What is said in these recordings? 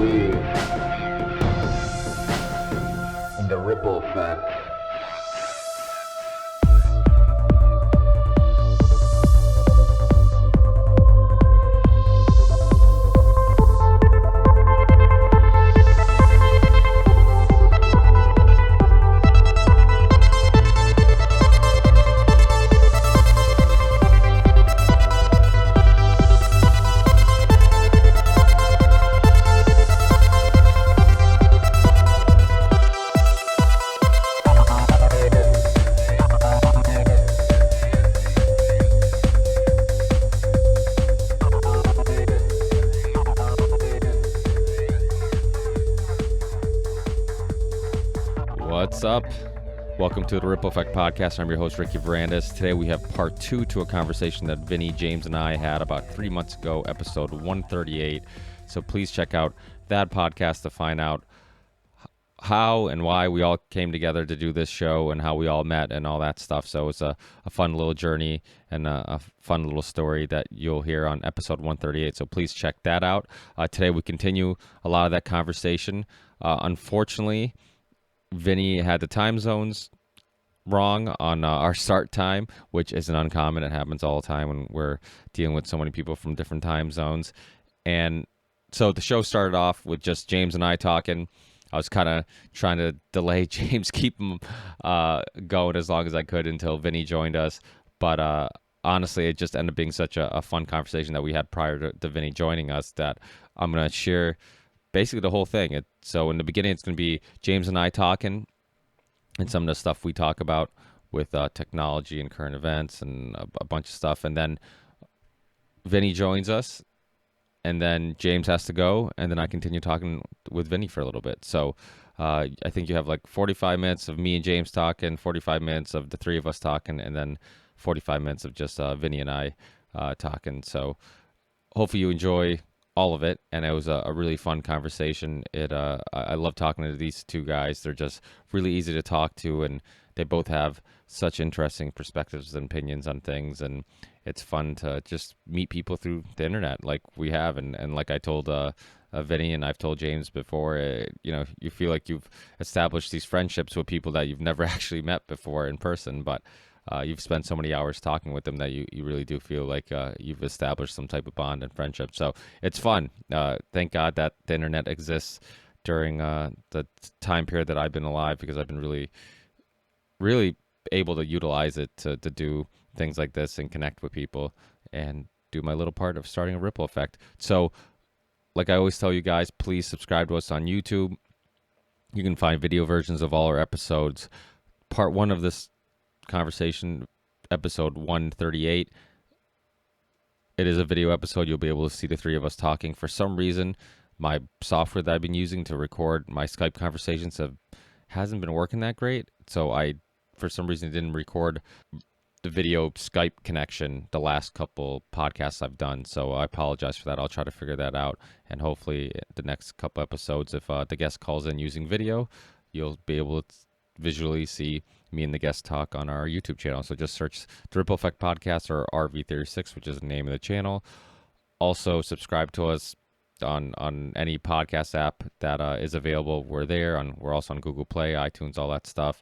believe in the ripple effect. What's up? Welcome to the Ripple Effect Podcast. I'm your host, Ricky Varandas. Today we have part 2 to a conversation that Vinnie, James, and I had about 3 months ago, episode 138. So please check out that podcast to find out how and why we all came together to do this show and how we all met and all that stuff. So it's a fun little journey and a fun little story that you'll hear on episode 138. So please check that out. Today we continue a lot of that conversation. Unfortunately, Vinnie had the time zones wrong on our start time, which isn't uncommon. It happens all the time when we're dealing with so many people from different time zones. And so the show started off with just James and I talking. I was kind of trying to delay James, keep him going as long as I could until Vinnie joined us. But honestly, it just ended up being such a fun conversation that we had prior to Vinnie joining us that I'm going to share basically the whole thing. So in the beginning, it's going to be James and I talking and some of the stuff we talk about with technology and current events and a bunch of stuff. And then Vinnie joins us, and then James has to go, and then I continue talking with Vinnie for a little bit. So I think you have like 45 minutes of me and James talking, 45 minutes of the three of us talking, and then 45 minutes of just Vinnie and I talking. So hopefully you enjoy all of it, and it was a really fun conversation. I love talking to these two guys. They're just really easy to talk to, and they both have such interesting perspectives and opinions on things, and it's fun to just meet people through the internet like we have. And like I told Vinnie, and I've told James before, you feel like you've established these friendships with people that you've never actually met before in person, but you've spent so many hours talking with them that you really do feel like you've established some type of bond and friendship. So it's fun. Thank God that the internet exists during the time period that I've been alive, because I've been really, really able to utilize it to do things like this and connect with people and do my little part of starting a ripple effect. So like I always tell you guys, please subscribe to us on YouTube. You can find video versions of all our episodes. Part 1 of this conversation, episode 138, it is a video episode. You'll be able to see the three of us talking. For some reason, my software that I've been using to record my Skype conversations hasn't been working that great, so I for some reason didn't record the video Skype connection the last couple podcasts I've done, so I apologize for that. I'll try to figure that out, and hopefully the next couple episodes, if the guest calls in using video, you'll be able to visually see me and the guest talk on our YouTube channel. So just search the Ripple Effect Podcast or RV36, which is the name of the channel. Also subscribe to us on any podcast app that is available. We're there. We're also on Google Play, iTunes, all that stuff.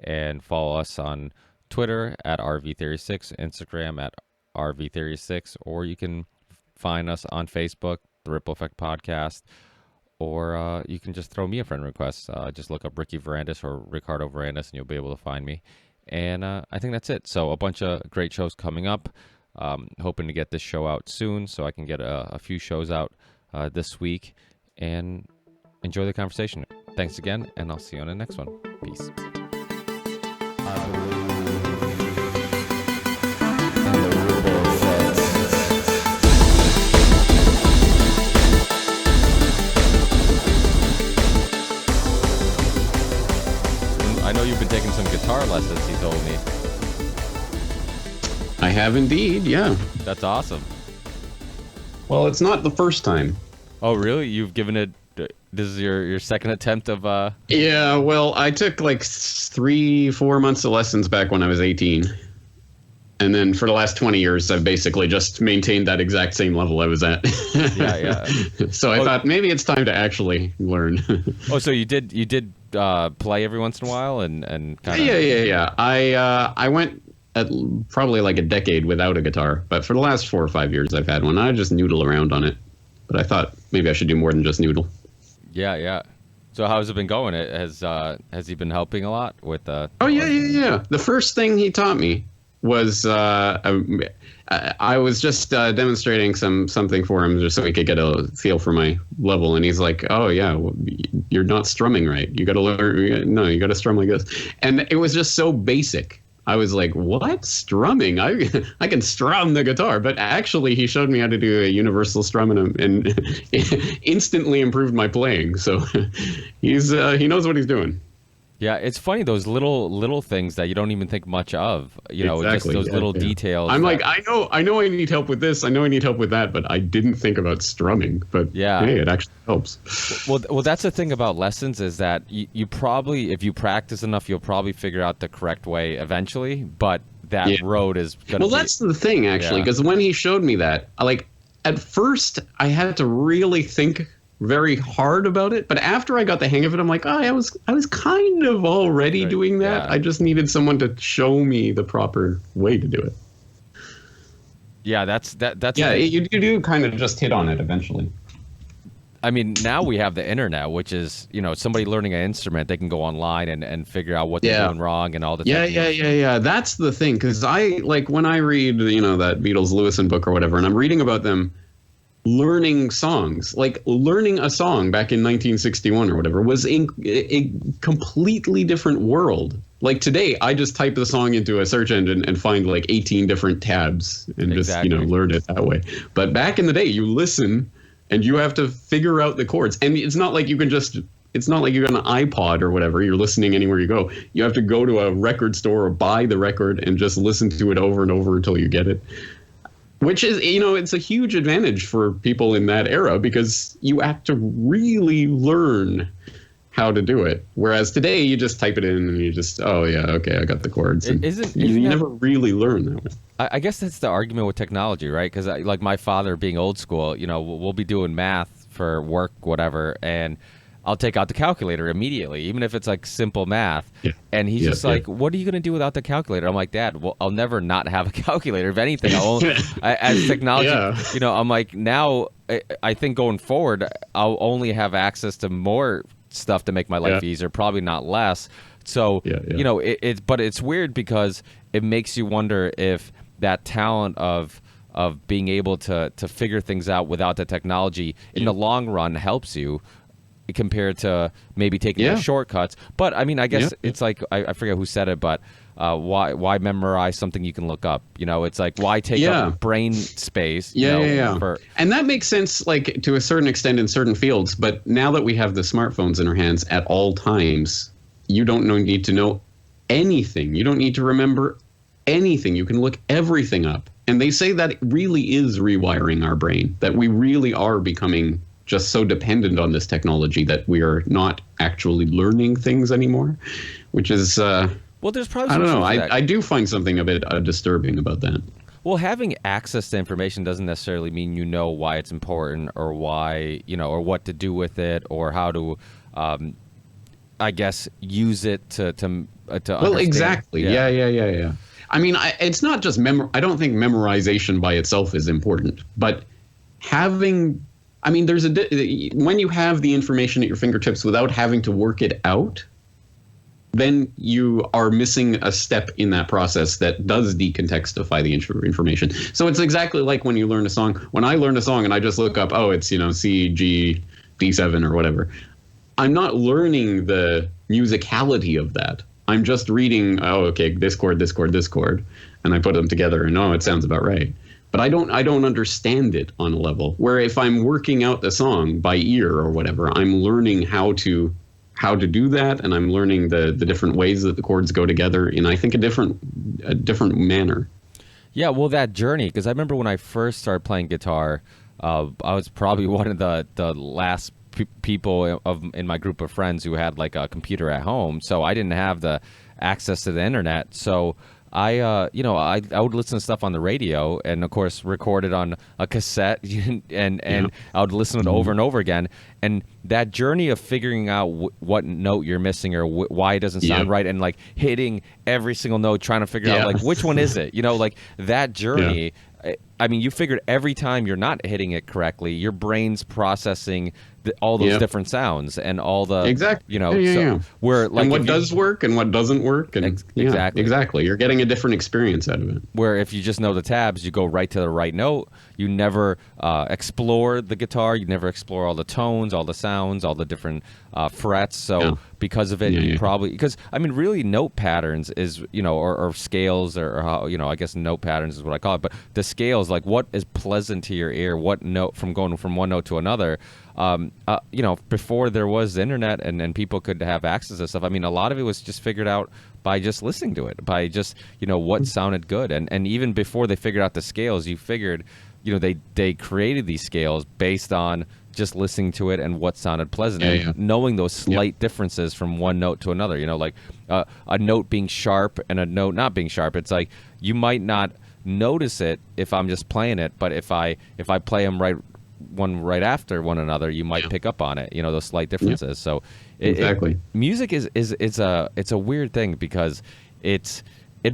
And follow us on Twitter at RV36, Instagram at RV36, or you can find us on Facebook, the Ripple Effect Podcast. Or you can just throw me a friend request. Just look up Ricky Varandas or Ricardo Varandas, and you'll be able to find me. And I think that's it. So a bunch of great shows coming up. Hoping to get this show out soon so I can get a few shows out this week. And enjoy the conversation. Thanks again, and I'll see you on the next one. Peace. I believe in the ripple effect. I know you've been taking some guitar lessons, he told me. I have indeed, yeah. That's awesome. Well, it's not the first time. Oh, really? You've given it... This is your second attempt of... Yeah, well, I took like 3-4 months of lessons back when I was 18. And then for the last 20 years, I've basically just maintained that exact same level I was at. Yeah. So I thought maybe it's time to actually learn. Oh, so you did play every once in a while and kind of. Yeah. I went at probably like a decade without a guitar, but for the last 4 or 5 years I've had one. I just noodle around on it, but I thought maybe I should do more than just noodle. Yeah. So how's it been going? Has he been helping a lot with? Oh yeah. The first thing he taught me was I was just demonstrating something for him just so he could get a feel for my level, and he's like, "Oh yeah, well, you're not strumming right. You got to learn. No, you got to strum like this." And it was just so basic. I was like, "What strumming? I can strum the guitar." But actually, he showed me how to do a universal strum and instantly improved my playing. So he knows what he's doing. Yeah, it's funny, those little things that you don't even think much of. Exactly, just those little details. I'm like, I know I need help with this. I know I need help with that, but I didn't think about strumming. But hey, it actually helps. Well, that's the thing about lessons is that you probably, if you practice enough, you'll probably figure out the correct way eventually. But that road is going to. Well, that's the thing actually, because when he showed me that, at first I had to really think very hard about it, but after I got the hang of it, I'm like, I was kind of already doing that. I just needed someone to show me the proper way to do it. Yeah, that's you do kind of just hit on it eventually. I mean, now we have the internet, which is, somebody learning an instrument, they can go online and figure out what they're doing wrong and all the techniques. Yeah. That's the thing, because when I read, that Beatles Lewison book or whatever, and I'm reading about them learning songs, like learning a song back in 1961 or whatever was in a completely different world. Like today, I just type the song into a search engine and find like 18 different tabs and just, learn it that way. But back in the day, you listen and you have to figure out the chords. And it's not like you can just, it's not like you got an iPod or whatever. You're listening anywhere you go. You have to go to a record store or buy the record and just listen to it over and over until you get it. Which is, it's a huge advantage for people in that era because you have to really learn how to do it. Whereas today, you just type it in and you just, I got the chords. You never really learn that way. I guess that's the argument with technology, right? Because like my father being old school, we'll be doing math for work, whatever, and I'll take out the calculator immediately, even if it's like simple math. Yeah. And he's just like, what are you going to do without the calculator? I'm like, Dad, well, I'll never not have a calculator. If anything, as technology, I'm like, now I think going forward, I'll only have access to more stuff to make my life easier, probably not less. So, but it's weird because it makes you wonder if that talent of being able to figure things out without the technology in the long run helps you, compared to maybe taking the shortcuts. But I mean, I guess it's like, I forget who said it, but why memorize something you can look up? It's like, why take up brain space? And that makes sense, like to a certain extent in certain fields. But now that we have the smartphones in our hands at all times, you don't need to know anything. You don't need to remember anything. You can look everything up. And they say that it really is rewiring our brain, that we really are becoming just so dependent on this technology that we are not actually learning things anymore, which is, well, there's probably I don't know. I do find something a bit disturbing about that. Well, having access to information doesn't necessarily mean you know why it's important or why, or what to do with it or how to, I guess, use it to well, understand. Exactly. Yeah. I mean, it's not just I don't think memorization by itself is important, but having... I mean, when you have the information at your fingertips without having to work it out, then you are missing a step in that process that does decontextify the information. So it's exactly like when you learn a song. When I learn a song and I just look up, it's, C, G, D7 or whatever, I'm not learning the musicality of that. I'm just reading, this chord, this chord, this chord, and I put them together and, it sounds about right. But I don't understand it on a level where if I'm working out the song by ear or whatever, I'm learning how to do that, and I'm learning the different ways that the chords go together in, I think, a different manner. Yeah, well, that journey, because I remember when I first started playing guitar, I was probably one of the last people in my group of friends who had like a computer at home, so I didn't have the access to the internet. So I would listen to stuff on the radio, and of course record it on a cassette, and I would listen to it over and over again. And that journey of figuring out what note you're missing or why it doesn't sound right, and like hitting every single note, trying to figure out like which one is it, like that journey. I mean, you figured every time you're not hitting it correctly, your brain's processing all those different sounds and all the where like and what does work and what doesn't work, and exactly, you're getting a different experience out of it. Where if you just know the tabs, you go right to the right note. You never explore the guitar. You never explore all the tones, all the sounds, all the different frets. So because of it, you probably, because I mean, really, note patterns is or scales, or how I guess note patterns is what I call it. But the scales, like what is pleasant to your ear, what note from going from one note to another. Before there was the internet and people could have access to stuff, I mean, a lot of it was just figured out by just listening to it, by just, what sounded good. And even before they figured out the scales, you figured, they created these scales based on just listening to it and what sounded pleasant, and knowing those slight differences from one note to another, like a note being sharp and a note not being sharp. It's like, you might not notice it if I'm just playing it, but if I play them right after one another, you might pick up on it, those slight differences. So exactly, music is a weird thing, because it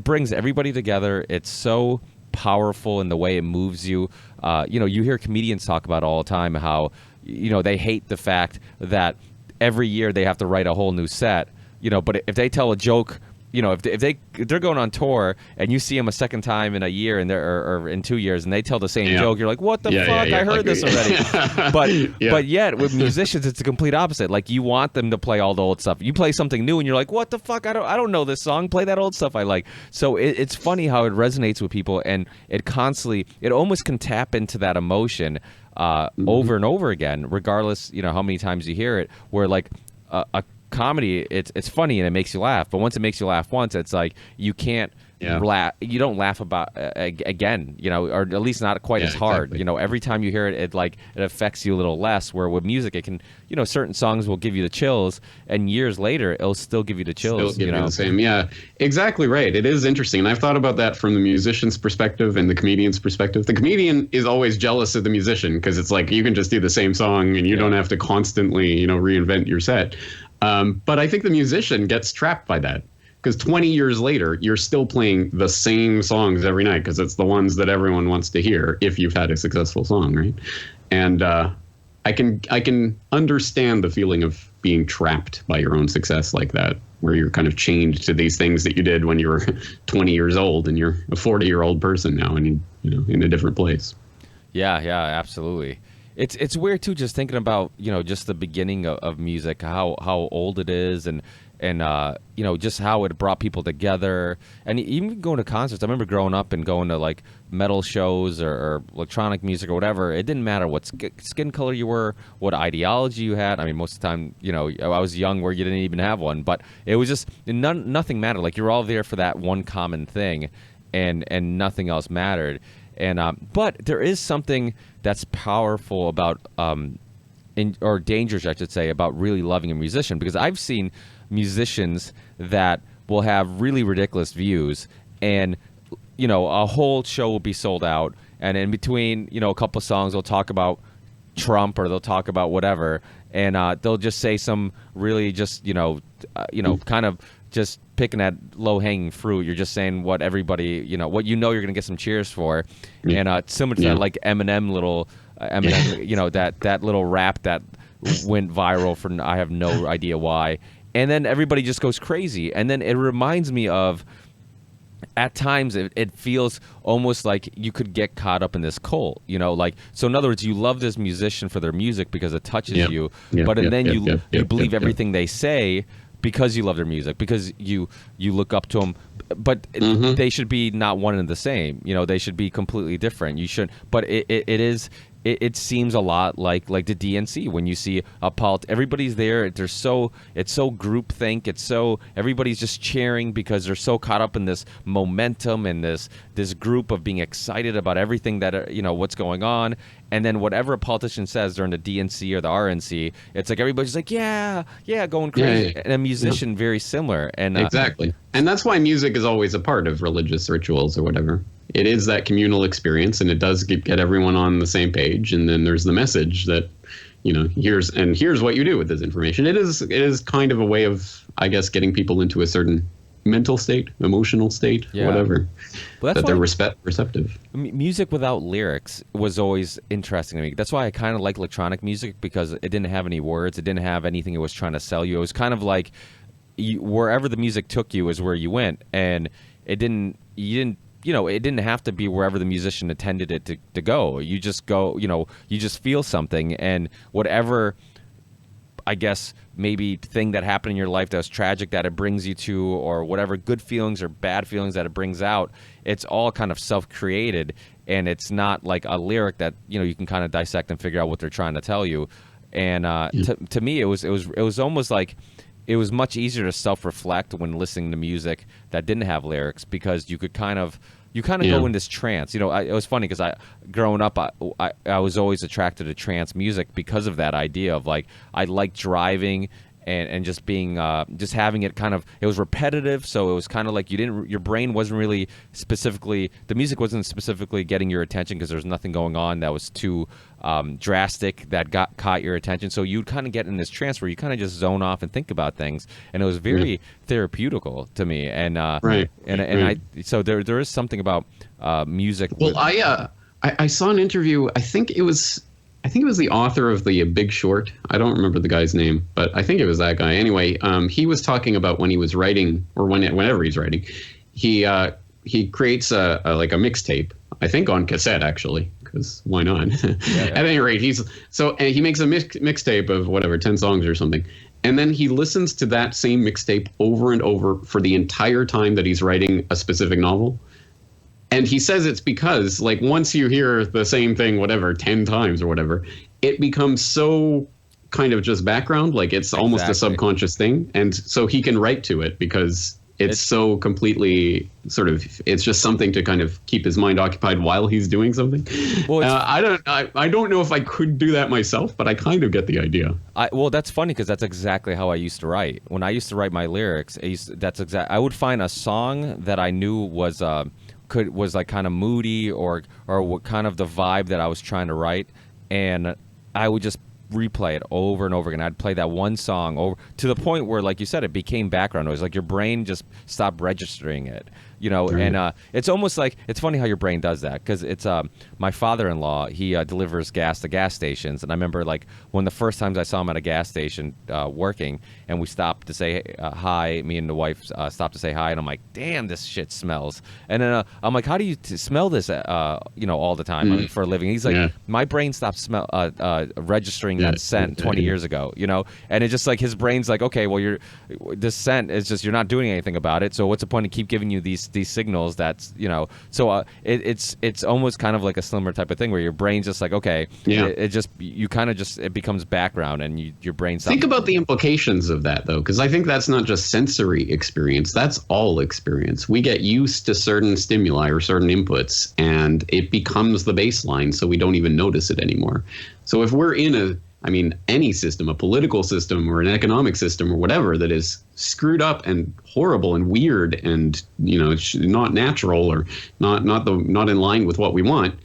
brings everybody together. It's so powerful in the way it moves you. You hear comedians talk about all the time how they hate the fact that every year they have to write a whole new set, but if they tell a joke, if they're going on tour and you see them a second time in a year or in 2 years, and they tell the same joke, you're like, what the fuck? I heard this already. But yet with musicians, it's the complete opposite. Like, you want them to play all the old stuff. You play something new and you're like, what the fuck? I don't know this song. Play that old stuff I like. So it's funny how it resonates with people, and it almost can tap into that emotion over and over again, regardless, how many times you hear it, where like a comedy, it's funny and it makes you laugh, but once it makes you laugh once, it's like you can't laugh. You don't laugh about again, or at least not quite as hard. Exactly. Every time you hear it, it affects you a little less. Where with music, it can, certain songs will give you the chills, and years later, it'll still give you the chills. Still give you the same. Yeah, exactly right. It is interesting, and I've thought about that from the musician's perspective and the comedian's perspective. The comedian is always jealous of the musician, because it's like, you can just do the same song and you don't have to constantly, reinvent your set. But I think the musician gets trapped by that, because 20 years later, you're still playing the same songs every night, because it's the ones that everyone wants to hear if you've had a successful song, right? And I can understand the feeling of being trapped by your own success like that, where you're kind of chained to these things that you did when you were 20 years old, and you're a 40-year-old person now, and in a different place. Yeah, absolutely. It's weird too, just thinking about just the beginning of music, how old it is, and just how it brought people together, and even going to concerts. I remember growing up and going to like metal shows or electronic music or whatever. It didn't matter what skin color you were, what ideology you had. I mean, most of the time, I was young where you didn't even have one, but it was just nothing mattered. Like, you're all there for that one common thing, and nothing else mattered. And but there is something that's powerful about or dangerous, I should say, about really loving a musician, because I've seen musicians that will have really ridiculous views, and a whole show will be sold out, and in between a couple of songs they'll talk about Trump, or they'll talk about whatever, and they'll just say some really just kind of just picking at low-hanging fruit. You're just saying what everybody, what you're going to get some cheers for. And similar to that, like Eminem that little rap that went viral for I have no idea why. And then everybody just goes crazy. And then it reminds me of, at times it feels almost like you could get caught up in this cult, so in other words, you love this musician for their music because it touches you, but then you believe everything they say, because you love their music, because you look up to them, but they should be not one and the same. They should be completely different. You should, but it is it seems a lot like the DNC when you see everybody's there. It's so groupthink. It's so everybody's just cheering because they're so caught up in this momentum and this group of being excited about everything that what's going on. And then whatever a politician says during the DNC or the RNC, it's like everybody's like, yeah, going crazy. Yeah. And a musician, very similar. And exactly. And that's why music is always a part of religious rituals or whatever. It is that communal experience, and it does get everyone on the same page. And then there's the message that, here's what you do with this information. It is kind of a way of, I guess, getting people into a certain mental state, emotional state, whatever. Well, that they're receptive. Music without lyrics was always interesting to me. That's why I kind of like electronic music, because it didn't have any words. It didn't have anything it was trying to sell you. It was kind of like wherever the music took you is where you went, and it didn't have to be wherever the musician intended it to go. You just go, you just feel something, and whatever, I guess, maybe thing that happened in your life that was tragic that it brings you to, or whatever good feelings or bad feelings that it brings out, it's all kind of self-created, and it's not like a lyric that you can kind of dissect and figure out what they're trying to tell you. And to me, it was almost like it was much easier to self-reflect when listening to music that didn't have lyrics, because you kind of go in this trance. It was funny because growing up, I was always attracted to trance music because of that idea of like I liked driving and just being just having it kind of, it was repetitive, so it was kind of like your brain wasn't really specifically, the music wasn't specifically getting your attention because there's nothing going on that was too drastic that caught your attention. So you'd kind of get in this trance where you kind of just zone off and think about things, and it was very therapeutical to me. And so there is something about music. Well, I saw an interview. I think it was the author of The Big Short. I don't remember the guy's name, but I think it was that guy. Anyway, he was talking about when he was writing, or whenever he's writing, he creates a mixtape. I think on cassette, actually, because why not? At any rate, he makes a mixtape of whatever, 10 songs or something, and then he listens to that same mixtape over and over for the entire time that he's writing a specific novel. And he says it's because, like, once you hear the same thing, whatever, 10 times or whatever, it becomes so kind of just background, like it's almost a subconscious thing. And so he can write to it because it's so completely sort of, it's just something to kind of keep his mind occupied while he's doing something. Well, I don't know if I could do that myself, but I kind of get the idea. Well, that's funny because that's exactly how I used to write. When I used to write my lyrics, I would find a song that I knew was like kind of moody or what kind of the vibe that I was trying to write, and I would just replay it over and over again. I'd play that one song over to the point where, like you said, it became background noise. Like your brain just stopped registering it, Right. And it's almost like, it's funny how your brain does that, because it's my father-in-law, he delivers gas to gas stations, and I remember like one of the first times I saw him at a gas station working, and we stopped to say hi, me and the wife stopped to say hi, and I'm like, damn, this shit smells. And then I'm like, how do you smell this all the time for a living? He's like, my brain stopped registering that scent 20 years ago, and it's just like his brain's like, okay, well, this scent is just, you're not doing anything about it, so what's the point of keep giving you these signals? That's so it's almost kind of like a slimmer type of thing where your brain's just like, okay, it becomes background, and your brain stops. Think about the implications of that, though, because I think that's not just sensory experience, that's all experience. We get used to certain stimuli or certain inputs, and it becomes the baseline, so we don't even notice it anymore. So if we're in any system, a political system or an economic system or whatever that is screwed up and horrible and weird and it's not natural or not in line with what we want,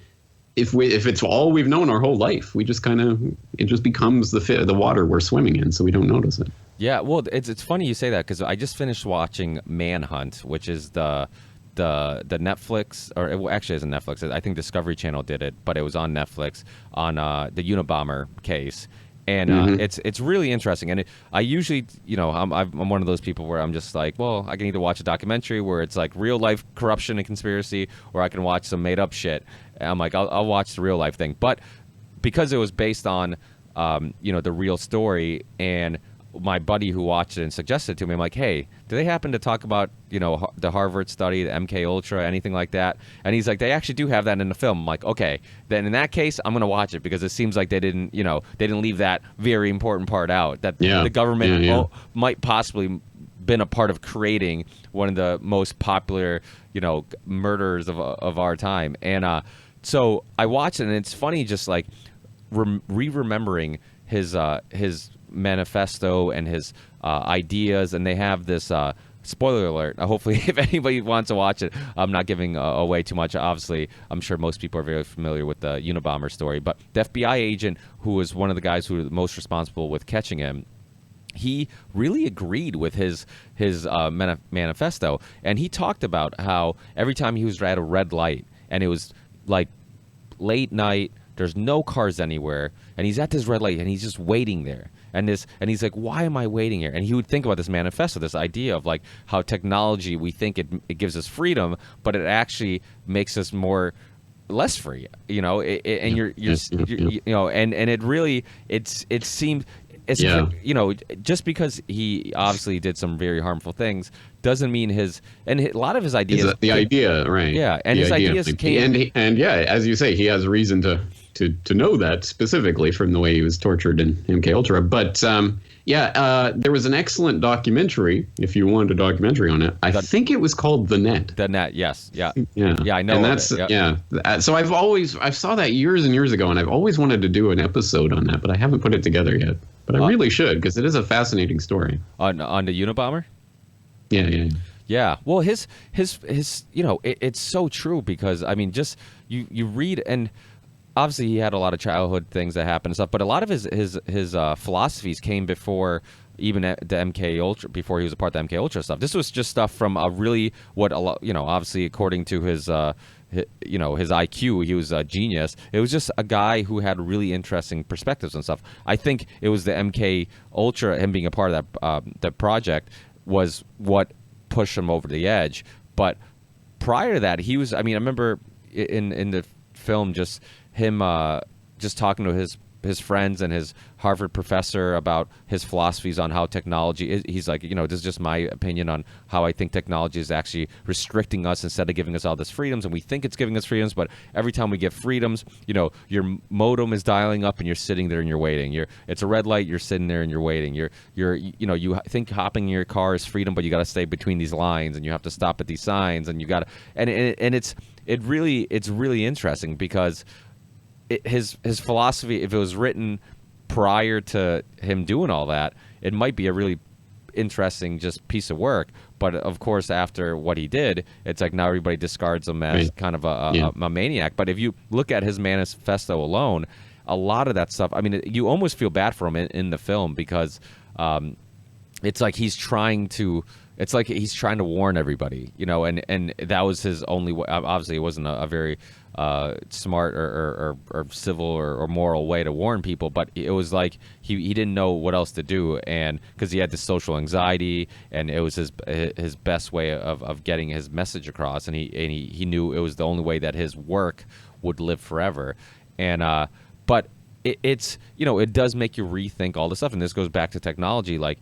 if it's all we've known our whole life, we just it just becomes the water we're swimming in, so we don't notice it. Yeah, well, it's funny you say that, because I just finished watching Manhunt, which is the Netflix, or it actually isn't Netflix. I think Discovery Channel did it, but it was on Netflix on the Unabomber case, and it's really interesting. And I usually, I'm one of those people where I'm just like, well, I can either watch a documentary where it's like real life corruption and conspiracy, or I can watch some made up shit. And I'm like, I'll watch the real life thing, but because it was based on the real story, and my buddy who watched it and suggested it to me, I'm like, hey, do they happen to talk about, the Harvard study, the MK Ultra, anything like that? And he's like, they actually do have that in the film. I'm like, okay, then in that case, I'm going to watch it because it seems like they didn't leave that very important part out, that the government might possibly been a part of creating one of the most popular, murders of our time. And so I watched it, and it's funny just like remembering his manifesto and his ideas, and they have this spoiler alert. Hopefully, if anybody wants to watch it, I'm not giving away too much. Obviously, I'm sure most people are very familiar with the Unabomber story, but the FBI agent who was one of the guys who was most responsible with catching him, he really agreed with his manifesto, and he talked about how every time he was at a red light and it was like late night, there's no cars anywhere, and he's at this red light and he's just waiting there. And he's like, why am I waiting here? And he would think about this manifesto, this idea of like how technology, we think it gives us freedom, but it actually makes us less free, and and it really, it seemed, just because he obviously did some very harmful things doesn't mean a lot of his ideas. The idea, right? Yeah, and his ideas came. And as you say, he has reason to know that specifically from the way he was tortured in MK Ultra. But there was an excellent documentary. If you want a documentary on it, I think it was called The Net. The Net, yes, yeah, I know. And that's So I saw that years and years ago, and I've always wanted to do an episode on that, but I haven't put it together yet. But I really should, because it is a fascinating story. On the Unabomber. Yeah. Well, his it's so true, because I mean, just you read, and obviously he had a lot of childhood things that happened and stuff, but a lot of his philosophies came before even the MK Ultra, before he was a part of the MK Ultra stuff. This was just stuff from obviously according to his IQ, he was a genius. It was just a guy who had really interesting perspectives and stuff. I think it was the MK Ultra, him being a part of that project, was what pushed him over the edge. But prior to that, he was. I mean, I remember in the film just him just talking to his friends and his Harvard professor about his philosophies on how technology is. He's like, this is just my opinion on how I think technology is actually restricting us instead of giving us all this freedoms, and we think it's giving us freedoms, but every time we get freedoms, your modem is dialing up and you're sitting there and you're waiting. It's a red light, you're sitting there and you're waiting. You think hopping in your car is freedom, but you got to stay between these lines and you have to stop at these signs, and you got to, and it's really interesting, because his philosophy, if it was written prior to him doing all that, it might be a really interesting just piece of work. But of course, after what he did, it's like now everybody discards him as kind of a maniac. But if you look at his manifesto alone, a lot of that stuff, I mean, you almost feel bad for him in the film, because it's like he's trying to warn everybody, and that was his only way. Obviously, it wasn't a very smart or civil or moral way to warn people, but it was like he didn't know what else to do, and because he had this social anxiety, and it was his best way of getting his message across, and he knew it was the only way that his work would live forever. And but it's it does make you rethink all this stuff, and this goes back to technology. Like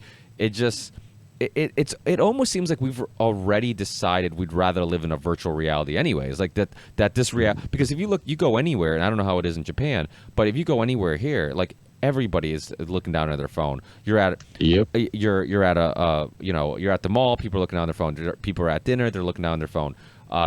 it almost seems like we've already decided we'd rather live in a virtual reality anyways. Like that this because if you go anywhere, and I don't know how it is in Japan, but if you go anywhere here, like everybody is looking down at their phone. You're at you're at you're at the mall, people are looking down at their phone. People are at dinner, they're looking down at their phone.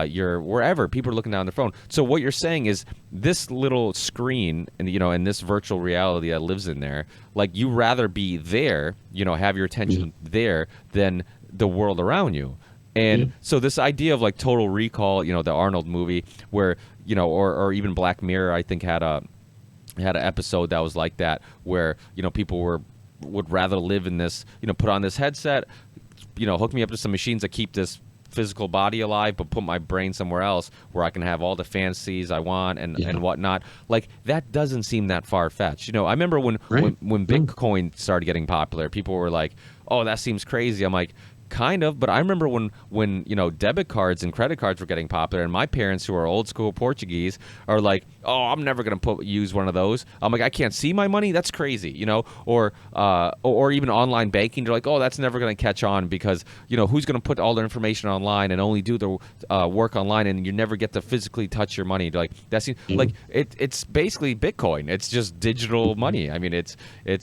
You're wherever, people are looking down their phone. So what you're saying is this little screen and this virtual reality that lives in there, like you rather be there, have your attention there than the world around you. And so this idea of like Total Recall, the Arnold movie, where or even Black Mirror, I think had an episode that was like that, where people would rather live in this, put on this headset, hook me up to some machines that keep this physical body alive, but put my brain somewhere else where I can have all the fantasies I want and whatnot. Like that doesn't seem that far-fetched. I remember when Bitcoin started getting popular, people were like, oh, that seems crazy. I'm like, Kind of, but I remember when debit cards and credit cards were getting popular, and my parents, who are old school Portuguese, are like, "Oh, I'm never gonna use one of those." I'm like, "I can't see my money. That's crazy," or even online banking. They're like, "Oh, that's never gonna catch on because who's gonna put all their information online and only do the work online, and you never get to physically touch your money." They're like that's like it's basically Bitcoin. It's just digital money. I mean, it's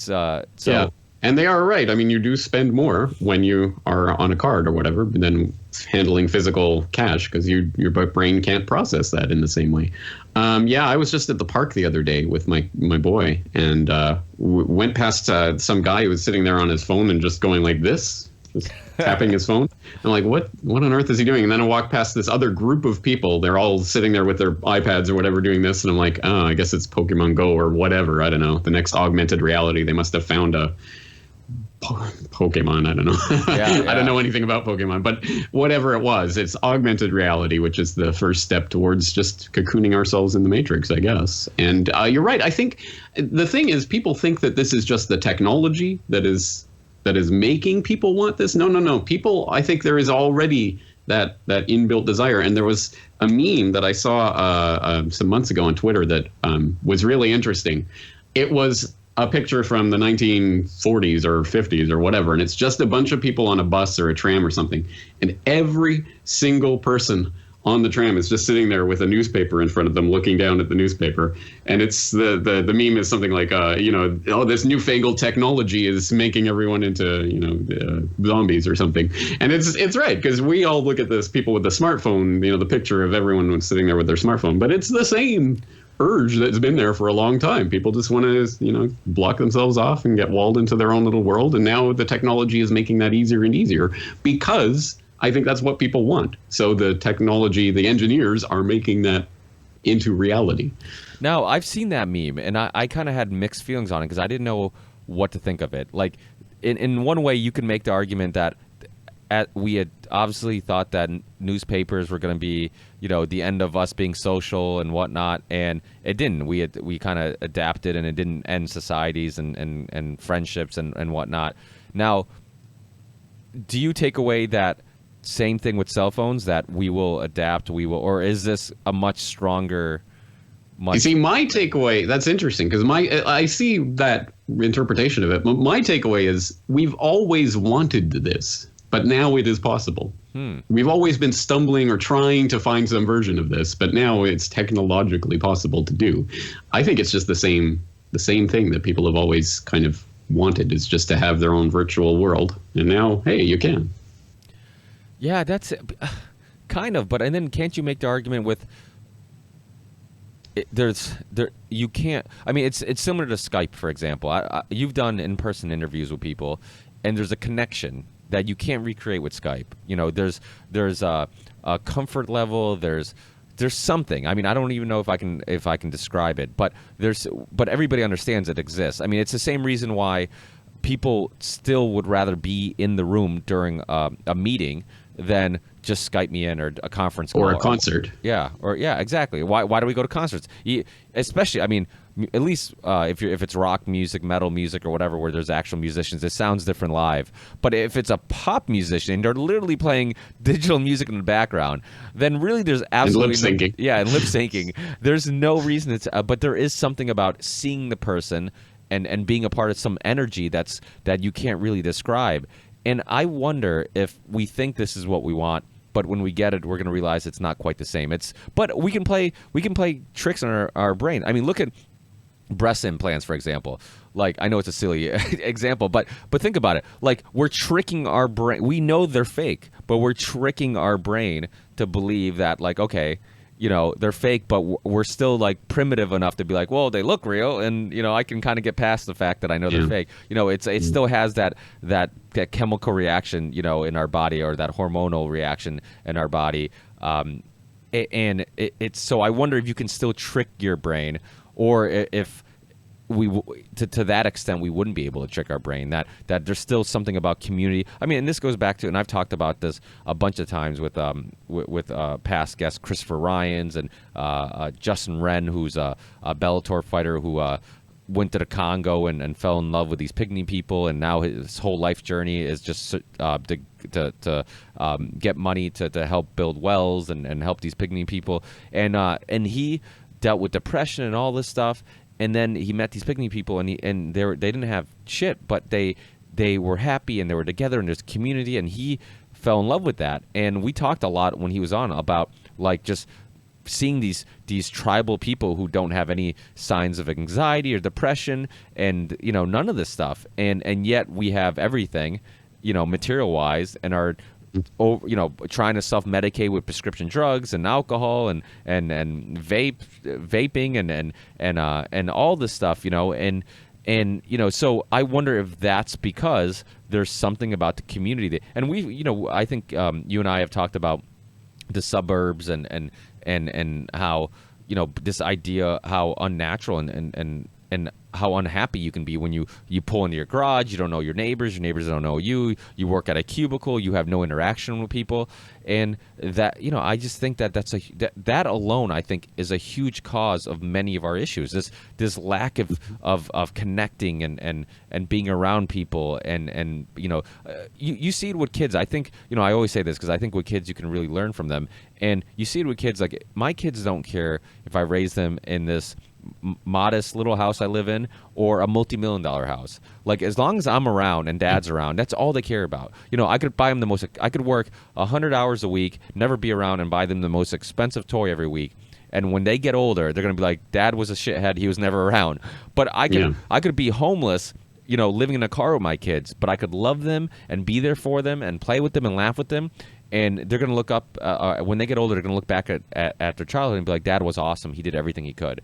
so. Yeah. And they are right. I mean, you do spend more when you are on a card or whatever than handling physical cash because your brain can't process that in the same way. I was just at the park the other day with my boy and went past some guy who was sitting there on his phone and just going like this, just tapping his phone. I'm like, what on earth is he doing? And then I walked past this other group of people. They're all sitting there with their iPads or whatever doing this. And I'm like, oh, I guess it's Pokemon Go or whatever. I don't know. The next augmented reality. They must have found a Pokemon. I don't know. Yeah. I don't know anything about Pokemon, but whatever it was, it's augmented reality, which is the first step towards just cocooning ourselves in the Matrix, I guess. And you're right. I think the thing is, people think that this is just the technology that is making people want this. No. People, I think there is already that inbuilt desire. And there was a meme that I saw some months ago on Twitter that was really interesting. It was a picture from the 1940s or 50s or whatever, and it's just a bunch of people on a bus or a tram or something, and every single person on the tram is just sitting there with a newspaper in front of them, looking down at the newspaper. And it's the meme is something like, this newfangled technology is making everyone into zombies or something. And it's right, because we all look at this, people with the smartphone, the picture of everyone sitting there with their smartphone, but it's the same urge that's been there for a long time. People just want to, block themselves off and get walled into their own little world. And now the technology is making that easier and easier because I think that's what people want. So the technology, the engineers are making that into reality. Now, I've seen that meme, and I kind of had mixed feelings on it because I didn't know what to think of it. Like, in one way, you can make the argument that we had obviously thought that newspapers were going to be, the end of us being social and whatnot, and it didn't. We kind of adapted, and it didn't end societies and friendships and whatnot. Now, do you take away that same thing with cell phones, that we will adapt, or is this a much stronger? You see, my takeaway, that's interesting, because I see that interpretation of it. My takeaway is we've always wanted this. But now it is possible. We've always been stumbling or trying to find some version of this, but now it's technologically possible to do. I think it's just the same thing that people have always kind of wanted, is just to have their own virtual world. And now, hey, you can. Yeah, that's kind of. And then can't you make the argument with you can't. I mean, it's similar to Skype, for example. You've done in-person interviews with people, and there's a connection that you can't recreate with Skype. There's a comfort level. There's something. I mean, I don't even know if I can describe it, but everybody understands it exists. I mean, it's the same reason why people still would rather be in the room during a meeting than just Skype me in, or a conference call, or a concert. Yeah, exactly. Why do we go to concerts? Especially, I mean, at least if it's rock music, metal music, or whatever, where there's actual musicians, it sounds different live. But if it's a pop musician, they're literally playing digital music in the background, then really there's absolutely and lip syncing. And lip syncing. There's no reason but there is something about seeing the person and being a part of some energy that you can't really describe. And I wonder if we think this is what we want, but when we get it, we're going to realize it's not quite the same. But we can play tricks on our brain. I mean, look at breast implants, for example. Like, I know it's a silly example, but think about it. Like, we're tricking our brain. We know they're fake, but we're tricking our brain to believe that, like, okay, they're fake, but we're still like primitive enough to be like, well, they look real, and I can kind of get past the fact that I know they're fake. It still has that chemical reaction, in our body, or that hormonal reaction in our body, and it's so I wonder if you can still trick your brain, or if we to that extent we wouldn't be able to trick our brain, that there's still something about community. I mean, and this goes back to, and I've talked about this a bunch of times with past guests, Christopher Ryans and Justin Wren, who's a Bellator fighter who went to the Congo and fell in love with these pygmy people, and now his whole life journey is just to get money to help build wells and help these pygmy people, and he dealt with depression and all this stuff, and then he met these pygmy people, and they didn't have shit, but they were happy and they were together and there's community, and he fell in love with that. And we talked a lot when he was on about like just seeing these tribal people who don't have any signs of anxiety or depression and none of this stuff, and yet we have everything material wise, and are trying to self-medicate with prescription drugs and alcohol and vaping and all this stuff, and so I wonder if that's because there's something about the community and I think you and I have talked about the suburbs and how this idea how unnatural and how unhappy you can be when you pull into your garage, you don't know your neighbors don't know you work at a cubicle, you have no interaction with people, and that I just think that alone I think is a huge cause of many of our issues, this lack of connecting and being around people, and you see it with kids. I think I always say this because I think with kids you can really learn from them, and you see it with kids. Like my kids don't care if I raise them in this modest little house I live in or a multi-million-dollar house. Like as long as I'm around and dad's around, that's all they care about. I could buy them I could work 100 hours a week, never be around, and buy them the most expensive toy every week. And when they get older, they're going to be like, Dad was a shithead, he was never around. But I could be homeless, living in a car with my kids, but I could love them and be there for them and play with them and laugh with them. And they're going to look up, when they get older, they're going to look back at their childhood and be like, Dad was awesome. He did everything he could.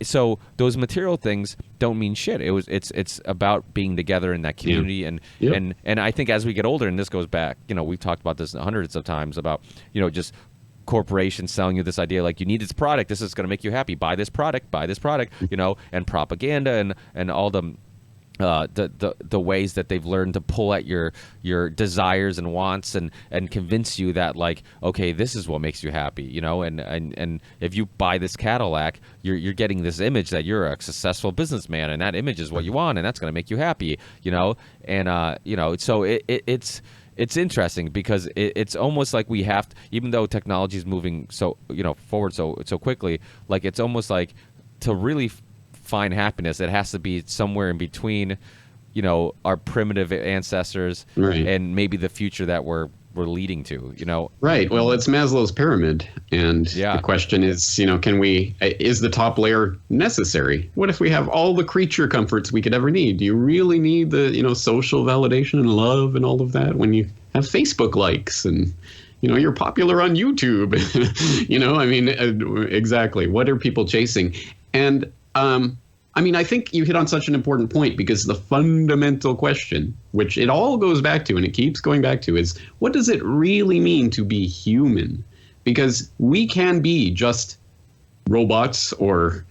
So those material things don't mean shit. It's about being together in that community. Yeah. And I think as we get older, and this goes back, we've talked about this hundreds of times about, just corporations selling you this idea like you need this product. This is going to make you happy. Buy this product, and propaganda and all the ways that they've learned to pull at your desires and wants and convince you that like, okay, this is what makes you happy, and if you buy this Cadillac, you're getting this image that you're a successful businessman, and that image is what you want, and that's going to make you happy, so it's interesting because it's almost like we have to, even though technology is moving so forward so quickly, like it's almost like to really find happiness, it has to be somewhere in between, our primitive ancestors and maybe the future that we're leading to, Right. Well, it's Maslow's pyramid, and the question is, is the top layer necessary? What if we have all the creature comforts we could ever need? Do you really need the, social validation and love and all of that when you have Facebook likes and you're popular on YouTube? Exactly. What are people chasing? And I think you hit on such an important point, because the fundamental question, which it all goes back to and it keeps going back to, is what does it really mean to be human? Because we can be just robots or,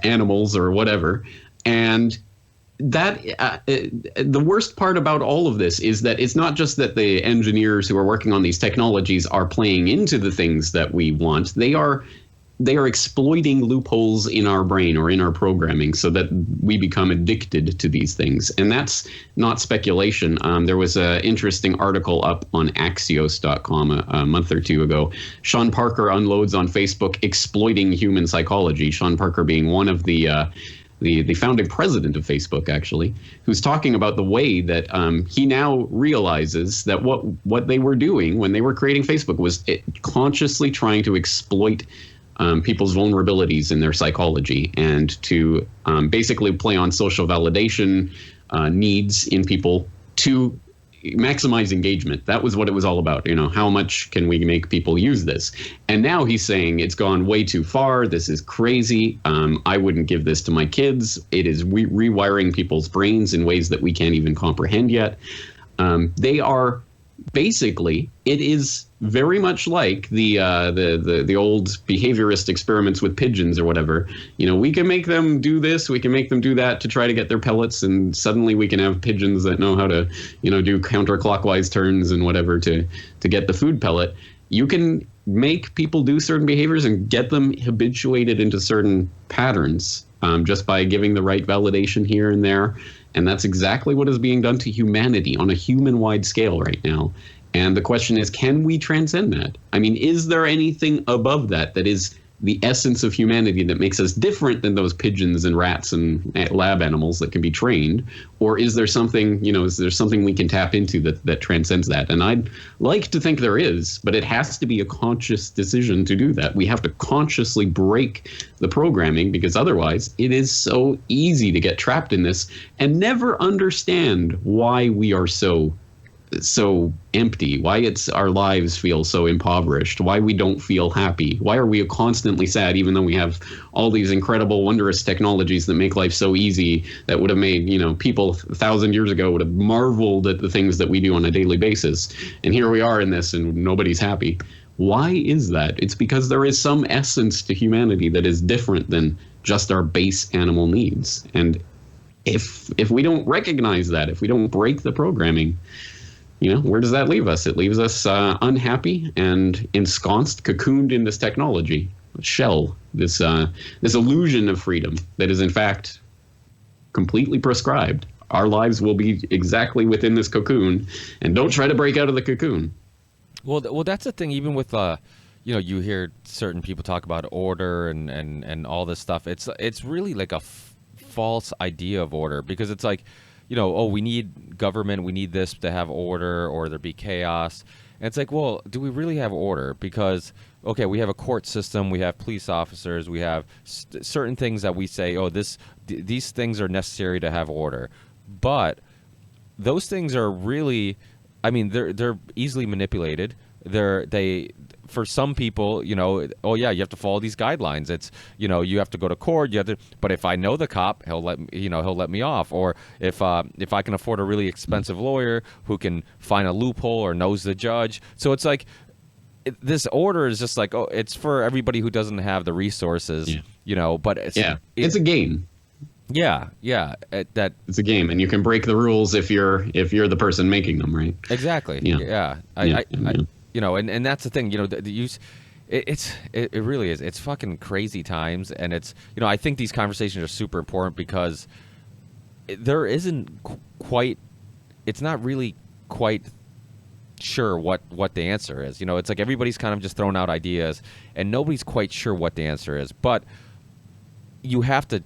animals or whatever. And that the worst part about all of this is that it's not just that the engineers who are working on these technologies are playing into the things that we want. They are exploiting loopholes in our brain or in our programming so that we become addicted to these things. And that's not speculation. There was an interesting article up on Axios.com a month or two ago. Sean Parker unloads on Facebook exploiting human psychology. Sean Parker being one of the founding president of Facebook, actually, who's talking about the way that he now realizes that what they were doing when they were creating Facebook was consciously trying to exploit people's vulnerabilities in their psychology and to basically play on social validation needs in people to maximize engagement. That was what it was all about. How much can we make people use this? And now he's saying it's gone way too far. This is crazy. I wouldn't give this to my kids. It is rewiring people's brains in ways that we can't even comprehend yet. They are basically, it is very much like the old behaviorist experiments with pigeons or whatever. We can make them do this, we can make them do that to try to get their pellets, and suddenly we can have pigeons that know how to, do counterclockwise turns and whatever to get the food pellet. You can make people do certain behaviors and get them habituated into certain patterns. just by giving the right validation here and there. And that's exactly what is being done to humanity on a human-wide scale right now. And the question is, can we transcend that? I mean, is there anything above that is the essence of humanity that makes us different than those pigeons and rats and lab animals that can be trained? Or is there something, is there something we can tap into that transcends that? And I'd like to think there is, but it has to be a conscious decision to do that. We have to consciously break the programming, because otherwise it is so easy to get trapped in this and never understand why we are so empty, why our lives feel so impoverished, why we don't feel happy, why are we constantly sad, even though we have all these incredible, wondrous technologies that make life so easy, that would have made, people 1,000 years ago would have marveled at the things that we do on a daily basis. And here we are in this and nobody's happy. Why is that? It's because there is some essence to humanity that is different than just our base animal needs. And if we don't recognize that, if we don't break the programming, where does that leave us? It leaves us unhappy and ensconced, cocooned in this technology shell, this illusion of freedom that is in fact completely prescribed. Our lives will be exactly within this cocoon, and don't try to break out of the cocoon. Well, that's the thing. Even with you hear certain people talk about order and all this stuff. It's really like a false idea of order, because it's like, we need government, we need this to have order, or there be chaos. And it's like, well, do we really have order? Because, okay, we have a court system, we have police officers, we have certain things that we say, these things are necessary to have order. But those things are really, they're easily manipulated. For some people, you have to follow these guidelines. It's, you have to go to court. But if I know the cop, he'll let me off. Or if I can afford a really expensive lawyer who can find a loophole or knows the judge. So it's like, this order is just like, it's for everybody who doesn't have the resources, But it's a game. Yeah. It's a game, and you can break the rules if you're the person making them, right? Exactly. Yeah. And that's the thing, the use, it really is. It's fucking crazy times. And it's, I think these conversations are super important, because there isn't quite, it's not really quite sure what the answer is. It's like everybody's kind of just throwing out ideas and nobody's quite sure what the answer is. But you have to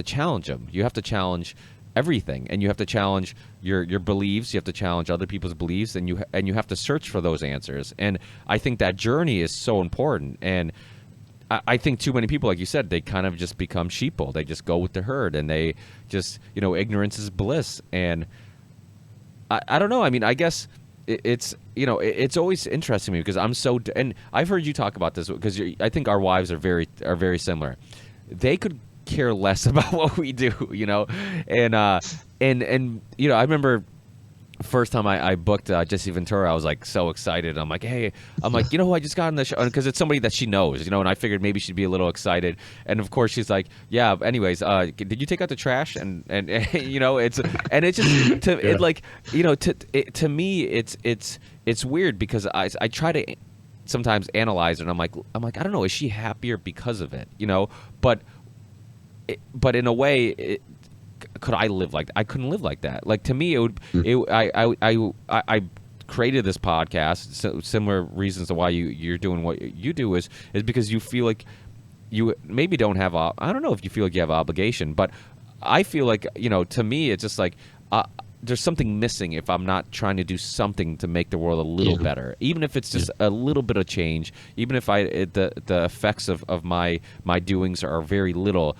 challenge them. You have to challenge everything, and you have to challenge your beliefs. You have to challenge other people's beliefs, and you have to search for those answers. And I think that journey is so important. And I think too many people, like you said, they kind of just become sheeple. They just go with the herd, and they just, ignorance is bliss. And I don't know. I guess it's always interesting to me, because I'm so, and I've heard you talk about this, because I think our wives are very similar. They could care less about what we do, and I remember first time I booked Jesse Ventura, I was like so excited. I'm like, who I just got on the show, because it's somebody that she knows, and I figured maybe she'd be a little excited. And of course she's like, yeah, anyways, did you take out the trash? And it's, and it's just to me it's weird, because I try to sometimes analyze it, and I'm like, I don't know, is she happier because of it? But in a way, could I live like that? I couldn't live like that. Like, to me, I created this podcast. So similar reasons to why you're doing what you do is because you feel like you maybe don't have I don't know if you feel like you have obligation, but I feel like, to me, it's just like there's something missing if I'm not trying to do something to make the world a little better, even if it's just a little bit of change, even if the effects of my doings are very little.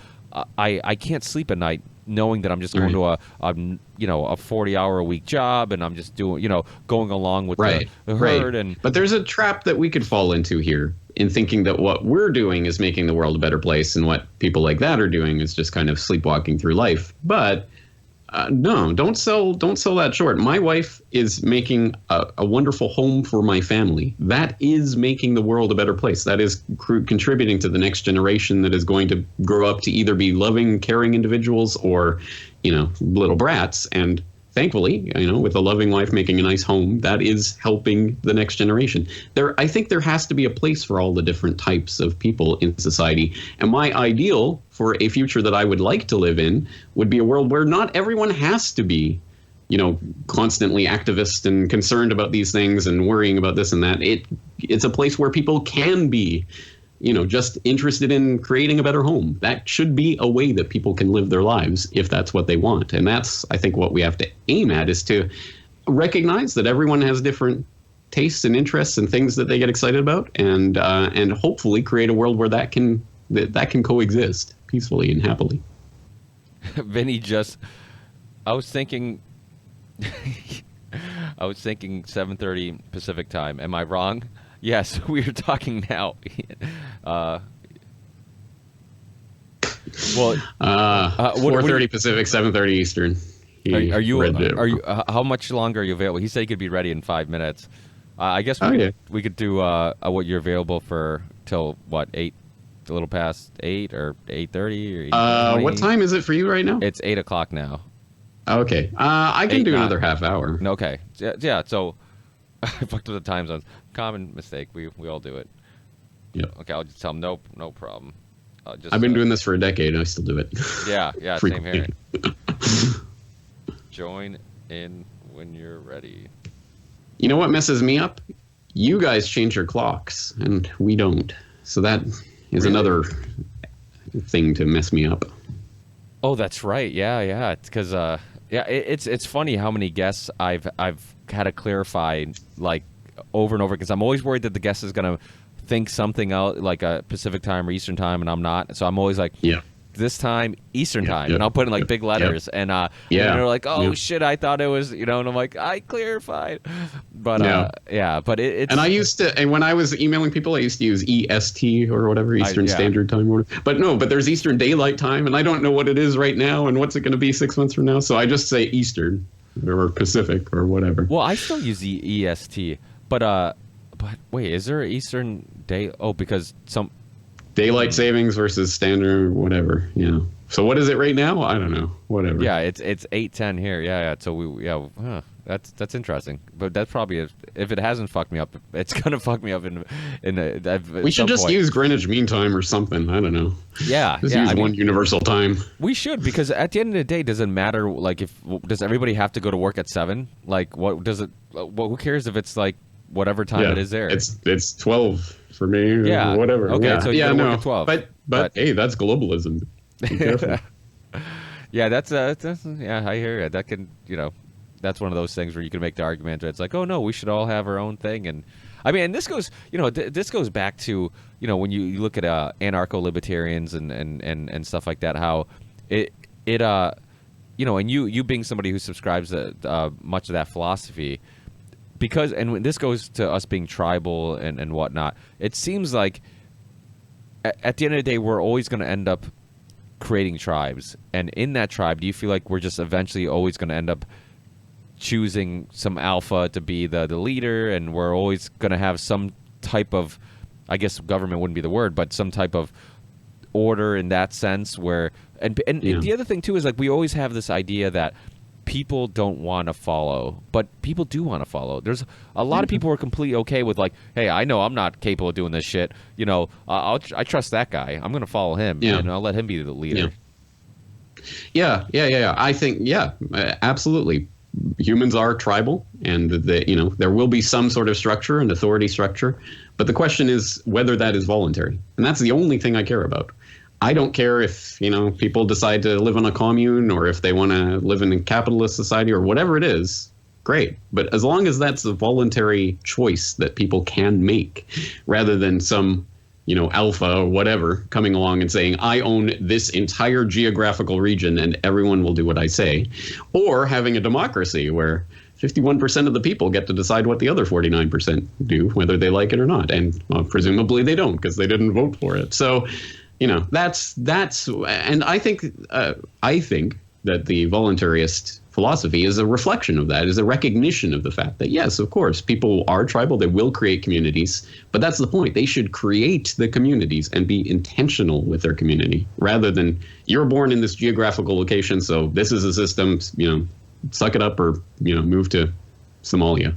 I can't sleep at night knowing that I'm just going to a 40-hour-a-week job, and I'm just doing, going along with the herd. And but there's a trap that we could fall into here in thinking that what we're doing is making the world a better place, and what people like that are doing is just kind of sleepwalking through life. But no, don't sell that short. My wife is making a wonderful home for my family. That is making the world a better place. That is contributing to the next generation that is going to grow up to either be loving, caring individuals, or, little brats. And thankfully, with a loving wife making a nice home, that is helping the next generation. I think there has to be a place for all the different types of people in society. And my ideal for a future that I would like to live in would be a world where not everyone has to be, constantly activist and concerned about these things and worrying about this and that. It's a place where people can be, just interested in creating a better home. That should be a way that people can live their lives if that's what they want. And that's, I think, what we have to aim at, is to recognize that everyone has different tastes and interests and things that they get excited about, and hopefully create a world where that can coexist peacefully and happily. Vinny, I was thinking 7:30 Pacific time. Am I wrong? Yes, we are talking now. 4:30 Pacific, 7:30 Eastern. Are you? How much longer are you available? He said he could be ready in 5 minutes. I guess we could do what you're available for till what, 8, a little past 8 or 8:30 or 8:20? What time is it for you right now? It's 8 o'clock now. Okay. I can do another half hour. Okay. Yeah. So I fucked with the time zones. Common mistake. We all do it. Yeah. Okay. I'll just tell him no problem. I've been doing this for a decade. I still do it. Yeah. Same here. Join in when you're ready. You know what messes me up? You guys change your clocks, and we don't. So that is another thing to mess me up. Oh, that's right. Yeah. It's because it's funny how many guests I've had to clarify like over and over, because I'm always worried that the guest is gonna think something out like a Pacific time or Eastern time, and I'm not. So I'm always like, this time Eastern time, and I'll put in like big letters, and they're like, oh shit, I thought it was, and I'm like, I clarified, but but it's. And I used to, and when I was emailing people, I used to use EST or whatever, Eastern Standard Time, but there's Eastern Daylight Time, and I don't know what it is right now, and what's it going to be 6 months from now, so I just say Eastern or Pacific or whatever. Well, I still use the EST, but wait, is there an Eastern day? Oh, because some. Daylight savings versus standard, whatever. Yeah. So what is it right now? I don't know. Whatever. Yeah, it's 8:10 here. Yeah. So that's interesting. But that's probably if it hasn't fucked me up, it's gonna fuck me up in we should just use Greenwich Mean Time or something. I don't know. Yeah. Just use one universal time. We should, because at the end of the day, does it matter? Like, does everybody have to go to work at 7? Like, what does it? Well, who cares if it's like whatever time it is there? It's 12. For me, yeah, whatever. Okay, so you work at 12. But hey, that's globalism. Be careful. Yeah, that's I hear it. That can, that's one of those things where you can make the argument that it's like, oh no, we should all have our own thing, and I mean, and this goes, this goes back to, when you look at anarcho-libertarians and stuff like that, how it and you being somebody who subscribes to much of that philosophy. Because, and when this goes to us being tribal and whatnot, it seems like at the end of the day, we're always going to end up creating tribes. And in that tribe, do you feel like we're just eventually always going to end up choosing some alpha to be the leader, and we're always going to have some type of, I guess government wouldn't be the word, but some type of order in that sense where, and the other thing too is like we always have this idea that people don't want to follow, but people do want to follow. There's a lot of people who are completely okay with like, hey, I know I'm not capable of doing this shit. I trust that guy. I'm going to follow him, and I'll let him be the leader. Yeah. I think, absolutely. Humans are tribal, and there will be some sort of structure and authority structure, but the question is whether that is voluntary, and that's the only thing I care about. I don't care if, people decide to live in a commune or if they want to live in a capitalist society or whatever it is, great. But as long as that's a voluntary choice that people can make, rather than some, alpha or whatever coming along and saying, I own this entire geographical region and everyone will do what I say, or having a democracy where 51% of the people get to decide what the other 49% do, whether they like it or not. And presumably they don't, because they didn't vote for it. So, that's, and I think that the voluntarist philosophy is a reflection of that, is a recognition of the fact that, yes, of course, people are tribal, they will create communities, but that's the point. They should create the communities and be intentional with their community, rather than you're born in this geographical location, so this is a system, suck it up or move to Somalia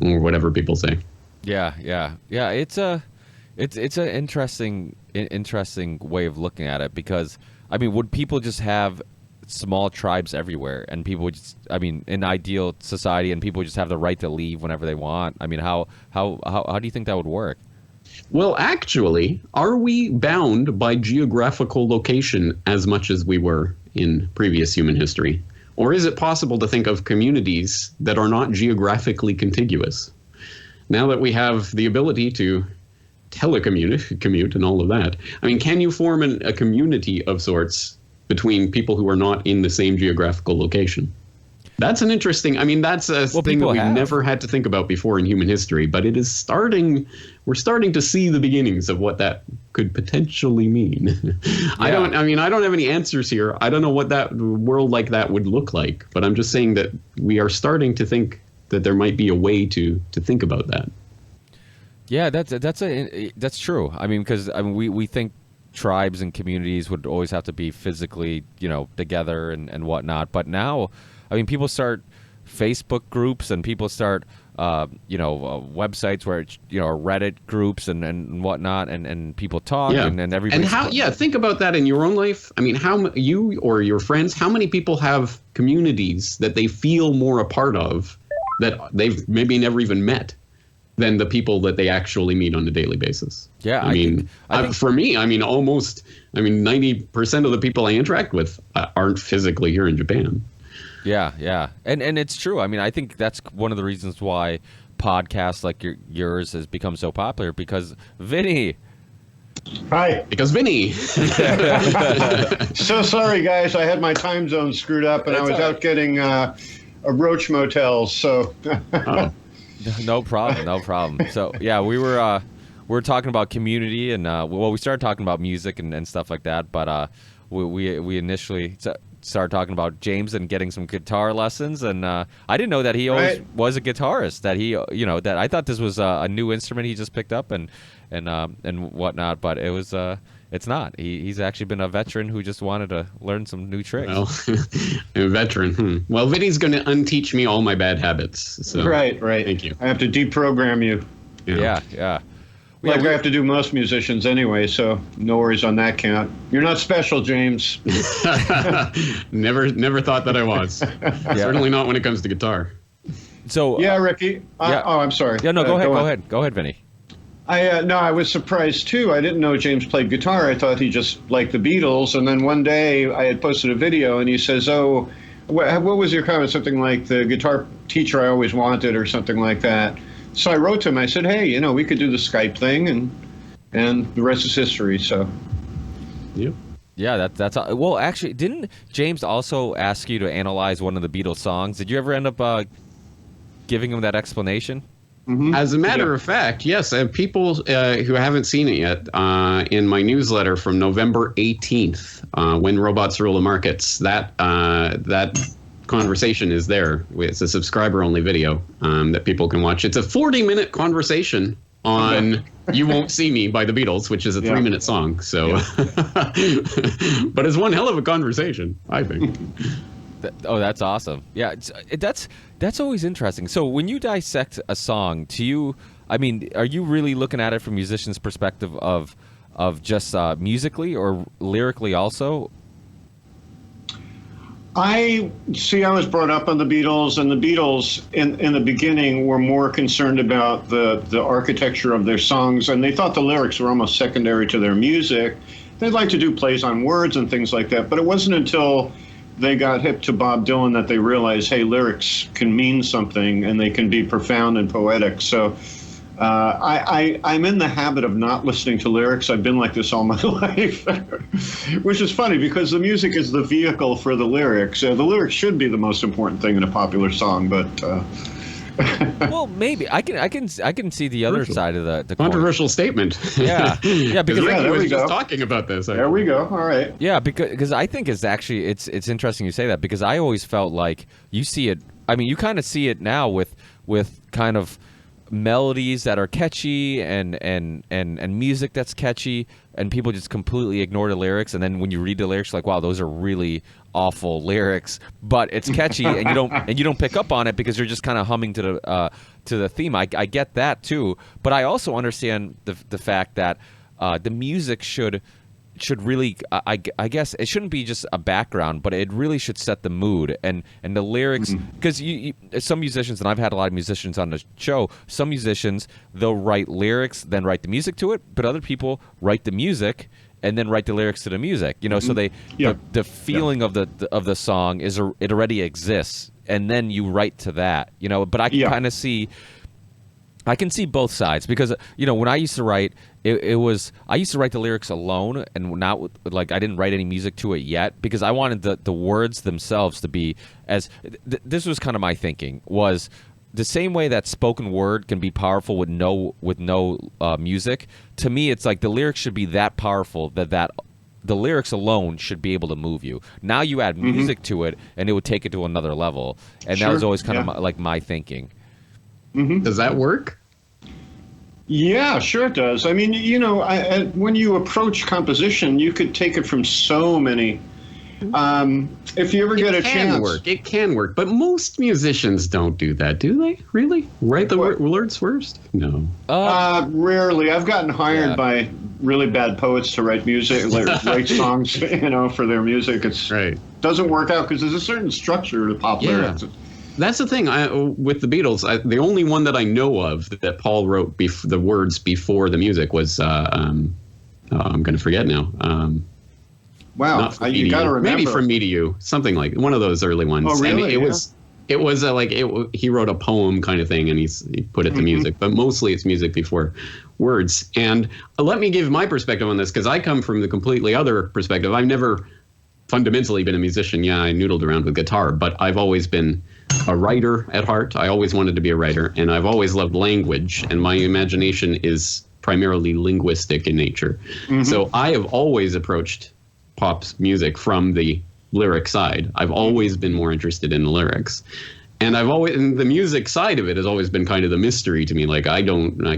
or whatever people say. Yeah. It's an interesting way of looking at it, because I mean, would people just have small tribes everywhere, and people would just, I mean, in ideal society, and people would just have the right to leave whenever they want? I mean, how do you think that would work? Well, actually, are we bound by geographical location as much as we were in previous human history? Or is it possible to think of communities that are not geographically contiguous? Now that we have the ability to commute and all of that, I mean, can you form a community of sorts between people who are not in the same geographical location? That's an interesting, I mean, that's a thing that we've never had to think about before in human history, but it is we're starting to see the beginnings of what that could potentially mean. Yeah. I don't have any answers here. I don't know what that world like that would look like, but I'm just saying that we are starting to think that there might be a way to think about that. Yeah, that's true. I mean, because we think tribes and communities would always have to be physically, together and whatnot. But now, I mean, people start Facebook groups, and people start, websites where Reddit groups and whatnot, and people talk, and everybody. And think about that in your own life. I mean, how you or your friends, how many people have communities that they feel more a part of that they've maybe never even met than the people that they actually meet on a daily basis? Yeah, I think for me, 90% of the people I interact with aren't physically here in Japan. Yeah. And it's true. I mean, I think that's one of the reasons why podcasts like yours has become so popular, because Vinny. Hi. Because Vinny. So sorry, guys. I had my time zone screwed up, and I was out getting a roach motel, so. Oh. No problem. So, yeah, we were talking about community, and we started talking about music and stuff like that, but we initially started talking about James and getting some guitar lessons, and I didn't know that he always was a guitarist, that he that I thought this was a new instrument he just picked up and whatnot, but it was it's not. He's actually been a veteran who just wanted to learn some new tricks. Well, a veteran. Well, Vinny's going to unteach me all my bad habits. So. Right. Thank you. I have to deprogram you. Yeah. Like I have to do most musicians anyway, so no worries on that count. You're not special, James. Never thought that I was. Certainly not when it comes to guitar. So yeah, Ricky. Oh, I'm sorry. Yeah, no, go ahead. Go ahead, Vinny. I was surprised too. I didn't know James played guitar. I thought he just liked the Beatles. And then one day I had posted a video, and he says, "Oh, what was your comment? Something like the guitar teacher I always wanted, or something like that." So I wrote to him. I said, "Hey, we could do the Skype thing, and the rest is history." So, yeah, that's well. Actually, didn't James also ask you to analyze one of the Beatles songs? Did you ever end up giving him that explanation? Mm-hmm. As a matter of fact, yes. People who haven't seen it yet, in my newsletter from November 18th, When Robots Rule the Markets, that conversation is there. It's a subscriber-only video that people can watch. It's a 40-minute conversation on You Won't See Me by the Beatles, which is a 3-minute song. So, but it's one hell of a conversation, I think. That's awesome. Yeah, that's always interesting. So when you dissect a song, are you really looking at it from a musician's perspective of just musically or lyrically also? I was brought up on the Beatles, and the Beatles in the beginning were more concerned about the architecture of their songs, and they thought the lyrics were almost secondary to their music. They'd like to do plays on words and things like that, but it wasn't until they got hip to Bob Dylan that they realized, hey, lyrics can mean something, and they can be profound and poetic. So I'm in the habit of not listening to lyrics. I've been like this all my life, which is funny because the music is the vehicle for the lyrics. The lyrics should be the most important thing in a popular song, but well, maybe I can see the other side of the controversial statement. Yeah, because Ricky was just talking about this. There we go. All right. Yeah, because I think it's interesting you say that, because I always felt like you see it. I mean, you kind of see it now with kind of melodies that are catchy and music that's catchy, and people just completely ignore the lyrics, and then when you read the lyrics, you're like, wow, those are really awful lyrics, but it's catchy, and you don't pick up on it because you're just kind of humming to the theme. I get that too, but I also understand the fact that the music should really, I guess it shouldn't be just a background, but it really should set the mood and the lyrics, because some musicians, and I've had a lot of musicians on the show, some musicians, they'll write lyrics, then write the music to it, but other people write the music and then write the lyrics to the music, so the feeling of the song it already exists, and then you write to that, but I can kind of see, I can see both sides, because when I used to write, I used to write the lyrics alone, and not I didn't write any music to it yet, because I wanted the words themselves to be as this was kind of my thinking, was the same way that spoken word can be powerful with no music. To me, it's like the lyrics should be that powerful that the lyrics alone should be able to move you. Now you add music to it, and it would take it to another level, and that was always kind of my thinking. Does that work? Yeah, sure it does. I mean, when you approach composition, you could take it from so many. If you ever get a chance, it can work, but most musicians don't do that, do they? Really? Write the words first? No. Rarely. I've gotten hired by really bad poets to write music, write songs, for their music. It's doesn't work out because there's a certain structure to pop lyrics. That's the thing with the Beatles. The only one that I know of that Paul wrote the words before the music was I'm going to forget now. Wow, you got to remember. Maybe From Me to You, something like one of those early ones. Oh, really? And it was he wrote a poem kind of thing, and he put it to music, but mostly it's music before words. And let me give my perspective on this, because I come from the completely other perspective. I've never fundamentally been a musician. Yeah, I noodled around with guitar, but I've always been a writer at heart. I always wanted to be a writer, and I've always loved language, and my imagination is primarily linguistic in nature. So I have always approached pop music from the lyric side. I've always been more interested in the lyrics, and and the music side of it has always been kind of the mystery to me. Like I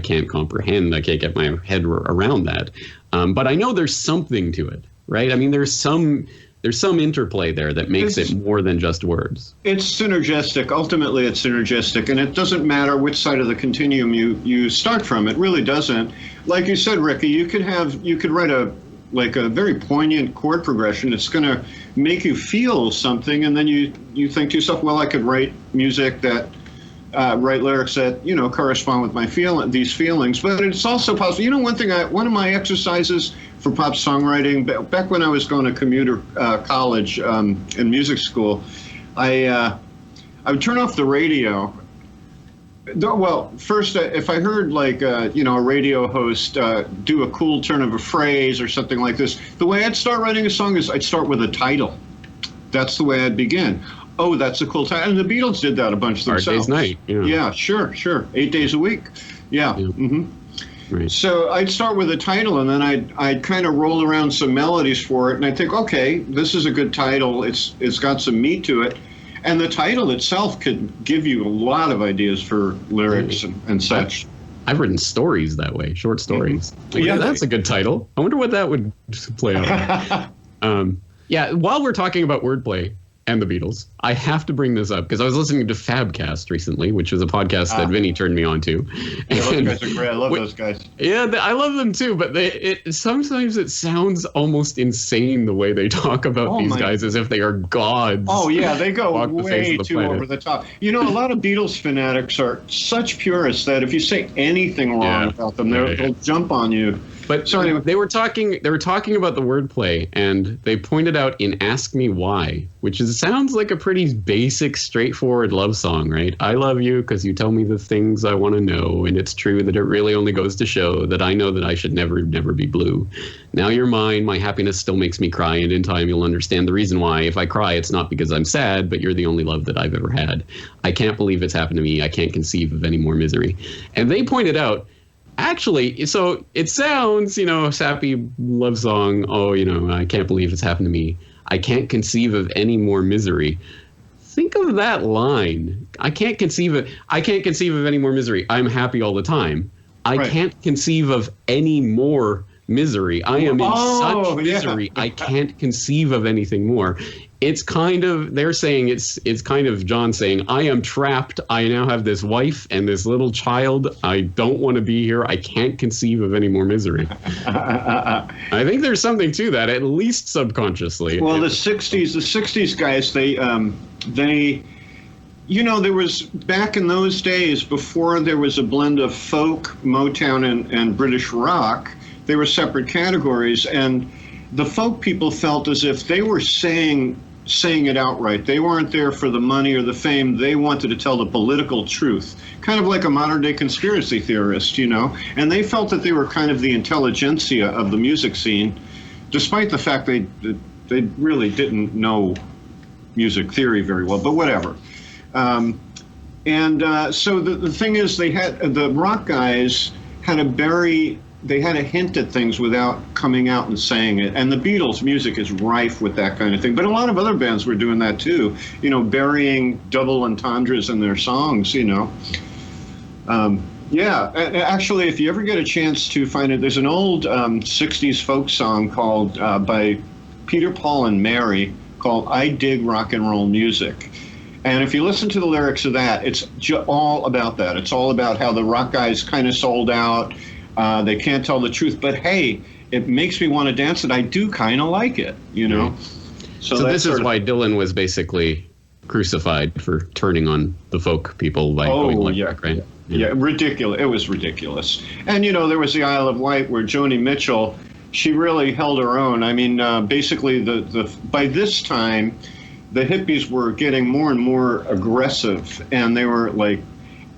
can't comprehend, I can't get my head around that. But I know there's something to it, right? I mean, there's some interplay there that makes it more than just words. It's synergistic. Ultimately, it's synergistic, and it doesn't matter which side of the continuum you start from. It really doesn't. Like you said, Ricky, you could write a very poignant chord progression. It's going to make you feel something, and then you think to yourself, well, I could write music that write lyrics that correspond with these feelings. But it's also possible. One of my exercises for pop songwriting, back when I was going to commuter college in music school, I would turn off the radio. Well, first, if I heard a radio host do a cool turn of a phrase or something like this, the way I'd start writing a song is I'd start with a title. That's the way I'd begin. Oh, that's a cool title. And the Beatles did that a bunch themselves. Hard Day's Night. Yeah, sure. 8 days a week. Yeah. Right. So I'd start with a title, and then I'd kind of roll around some melodies for it, and I'd think, okay, this is a good title. It's got some meat to it. And the title itself could give you a lot of ideas for lyrics and such. I've written stories that way, short stories. That's a good title. I wonder what that would play out. While we're talking about wordplay and the Beatles, I have to bring this up because I was listening to Fabcast recently, which was a podcast that Vinny turned me on to. Those guys are great. I love those guys. Yeah, I love them too, but sometimes it sounds almost insane the way they talk about these guys as if they are gods. Oh, yeah, they go way too over the top. A lot of Beatles fanatics are such purists that if you say anything wrong about them, they'll jump on you. But so anyway, they were talking about the wordplay, and they pointed out in "Ask Me Why," which sounds like a pretty basic, straightforward love song, right? I love you because you tell me the things I want to know, and it's true that it really only goes to show that I know that I should never, never be blue. Now you're mine, my happiness still makes me cry, and in time you'll understand the reason why. If I cry, it's not because I'm sad, but you're the only love that I've ever had. I can't believe it's happened to me. I can't conceive of any more misery. And they pointed out, actually, so it sounds, sappy love song. Oh, I can't believe it's happened to me. I can't conceive of any more misery. Think of that line. I can't conceive of any more misery. I'm happy all the time. I can't conceive of any more misery. I am in Oh, such yeah. misery. I can't conceive of anything more. It's kind of, they're saying it's kind of John saying, I am trapped. I now have this wife and this little child. I don't want to be here. I can't conceive of any more misery. I think there's something to that, at least subconsciously. Well, the '60s guys, they, you know, there was, back in those days, before there was a blend of folk, Motown, and British rock, they were separate categories, and the folk people felt as if they were saying it outright. They weren't there for the money or the fame. They wanted to tell the political truth, kind of like a modern-day conspiracy theorist, you know, and they felt that they were kind of the intelligentsia of the music scene, despite the fact they really didn't know music theory very well, but whatever. So the thing is, the rock guys had to hint at things without coming out and saying it. And the Beatles' music is rife with that kind of thing. But a lot of other bands were doing that too, you know, burying double entendres in their songs, you know. Actually, if you ever get a chance to find it, there's an old 60s folk song called by Peter, Paul, and Mary called I Dig Rock and Roll Music. And if you listen to the lyrics of that, it's all about that. It's all about how the rock guys kind of sold out. They can't tell the truth. But, hey, it makes me want to dance, and I do kind of like it, you know. So this is why Dylan was basically crucified for turning on the folk people by going electric, right? Yeah, ridiculous. It was ridiculous. And, you know, there was the Isle of Wight where Joni Mitchell, she really held her own. I mean, basically, by this time, the hippies were getting more and more aggressive, and they were like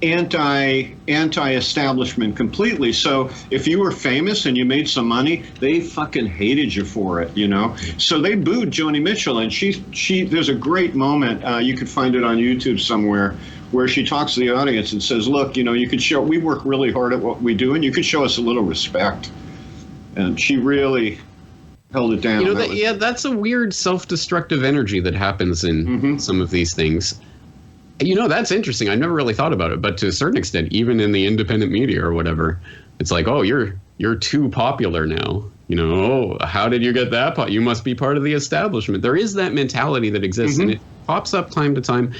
anti-establishment completely. So if you were famous and you made some money, they fucking hated you for it, you know. So they booed Joni Mitchell, and she there's a great moment, you could find it on YouTube somewhere, where she talks to the audience and says, look, you know, we work really hard at what we do, and you could show us a little respect. And she really held it down. You know, that's a weird self-destructive energy that happens in some of these things. You know, that's interesting. I never really thought about it, but to a certain extent, even in the independent media or whatever, it's like, oh, you're too popular now. You know, oh, how did you get that? You must be part of the establishment. There is that mentality that exists, and it pops up time to time.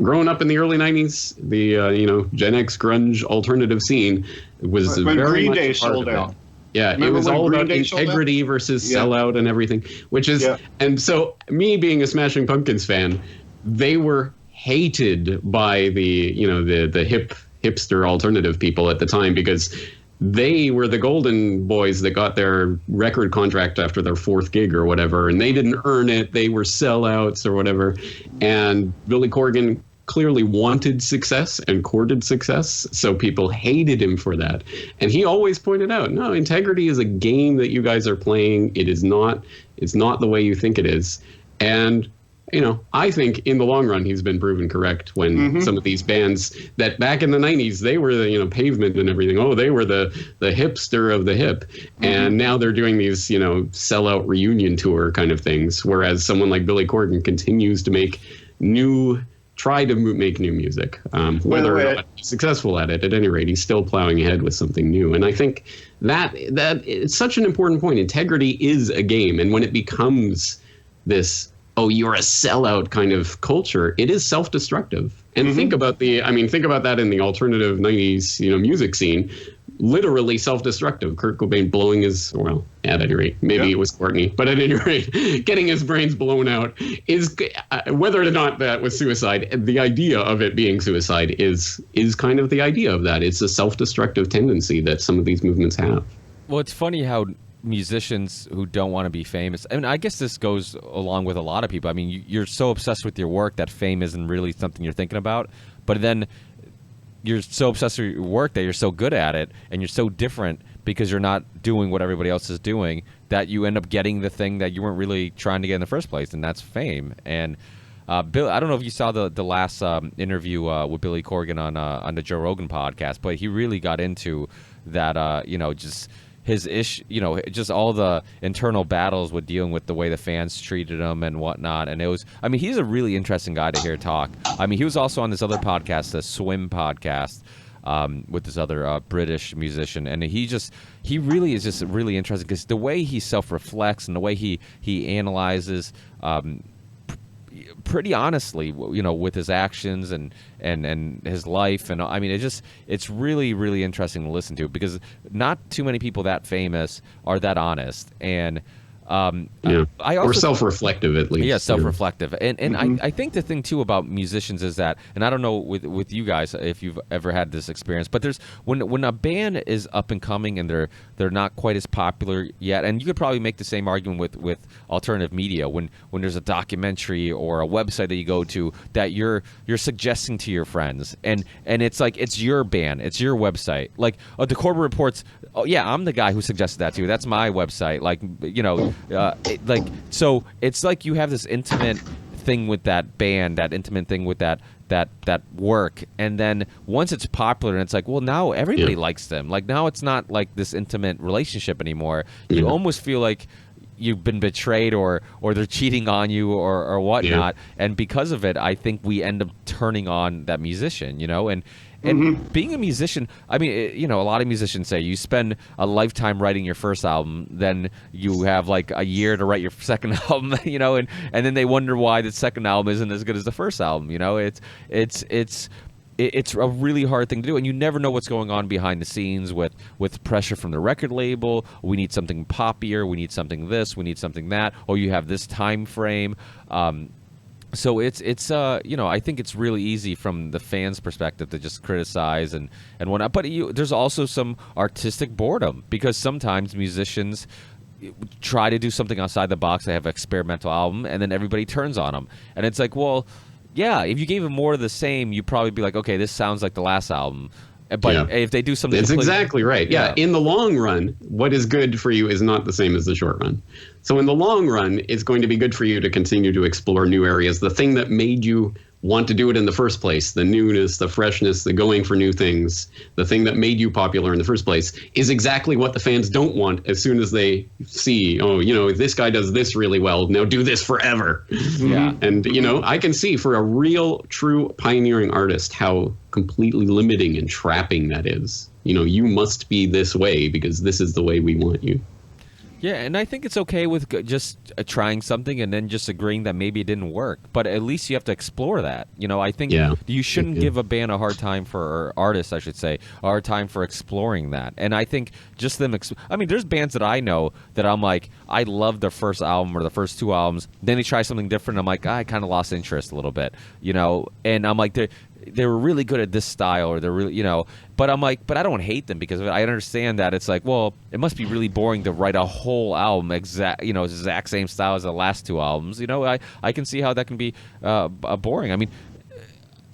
Growing up in the early 90s, the Gen X grunge alternative scene was when very Green much Day a part sold of it. out. Yeah, Remember it was when all Green about Day sold integrity versus sellout and everything, which is, and so me being a Smashing Pumpkins fan, they were hated by the hipster alternative people at the time, because they were the golden boys that got their record contract after their fourth gig or whatever, and they didn't earn it. They were sellouts or whatever. And Billy Corgan clearly wanted success and courted success, so people hated him for that. And he always pointed out, no, integrity is a game that you guys are playing. It's not the way you think it is. And I think in the long run, he's been proven correct when some of these bands that back in the 90s, they were the, Pavement and everything. Oh, they were the hipster of the hip. And now they're doing these, sellout reunion tour kind of things. Whereas someone like Billy Corgan continues to try to make new music. Whether or not he's successful at it, at any rate, he's still plowing ahead with something new. And I think that it's such an important point. Integrity is a game. And when it becomes this, oh, you're a sellout kind of culture, it is self-destructive. And think about that in the alternative 90s, music scene, literally self-destructive. Kurt Cobain blowing at any rate, maybe it was Courtney, but at any rate, getting his brains blown out is, whether or not that was suicide, the idea of it being suicide is kind of the idea of that. It's a self-destructive tendency that some of these movements have. Well, it's funny how musicians who don't want to be famous, I mean, I guess this goes along with a lot of people. I mean, you're so obsessed with your work that fame isn't really something you're thinking about, but then you're so obsessed with your work that you're so good at it, and you're so different because you're not doing what everybody else is doing, that you end up getting the thing that you weren't really trying to get in the first place, and that's fame. And Bill, I don't know if you saw the last interview with Billy Corgan on the Joe Rogan podcast, but he really got into that, just his just all the internal battles with dealing with the way the fans treated him and whatnot. And he's a really interesting guy to hear talk. I mean, he was also on this other podcast, the Swim podcast, with this other British musician, and he really is just really interesting because the way he self-reflects and the way he analyzes. Pretty honestly, with his actions and his life, and I mean, it's really, really interesting to listen to because not too many people that famous are that honest, and I also, or self-reflective at least. Yeah, self-reflective, and I think the thing too about musicians is that, and I don't know with you guys if you've ever had this experience, but there's when a band is up and coming and they're not quite as popular yet, and you could probably make the same argument with alternative media when there's a documentary or a website that you go to that you're suggesting to your friends, and it's like it's your band, it's your website, like the Corbett Reports. Oh yeah, I'm the guy who suggested that to you. That's my website. Like so it's like you have this intimate thing with that band, that intimate thing with that work, and then once it's popular and it's like, well, now everybody likes them. Like now it's not like this intimate relationship anymore. You almost feel like you've been betrayed or they're cheating on you or whatnot, and because of it, I think we end up turning on that musician, and being a musician, I mean, a lot of musicians say you spend a lifetime writing your first album, then you have like a year to write your second album, and then they wonder why the second album isn't as good as the first album. It's a really hard thing to do, and you never know what's going on behind the scenes with pressure from the record label. We need something poppier. We need something this. We need something that. Or you have this time frame. So it's I think it's really easy from the fans' perspective to just criticize and whatnot. But there's also some artistic boredom because sometimes musicians try to do something outside the box. They have an experimental album, and then everybody turns on them. And it's like, well, yeah, if you gave them more of the same, you'd probably be like, okay, this sounds like the last album. But if they do something... It's exactly right. Yeah, in the long run, what is good for you is not the same as the short run. So in the long run, it's going to be good for you to continue to explore new areas. The thing that made you want to do it in the first place, the newness, the freshness, the going for new things, the thing that made you popular in the first place is exactly what the fans don't want as soon as they see, this guy does this really well, now do this forever. Yeah. And, I can see for a real, true pioneering artist how completely limiting and trapping that is. You must be this way because this is the way we want you. Yeah, and I think it's okay with just trying something and then just agreeing that maybe it didn't work. But at least you have to explore that. I think you shouldn't give a band a hard time or artists, I should say, a hard time for exploring that. And I think just them there's bands that I know that I'm like, I love their first album or the first two albums. Then they try something different. I'm like, I kind of lost interest a little bit, and I'm like, they were really good at this style, or they're really, but I'm like, but I don't hate them because I understand that it's like, well, it must be really boring to write a whole album exact same style as the last two albums. I can see how that can be boring. I mean,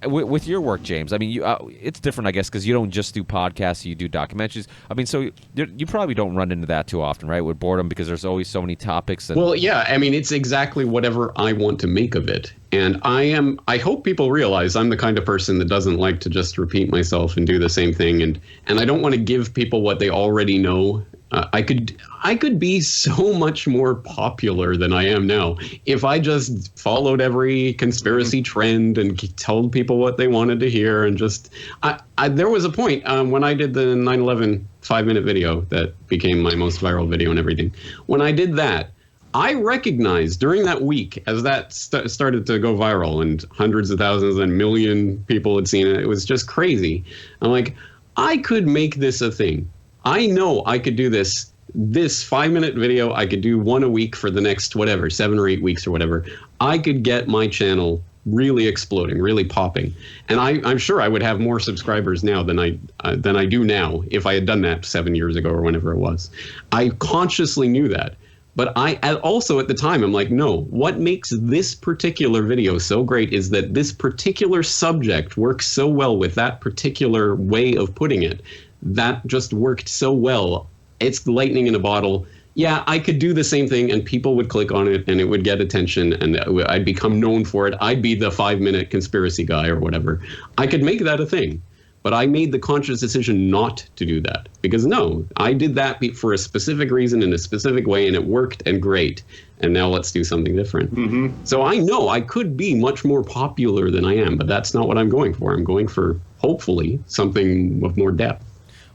with your work, James, I mean, it's different, I guess, because you don't just do podcasts, you do documentaries. I mean, so you probably don't run into that too often, right, with boredom, because there's always so many topics. Well, yeah, I mean, it's exactly whatever I want to make of it. And I hope people realize I'm the kind of person that doesn't like to just repeat myself and do the same thing. And I don't want to give people what they already know. I could be so much more popular than I am now if I just followed every conspiracy trend and told people what they wanted to hear. And just there was a point when I did the 9/11 5-minute video that became my most viral video and everything. When I did that, I recognized during that week, as that started to go viral and hundreds of thousands and million people had seen it, it was just crazy. I'm like, I could make this a thing. I know I could do this 5-minute video. I could do one a week for the next, 7 or 8 weeks or whatever. I could get my channel really exploding, really popping. And I'm sure I would have more subscribers now than I do now if I had done that 7 years ago or whenever it was. I consciously knew that. But I also at the time, I'm like, no, what makes this particular video so great is that this particular subject works so well with that particular way of putting it. That just worked so well. It's lightning in a bottle. Yeah, I could do the same thing and people would click on it and it would get attention and I'd become known for it. I'd be the 5-minute conspiracy guy or whatever. I could make that a thing. But I made the conscious decision not to do that because no, I did that for a specific reason in a specific way and it worked and great. And now let's do something different. Mm-hmm. So I know I could be much more popular than I am, but that's not what I'm going for. I'm going for hopefully something of more depth.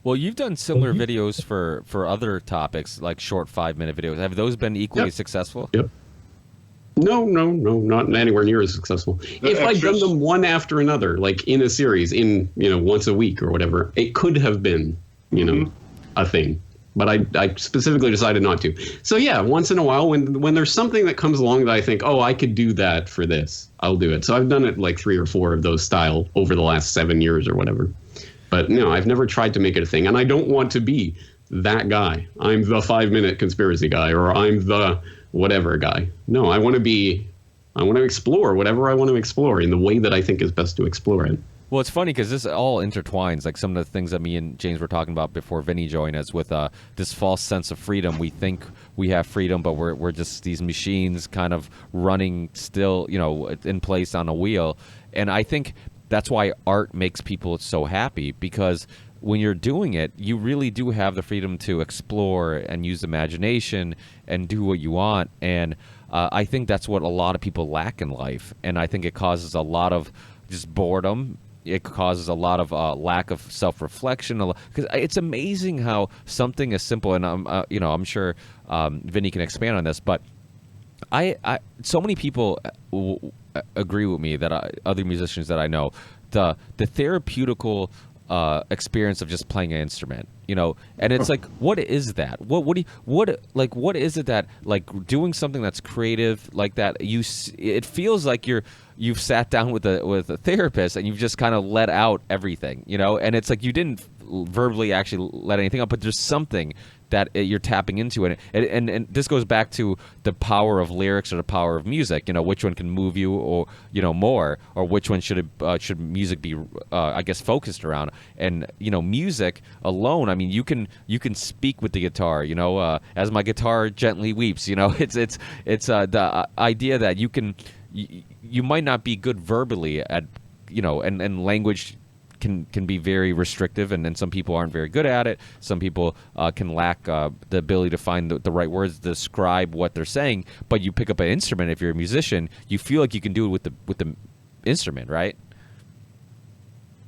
Well, you've done similar videos for other topics, like short 5-minute videos. Have those been equally successful? Yep. No, not anywhere near as successful. If I'd done them one after another, like in a series, in once a week or whatever, it could have been, a thing. But I specifically decided not to. So yeah, once in a while, when there's something that comes along that I think, oh, I could do that for this, I'll do it. So I've done it like 3 or 4 of those style over the last 7 years or whatever. But no, I've never tried to make it a thing, and I don't want to be that guy. I'm the 5-minute conspiracy guy, or I'm the whatever guy. No, I want to explore whatever I want to explore in the way that I think is best to explore it. Well, it's funny because this all intertwines, like some of the things that me and James were talking about before Vinny joined us, with this false sense of freedom. We think we have freedom, but we're just these machines kind of running still, in place on a wheel. And I think that's why art makes people so happy, because when you're doing it, you really do have the freedom to explore and use imagination and do what you want. And I think that's what a lot of people lack in life. And I think it causes a lot of just boredom. It causes a lot of lack of self-reflection. Because it's amazing how something as simple, and I'm sure Vinny can expand on this, but so many people agree with me, that other musicians that I know, the therapeutical experience of just playing an instrument, and it's like, what is that? What is it that, like, doing something that's creative like that? It feels like you've sat down with a therapist and you've just kind of let out everything, and it's like you didn't verbally actually let anything out, but there's something that you're tapping into it. And this goes back to the power of lyrics or the power of music, which one can move you or, more, or which one should music be, I guess, focused around. And, music alone, I mean, you can speak with the guitar, as my guitar gently weeps, it's the idea that you might not be good verbally at, and language can be very restrictive, and some people aren't very good at it. Some people can lack the ability to find the right words to describe what they're saying. But you pick up an instrument, if you're a musician, you feel like you can do it with the instrument, right?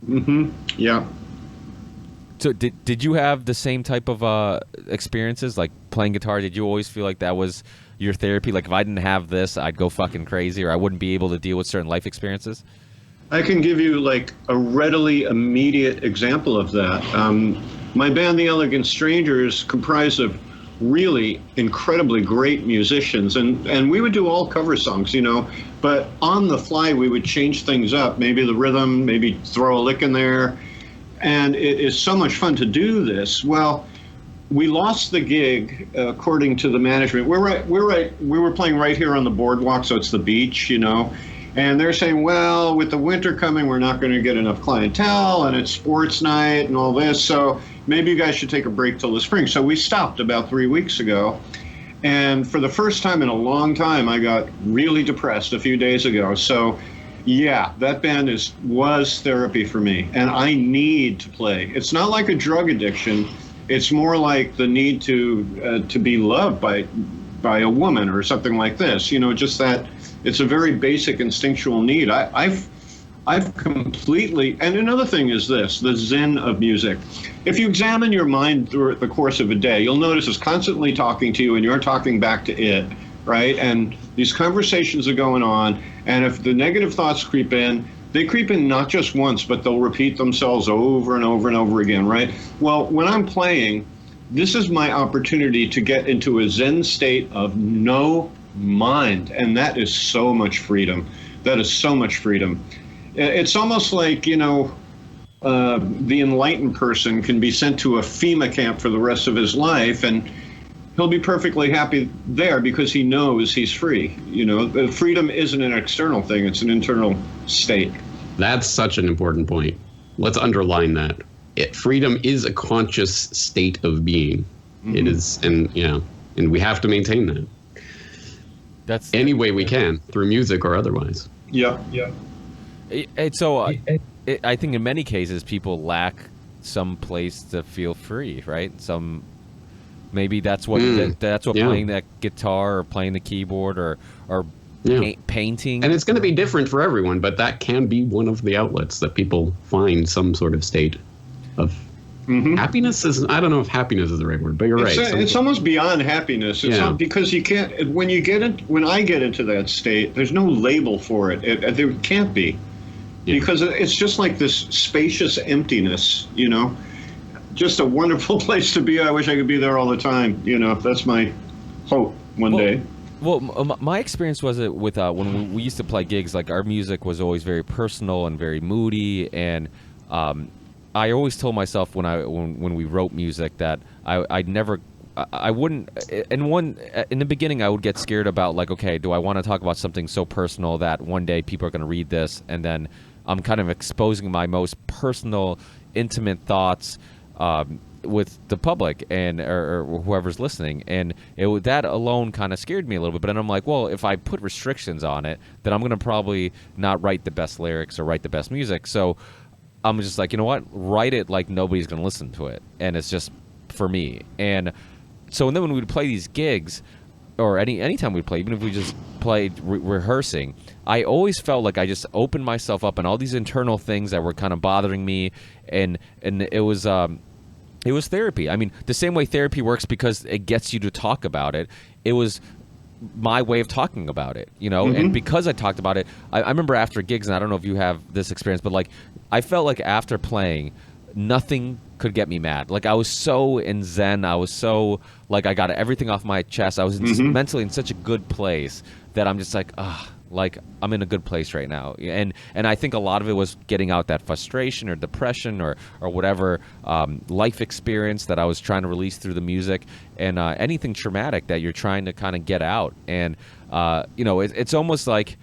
Mm-hmm. Yeah. So did you have the same type of experiences, like playing guitar? Did you always feel like that was your therapy? Like, if I didn't have this, I'd go fucking crazy, or I wouldn't be able to deal with certain life experiences? I can give you like a readily immediate example of that. My band, The Elegant Strangers, comprised of really incredibly great musicians, and we would do all cover songs, but on the fly we would change things up, maybe the rhythm, maybe throw a lick in there, and it is so much fun to do this. Well, we lost the gig, according to the management. We were playing right here on the boardwalk, so it's the beach, And they're saying, well, with the winter coming, we're not going to get enough clientele, and it's sports night and all this, so maybe you guys should take a break till the spring. So we stopped about 3 weeks ago, and for the first time in a long time, I got really depressed a few days ago. So yeah, that band was therapy for me, and I need to play. It's not like a drug addiction. It's more like the need to be loved by a woman or something like this, just that. It's a very basic instinctual need. I've completely, and another thing is this, the zen of music. If you examine your mind through the course of a day, you'll notice it's constantly talking to you and you're talking back to it, right? And these conversations are going on, and if the negative thoughts creep in, they creep in not just once, but they'll repeat themselves over and over and over again, right? Well, when I'm playing, this is my opportunity to get into a zen state of no mind, and that is so much freedom. It's almost like the enlightened person can be sent to a FEMA camp for the rest of his life, and he'll be perfectly happy there because he knows he's free. The freedom isn't an external thing, it's an internal state. That's such an important point. Let's underline that. Freedom is a conscious state of being. Mm-hmm. It is, and we have to maintain that. That's any way we can, through music or otherwise. Yeah. I think in many cases people lack some place to feel free, right? Maybe that's what playing that guitar or playing the keyboard or painting. And it's going to be different for everyone, but that can be one of the outlets that people find some sort of state of happiness. I don't know if happiness is the right word, but you're right. It's almost beyond happiness. It's Yeah. not, because you can't, when I get into that state, there's no label for it. There can't be. Yeah. Because it's just like this spacious emptiness, just a wonderful place to be. I wish I could be there all the time. That's my hope one day. Well, my experience was it with when we used to play gigs. Like, our music was always very personal and very moody, and I always told myself when we wrote music that I wouldn't. In the beginning, I would get scared about, like, okay, do I want to talk about something so personal that one day people are going to read this, and then I'm kind of exposing my most personal, intimate thoughts with the public and or whoever's listening, and that alone kind of scared me a little bit. But then I'm like, well, if I put restrictions on it, then I'm going to probably not write the best lyrics or write the best music. So I'm just like, you know what? Write it like nobody's going to listen to it, and it's just for me. And so, and then when we'd play these gigs, or anytime we'd play, even if we just played rehearsing, I always felt like I just opened myself up and all these internal things that were kind of bothering me, and it was therapy. I mean, the same way therapy works because it gets you to talk about it. It was my way of talking about it, and because I talked about it, I remember after gigs, and I don't know if you have this experience, but like, I felt like after playing, nothing could get me mad. Like, I was so in zen. I was so, like, I got everything off my chest. I was mentally in such a good place that I'm just like, like, I'm in a good place right now. And I think a lot of it was getting out that frustration or depression or whatever life experience that I was trying to release through the music, and anything traumatic that you're trying to kind of get out. And, it's almost like,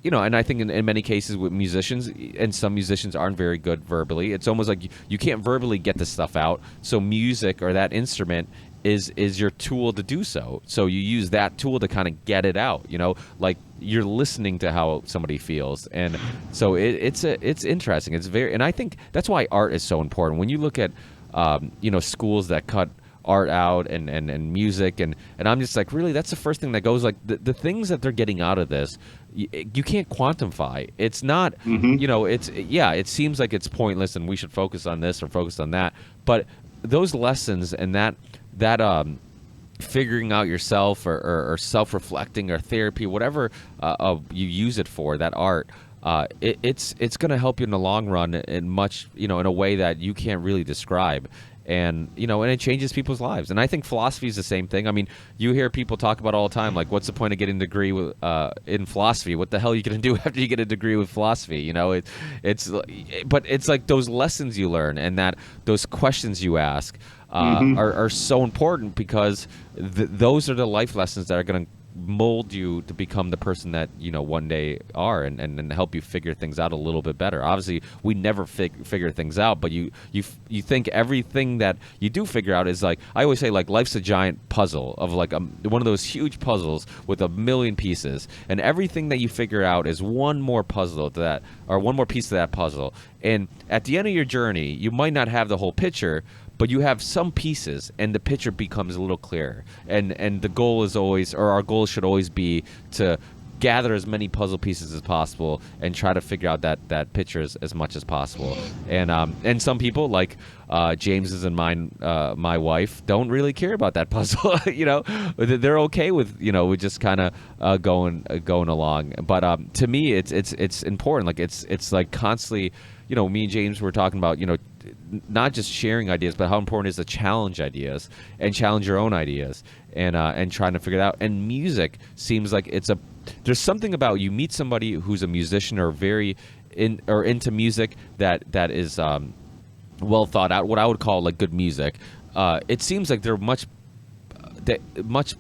and I think in many cases with musicians, and some musicians aren't very good verbally, it's almost like you can't verbally get this stuff out. So music or that instrument is your tool to do so. So you use that tool to kind of get it out, like you're listening to how somebody feels. And so it's interesting. It's and I think that's why art is so important. When you look at, schools that cut art out and music, and I'm just like, really, that's the first thing that goes. Like, the things that they're getting out of this, you can't quantify. It's not, it seems like it's pointless and we should focus on this or focus on that. But those lessons and that figuring out yourself or self-reflecting or therapy, whatever you use it for, that art, it's going to help you in the long run in a way that you can't really describe. And and it changes people's lives. And I think philosophy is the same thing. I mean, you hear people talk about all the time, like, what's the point of getting a degree in philosophy? What the hell are you going to do after you get a degree with philosophy? But it's like those lessons you learn and that those questions you ask are so important, because those are the life lessons that are going to mold you to become the person that one day are, and help you figure things out a little bit better. Obviously, we never figure things out, but you think everything that you do figure out is, like, I always say, like, life's a giant puzzle of, like, one of those huge puzzles with a million pieces, and everything that you figure out is one more puzzle to that, or one more piece to that puzzle. And at the end of your journey, you might not have the whole picture, but you have some pieces, and the picture becomes a little clearer. And the goal is always, or our goal should always be, to gather as many puzzle pieces as possible and try to figure out that picture as much as possible. And some people, like James's and mine, my wife, don't really care about that puzzle. They're okay with with just kind of going along. But to me, it's important. Like, it's like constantly. Me and James were talking about, not just sharing ideas, but how important it is to challenge ideas and challenge your own ideas and trying to figure it out. And music seems like there's something about, you meet somebody who's a musician or very into music that is well thought out, what I would call, like, good music. It seems like they're much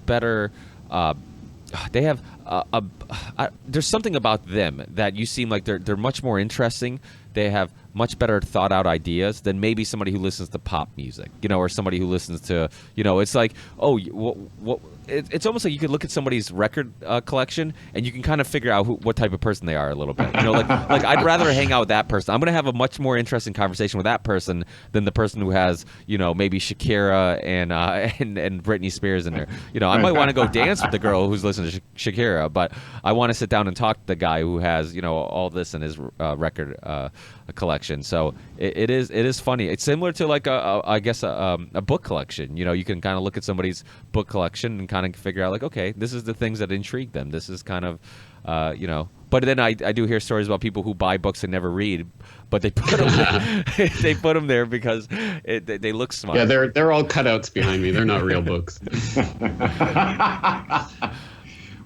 better. They have there's something about them that you seem like they're much more interesting. They have much better thought out ideas than maybe somebody who listens to pop music, or somebody who listens to, it's like, oh, what it's almost like you could look at somebody's record collection and you can kind of figure out what type of person they are a little bit. Like I'd rather hang out with that person. I'm going to have a much more interesting conversation with that person than the person who has, maybe Shakira and Britney Spears in there. I might want to go dance with the girl who's listening to Shakira, but I want to sit down and talk to the guy who has, all this in his record collection. So it is funny. It's similar to like a book collection. You can kind of look at somebody's book collection and kind of figure out like, okay, this is the things that intrigue them. This is kind of But then I do hear stories about people who buy books and never read, but they put them they put them there because they look smart. Yeah, they're all cutouts behind me. They're not real books.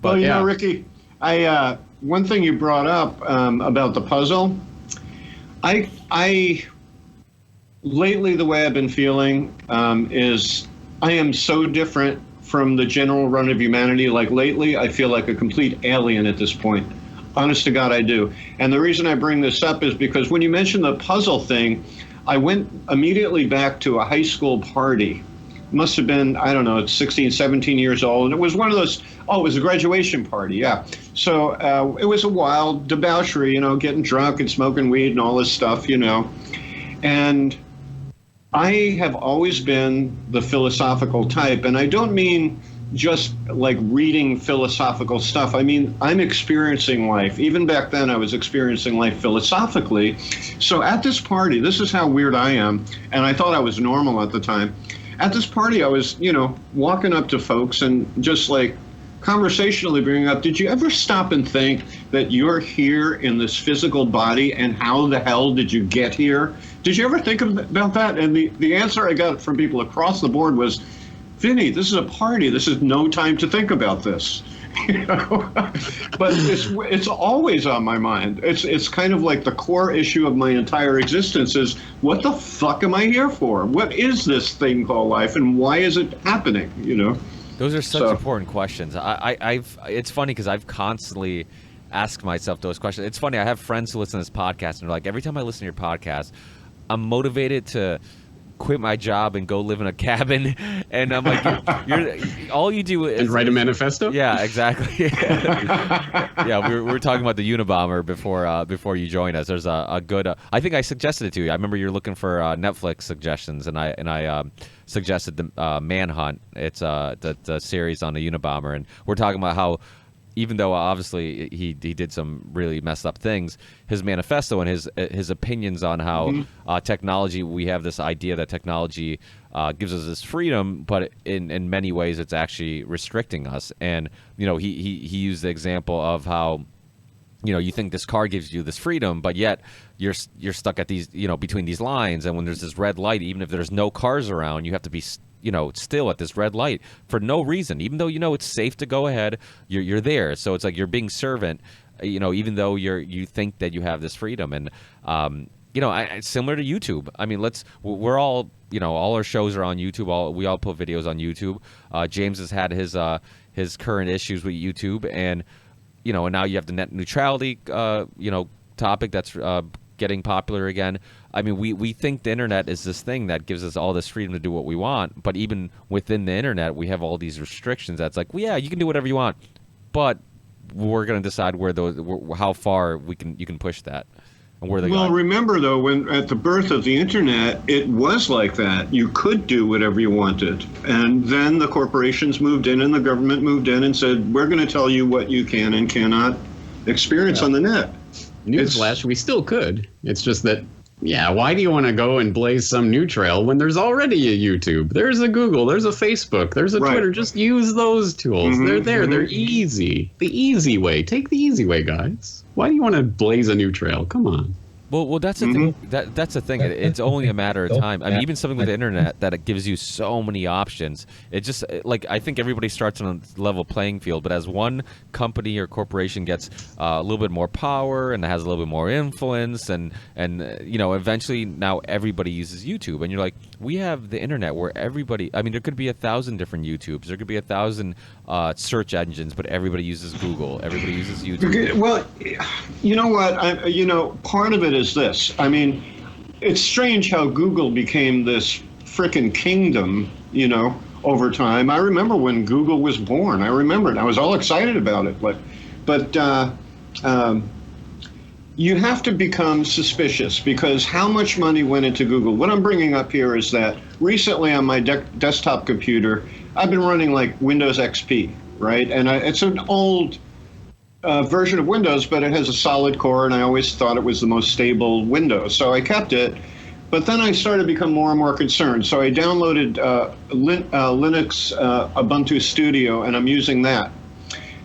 Well, Ricky, one thing you brought up about the puzzle, I lately the way I've been feeling is I am so different from the general run of humanity. Like lately, I feel like a complete alien at this point. Honest to God, I do. And the reason I bring this up is because when you mentioned the puzzle thing, I went immediately back to a high school party. Must have been, I don't know, 16, 17 years old. And it was one of those, it was a graduation party, yeah. So it was a wild debauchery, getting drunk and smoking weed and all this stuff, And I have always been the philosophical type. And I don't mean just like reading philosophical stuff. I mean, I'm experiencing life. Even back then, I was experiencing life philosophically. So at this party, this is how weird I am. And I thought I was normal at the time. At this party, I was, walking up to folks and just like conversationally bringing up, did you ever stop and think that you're here in this physical body and how the hell did you get here? Did you ever think about that? And the answer I got from people across the board was, Vinny, this is a party. This is no time to think about this. But it's always on my mind. It's kind of like the core issue of my entire existence is, what the fuck am I here for? What is this thing called life, and why is it happening? Those are such important questions. It's funny because I've constantly asked myself those questions. It's funny. I have friends who listen to this podcast, and they're like, every time I listen to your podcast, I'm motivated to quit my job and go live in a cabin. And I'm like, you're all you do is... And write a manifesto? Yeah, exactly. Yeah, we were talking about the Unabomber before you joined us. There's a good... I think I suggested it to you. I remember you're looking for Netflix suggestions, and I suggested the Manhunt. It's the series on the Unabomber. And we're talking about how, even though obviously he did some really messed up things, his manifesto and his opinions on how technology, we have this idea that technology gives us this freedom, but in many ways it's actually restricting us. And he used the example of how you think this car gives you this freedom, but yet you're stuck at these between these lines, and when there's this red light, even if there's no cars around, you have to be still at this red light for no reason, even though it's safe to go ahead. You're there, so it's like you're being servant, even though you think that you have this freedom. And similar to YouTube. I mean, we're all all our shows are on YouTube. We all put videos on YouTube. James has had his current issues with YouTube, and and now you have the net neutrality topic that's getting popular again. I mean, we think the internet is this thing that gives us all this freedom to do what we want, but even within the internet, we have all these restrictions. That's like, well, yeah, you can do whatever you want, but we're going to decide how far you can push that, and where they go. Well, remember though, when at the birth of the internet, it was like that. You could do whatever you wanted, and then the corporations moved in and the government moved in and said, we're going to tell you what you can and cannot experience on the net. Newsflash, we still could. It's just that, why do you want to go and blaze some new trail when there's already a YouTube? There's a Google, there's a Facebook, there's a Twitter. Just use those tools. They're there. They're easy. The easy way. Take the easy way, guys. Why do you want to blaze a new trail? Come on. Well, that's the thing. That's the thing. It's only a matter of time. I mean, even something with the internet that it gives you so many options. It just I think everybody starts on a level playing field, but as one company or corporation gets a little bit more power and has a little bit more influence, and eventually now everybody uses YouTube, and you're like, we have the internet where everybody. I mean, there could be 1,000 different YouTubes. There could be 1,000 search engines, but everybody uses Google. Everybody uses YouTube. Well, you know what? Part of it is this. I mean, it's strange how Google became this frickin' kingdom, over time. I remember when Google was born. I remember it. I was all excited about it. But you have to become suspicious, because how much money went into Google? What I'm bringing up here is that recently on my desktop computer, I've been running like Windows XP, right? And it's an old version of Windows, but it has a solid core, and I always thought it was the most stable Windows. So I kept it. But then I started to become more and more concerned. So I downloaded Linux Ubuntu Studio, and I'm using that.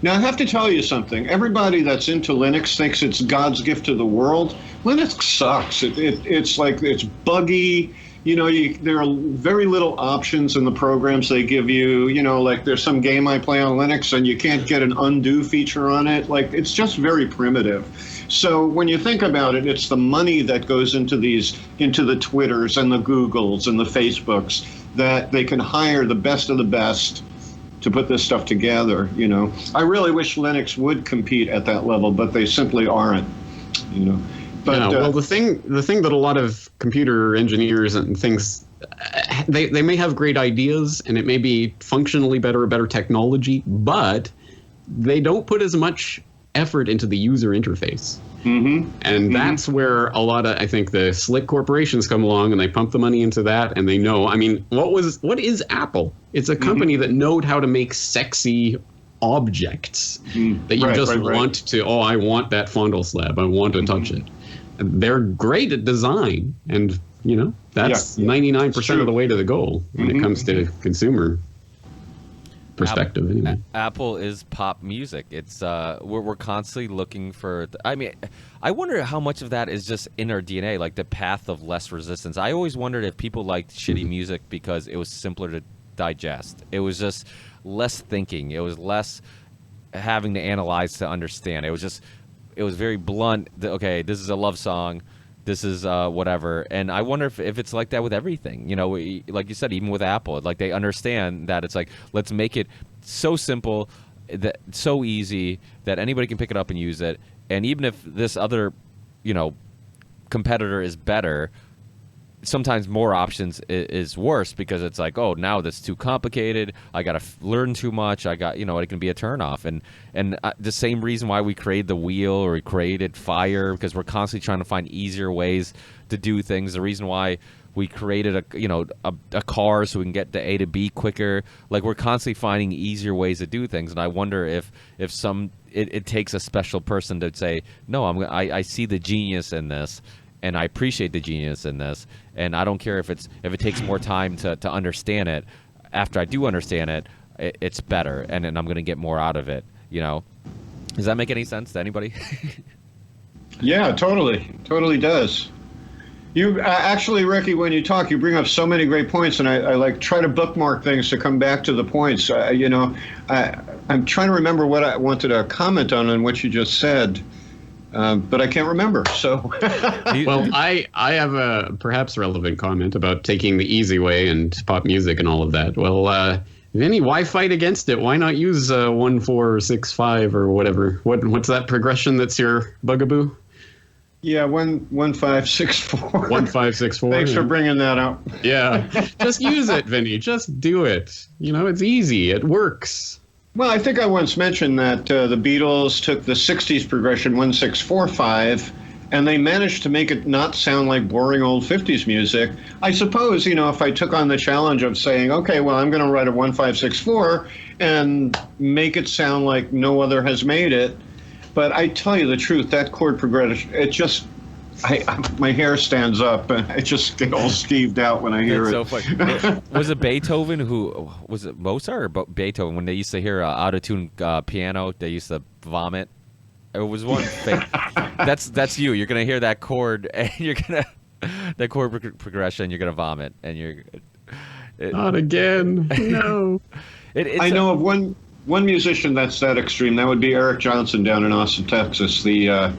Now, I have to tell you something. Everybody that's into Linux thinks it's God's gift to the world. Linux sucks. It's like, it's buggy. You know, there are very little options in the programs they give you. You know, like there's some game I play on Linux and you can't get an undo feature on it. Like, it's just very primitive. So when you think about it, it's the money that goes into the Twitters and the Googles and the Facebooks, that they can hire the best of the best to put this stuff together. You know, I really wish Linux would compete at that level, but they simply aren't. You know, but yeah, well, the thing that a lot of computer engineers and things, they may have great ideas, and it may be functionally better technology, but they don't put as much effort into the user interface. And that's where a lot of, I think, the slick corporations come along, and they pump the money into that, and they know. I mean, what is Apple? It's a company that knowed how to make sexy objects that you want to. Oh, I want that fondle slab. I want to touch it. And they're great at design, and you know that's 99% of the way to the goal when it comes to consumer perspective. Anyway, Apple is pop music. It's we're constantly looking for. I mean, I wonder how much of that is just in our DNA, like the path of less resistance. I always wondered if people liked shitty music because it was simpler to digest. It was just less thinking. It was less having to analyze to understand. It was very blunt. Okay, this is a love song. This is whatever. And I wonder if it's like that with everything. You know, like you said, even with Apple, like they understand that it's like, let's make it so simple, that so easy that anybody can pick it up and use it. And even if this other, you know, competitor is better, sometimes more options is worse, because it's like, oh, now that's too complicated. I got to learn too much. I got, you know, it can be a turnoff. And the same reason why we created the wheel, or we created Fire, because we're constantly trying to find easier ways to do things. The reason why we created a car, so we can get to A to B quicker. Like, we're constantly finding easier ways to do things. And I wonder if it takes a special person to say, no, I see the genius in this. And I appreciate the genius in this, and I don't care if it takes more time to understand it. After I do understand it, it's better, and I'm going to get more out of it. You know, does that make any sense to anybody? Yeah, totally does. You actually, Ricky, when you talk, you bring up so many great points, and I like try to bookmark things to come back to the points. You know, I'm trying to remember what I wanted to comment on what you just said. But I can't remember. So, well, I have a perhaps relevant comment about taking the easy way and pop music and all of that. Well, Vinny, why fight against it? Why not use 1465 or whatever? What's that progression that's your bugaboo? Yeah, 1564. 1564. Thanks for bringing that up. Yeah, just use it, Vinny. Just do it. You know, it's easy. It works. Well, I think I once mentioned that the Beatles took the 60s progression 1645, and they managed to make it not sound like boring old 50s music. I suppose, you know, if I took on the challenge of saying, okay, well, I'm going to write a 1564 and make it sound like no other has made it. But I tell you the truth, that chord progression, it just, my hair stands up, and I just get all skeeved out when I hear it. So funny. Was it Beethoven was it Mozart or Beethoven, when they used to hear auto-tune piano, they used to vomit? It was one thing. That's you. You're going to hear that chord, and you're going to, that chord progression, you're going to vomit, and not again. No. I know of one musician that's that extreme. That would be Eric Johnson down in Austin, Texas, the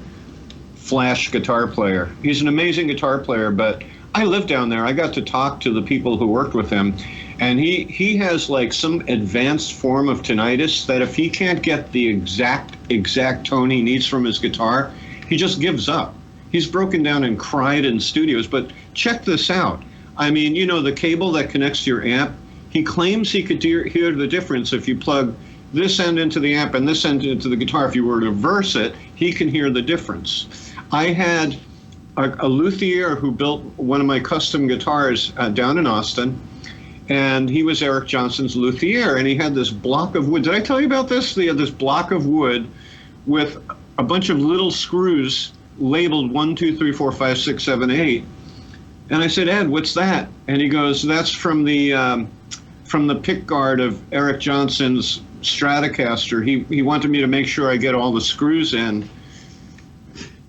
Flash guitar player. He's an amazing guitar player, but I lived down there. I got to talk to the people who worked with him, and he has like some advanced form of tinnitus that if he can't get the exact tone he needs from his guitar, he just gives up. He's broken down and cried in studios, but check this out. I mean, you know, the cable that connects to your amp, He claims he could hear the difference if you plug this end into the amp and this end into the guitar. If you were to reverse it, he can hear the difference. I had a luthier who built one of my custom guitars down in Austin, and he was Eric Johnson's luthier, and he had this block of wood. Did I tell you about this? He had this block of wood with a bunch of little screws labeled 1, 2, 3, 4, 5, 6, 7, 8. And I said, Ed, what's that? And he goes, that's from the pick guard of Eric Johnson's Stratocaster. He wanted me to make sure I get all the screws in.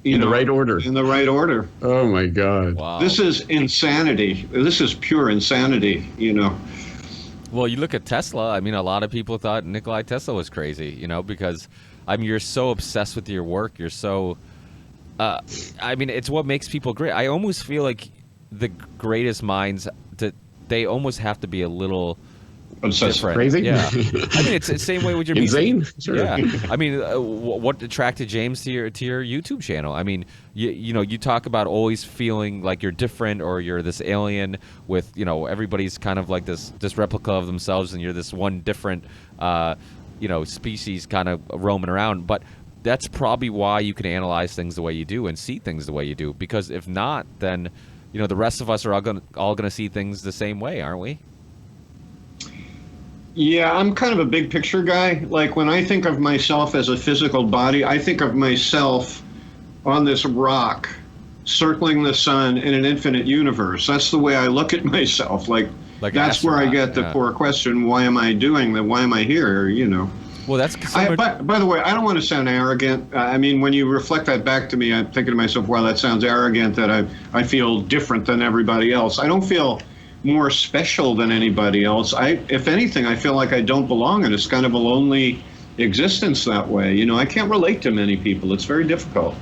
In the right order. In the right order. Oh my God. Wow. This is insanity. This is pure insanity, Well, you look at Tesla. I mean, a lot of people thought Nikolai Tesla was crazy, because, I mean, you're so obsessed with your work. You're so, I mean, it's what makes people great. I almost feel like the greatest minds, that they almost have to be a little obsessed. different. Crazy? Yeah. I mean, it's the same way with your Insane? music. Sure. Yeah. I mean, what attracted James to your YouTube channel? I mean, you talk about always feeling like you're different, or you're this alien with, everybody's kind of like this replica of themselves, and you're this one different, species kind of roaming around. But that's probably why you can analyze things the way you do and see things the way you do. Because if not, then, the rest of us are all gonna see things the same way, aren't we? Yeah, I'm kind of a big picture guy. Like, when I think of myself as a physical body, I think of myself on this rock circling the sun in an infinite universe. That's the way I look at myself. Like that's where I get the poor question, why am I doing that? Why am I here? Well, that's by the way, I don't want to sound arrogant. I mean, when you reflect that back to me, I'm thinking to myself, wow, that sounds arrogant, that I feel different than everybody else. I don't feel more special than anybody else. If anything, I feel like I don't belong, and it's kind of a lonely existence that way. I can't relate to many people. It's very difficult.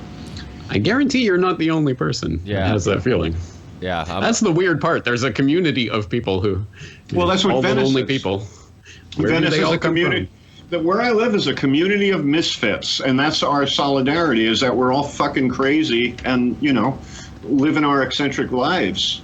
I guarantee you're not the only person who has that feeling. Yeah, that's the weird part. There's a community of people who. Well, that's what all Venice the lonely is. people. Where Venice do they is all a come community. Where I live is a community of misfits, and that's our solidarity. Is that we're all fucking crazy and living our eccentric lives.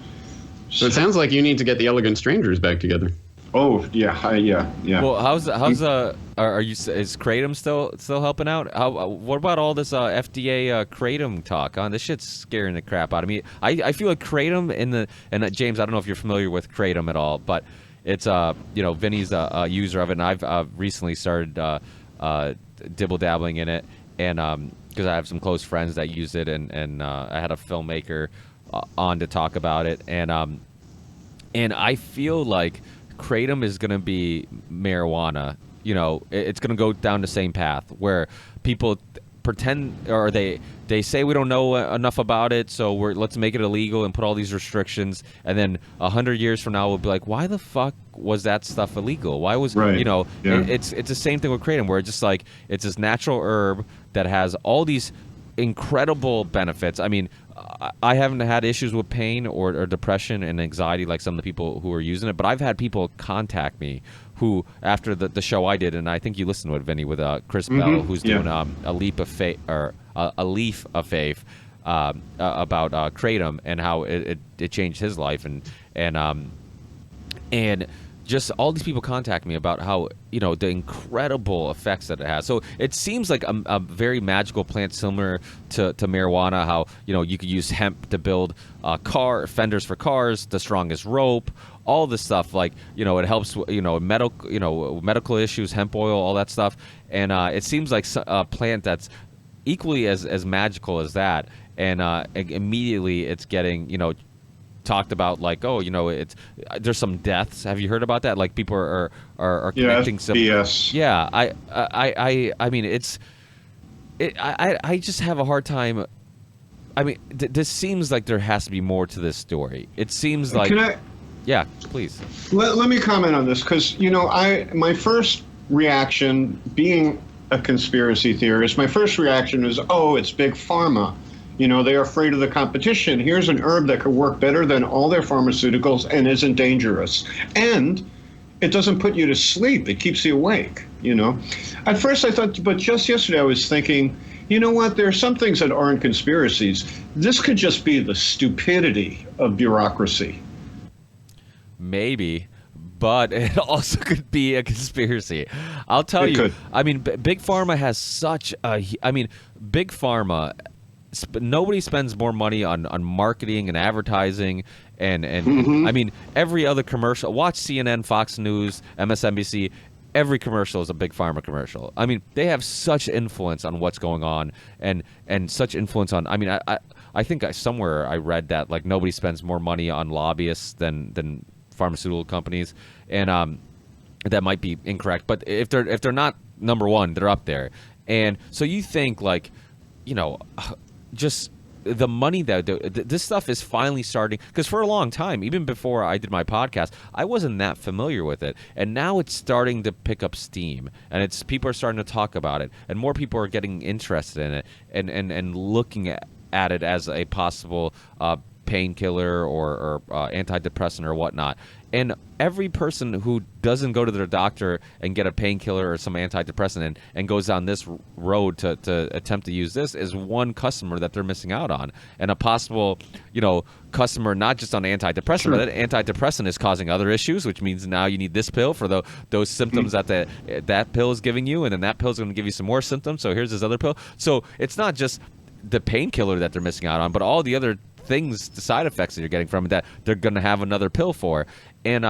So it sounds like you need to get the Elegant Strangers back together. Oh yeah, yeah. Well, how's are you, is Kratom still helping out? What about all this FDA Kratom talk? This shit's scaring the crap out of me. I feel like Kratom and James, I don't know if you're familiar with Kratom at all, but it's Vinny's a user of it, and I've recently started dibble dabbling in it, and because I have some close friends that use it, and I had a filmmaker on to talk about it, and I feel like Kratom is going to be marijuana. It's going to go down the same path where people pretend, or they say we don't know enough about it, so let's make it illegal and put all these restrictions, and then 100 years from now we'll be like, why the fuck was that stuff illegal? Why was it's the same thing with Kratom, where it's just like it's this natural herb that has all these incredible benefits. I mean, I haven't had issues with pain or depression and anxiety like some of the people who are using it, but I've had people contact me who, after the show I did, and I think you listened to it, Vinny, with Chris Bell, who's doing a leap of faith, or a leaf of faith about Kratom and how it changed his life, and just all these people contact me about how the incredible effects that it has. So it seems like a very magical plant, similar to marijuana. How you could use hemp to build fenders for cars, the strongest rope, all this stuff. Like it helps medical issues, hemp oil, all that stuff. And it seems like a plant that's equally as magical as that. And immediately it's getting talked about, like, it's there's some deaths. Have you heard about that? Like, people are connecting some BS. Yeah, I mean, I just have a hard time. I mean, this seems like there has to be more to this story. It seems like yeah, please. Let me comment on this, because my first reaction, being a conspiracy theorist, my first reaction is, it's big pharma. They're afraid of the competition. Here's an herb that could work better than all their pharmaceuticals and isn't dangerous. And it doesn't put you to sleep. It keeps you awake, At first I thought, but just yesterday I was thinking, you know what? There are some things that aren't conspiracies. This could just be the stupidity of bureaucracy. Maybe, but it also could be a conspiracy. I'll tell It you. could. I mean, Big Pharma has such a. I mean, Big Pharma. Nobody spends more money on marketing and advertising and I mean every other commercial. Watch CNN, Fox News, MSNBC. Every commercial is a Big Pharma commercial. I mean, they have such influence on what's going on and such influence on. I mean, I think somewhere I read that like nobody spends more money on lobbyists than pharmaceutical companies, and that might be incorrect. But if they're not number one, they're up there. And so you think like, you know, just the money that this stuff is finally starting, because for a long time, even before I did my podcast, I wasn't that familiar with it, and now it's starting to pick up steam, and people are starting to talk about it, and more people are getting interested in it, and looking at it as a possible painkiller or antidepressant or whatnot. And every person who doesn't go to their doctor and get a painkiller or some antidepressant and goes down this road to attempt to use this is one customer that they're missing out on, and a possible, you know, customer not just on antidepressant, Sure. but that antidepressant is causing other issues, which means now you need this pill for those symptoms that pill is giving you, and then that pill is going to give you some more symptoms. So here's this other pill. So it's not just the painkiller that they're missing out on, but all the other things, the side effects that you're getting from it that they're going to have another pill for. And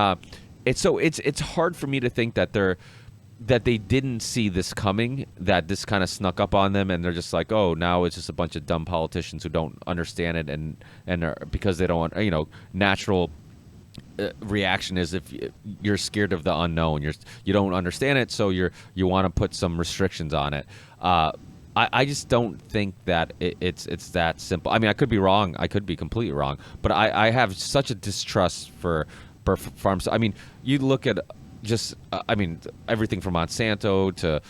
it's hard for me to think that they didn't see this coming, that this kind of snuck up on them, and they're just like, oh, now it's just a bunch of dumb politicians who don't understand it, and are, because they don't, you know, natural reaction is if you're scared of the unknown, you don't understand it, so you want to put some restrictions on it. I just don't think that it's that simple. I mean, I could be wrong. I could be completely wrong. But I have such a distrust for farms. I mean, you look at just, I mean, everything from Monsanto to,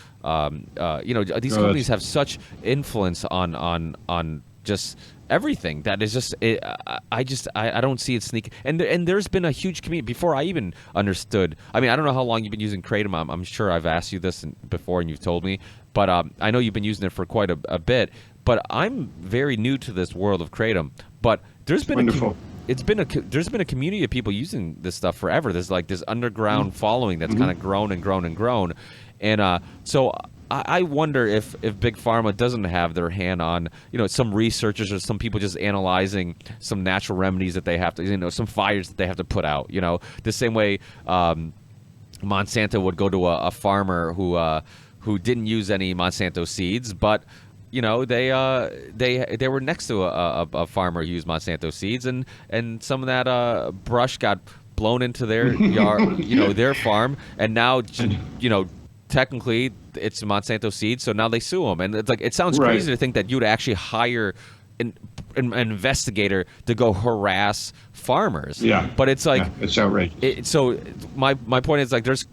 you know, these companies have such influence on just everything that is just, I don't see it sneaking. And there's been a huge community before I even understood. I mean, I don't know how long you've been using Kratom. I'm sure I've asked you this before and you've told me. But I know you've been using it for quite a bit. But I'm very new to this world of Kratom. But there's been Wonderful. there's been a community of people using this stuff forever. There's like this underground following that's kind of grown and grown and grown. And so I wonder if Big Pharma doesn't have their hand on, you know, some researchers or some people just analyzing some natural remedies that they have to, you know, some fires that they have to put out, you know, the same way Monsanto would go to a farmer who didn't use any Monsanto seeds, but you know they were next to a farmer who used Monsanto seeds, and some of that brush got blown into their yard, you know, their farm, and now, you know, technically it's Monsanto seeds, so now they sue them. And it's like, it sounds Right. crazy to think that you would actually hire an investigator to go harass farmers. Yeah. But it's like, Yeah, it's outrageous. so my point is like, there's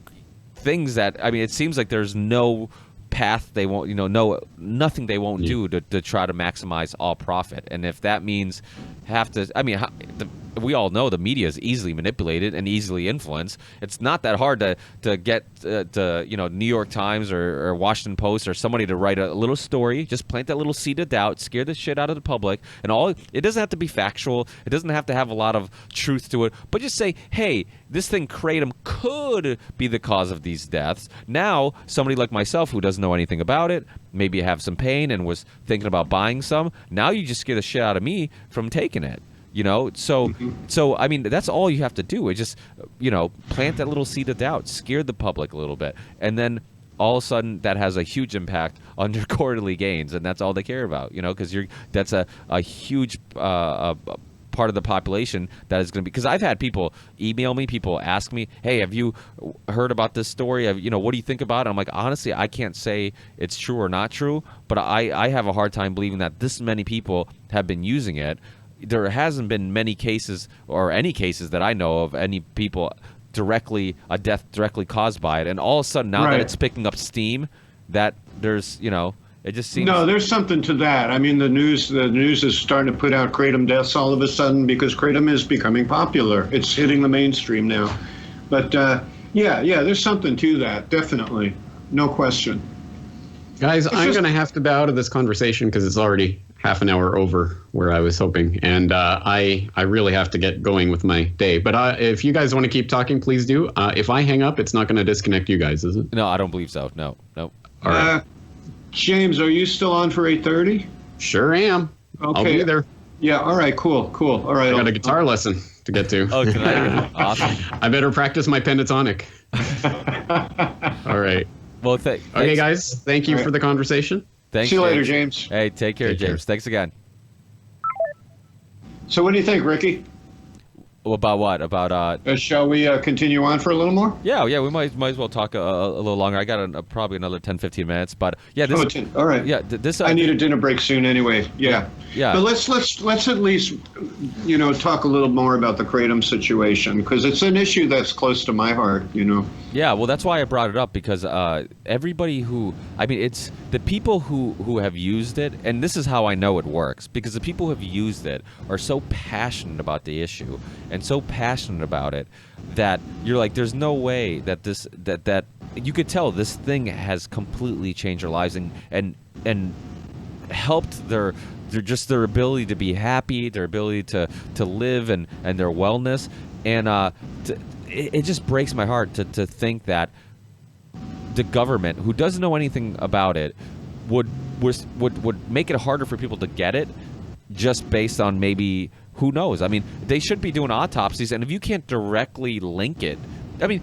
things that, I mean, it seems like there's no path they won't, you know, nothing they won't do to try to maximize all profit. And if that means we all know the media is easily manipulated and easily influenced. It's not that hard to get to, you know, New York Times or Washington Post or somebody to write a little story, just plant that little seed of doubt, scare the shit out of the public, and it doesn't have to be factual. It doesn't have to have a lot of truth to it, but just say, hey, this thing Kratom could be the cause of these deaths. Now, somebody like myself who doesn't know anything about it, maybe have some pain and was thinking about buying some, now you just scare the shit out of me from taking it. You know, so I mean, that's all you have to do. Is just, you know, plant that little seed of doubt, scare the public a little bit, and then all of a sudden that has a huge impact on their quarterly gains, and that's all they care about. You know, because that's a huge part of the population that is going to be. Because I've had people email me, people ask me, hey, have you heard about this story? You know, what do you think about it? I'm like, honestly, I can't say it's true or not true, but I have a hard time believing that this many people have been using it. There hasn't been many cases or any cases that I know of any people a death directly caused by it. And all of a sudden, now that it's picking up steam, that there's, you know, it just seems. No, there's something to that. I mean, the news is starting to put out Kratom deaths all of a sudden because Kratom is becoming popular. It's hitting the mainstream now. But yeah, there's something to that, definitely. No question. Guys, I'm going to have to bow out of this conversation because it's already half an hour over where I was hoping. And I really have to get going with my day. But if you guys want to keep talking, please do. If I hang up, it's not going to disconnect you guys, is it? No, I don't believe so. No. All right. James, are you still on for 8:30? Sure am. Okay. I'll be there. Yeah, all right, cool. All right. I got a guitar lesson to get to. Oh, tonight? Awesome. I better practice my pentatonic. All right. Well, okay, guys. Thank you for the conversation. Thanks. See you later, James. Hey, take care, James. Thanks again. So what do you think, Ricky? About what? About shall we continue on for a little more? Yeah, we might as well talk a little longer. I got probably another 10-15 minutes, but yeah, this. All right. Yeah, this. I need a dinner break soon anyway. Yeah. But let's at least talk a little more about the Kratom situation because it's an issue that's close to my heart. Yeah, well, that's why I brought it up because everybody it's the people who have used it, and this is how I know it works because the people who have used it are so passionate about the issue and so passionate about it that you're like, there's no way that that you could tell this thing has completely changed their lives and helped their ability to be happy, their ability to live and their wellness, and it just breaks my heart to think that the government, who doesn't know anything about it, would make it harder for people to get it just based on maybe, who knows? I mean, they should be doing autopsies, and if you can't directly link it, I mean,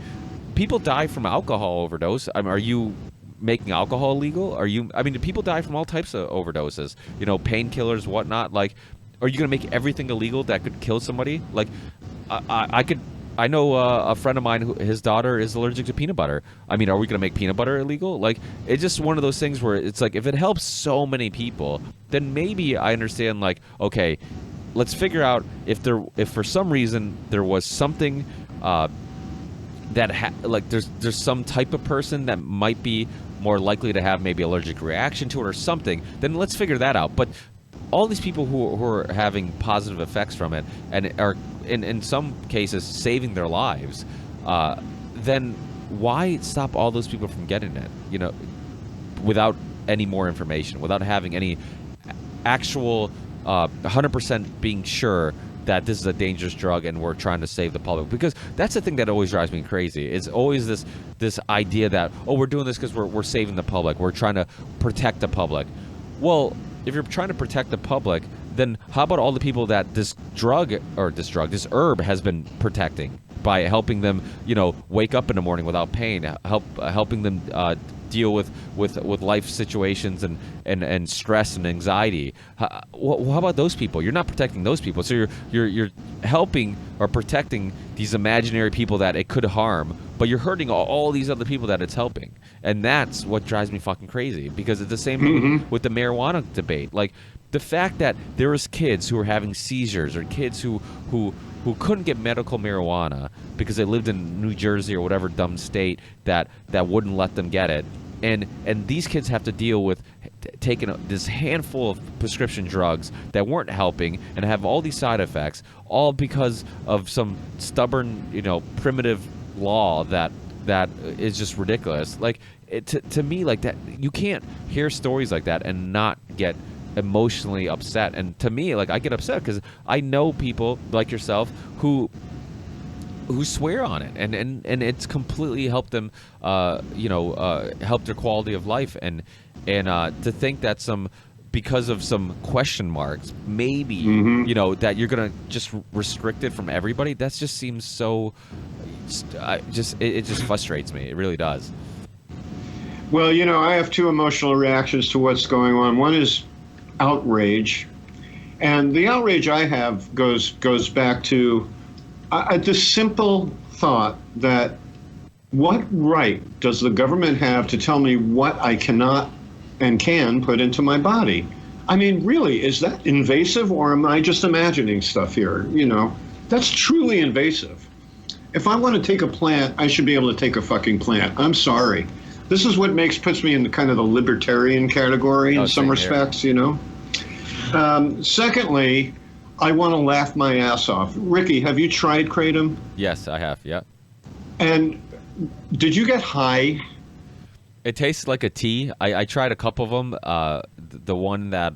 people die from alcohol overdose. I mean, are you making alcohol illegal? People die from all types of overdoses, painkillers, whatnot. Like, are you going to make everything illegal that could kill somebody? Like, I know a friend of mine his daughter is allergic to peanut butter. I mean, are we going to make peanut butter illegal? Like, it's just one of those things where it's like, if it helps so many people, then maybe I understand, like, okay, let's figure out if for some reason there was something there's some type of person that might be more likely to have maybe allergic reaction to it or something, then let's figure that out. But all these people who are having positive effects from it and are in some cases saving their lives, then why stop all those people from getting it, without any more information, without having any actual 100% being sure that this is a dangerous drug and we're trying to save the public? Because that's the thing that always drives me crazy. It's always this idea that, we're doing this because we're saving the public, we're trying to protect the public. Well, if you're trying to protect the public, then how about all the people that this herb has been protecting by helping them, wake up in the morning without pain, helping them deal with life situations and stress and anxiety? How about those people? You're not protecting those people, so you're helping or protecting these imaginary people that it could harm, but you're hurting all these other people that it's helping. And that's what drives me fucking crazy, because it's the same thing with the marijuana debate. Like, the fact that there was kids who were having seizures, or kids who couldn't get medical marijuana because they lived in New Jersey or whatever dumb state that wouldn't let them get it. And these kids have to deal with taking this handful of prescription drugs that weren't helping and have all these side effects, all because of some stubborn, primitive law that is just ridiculous. Like, to me, like, that, you can't hear stories like that and not get emotionally upset. And to me, like, I get upset because I know people like yourself who swear on it, and it's completely helped them, help their quality of life, and to think that because of some question marks, maybe that you're gonna just restrict it from everybody. That just seems so. It just frustrates me. It really does. Well, I have two emotional reactions to what's going on. One is outrage, and the outrage I have goes back to the simple thought that, what right does the government have to tell me what I cannot and can put into my body? I mean, really, is that invasive, or am I just imagining stuff here? That's truly invasive. If I want to take a plant, I should be able to take a fucking plant. I'm sorry. This is what puts me in kind of the libertarian category in some respects, Secondly, I want to laugh my ass off. Ricky, have you tried Kratom? Yes, I have. Yeah. And did you get high? It tastes like a tea. I tried a couple of them. The one that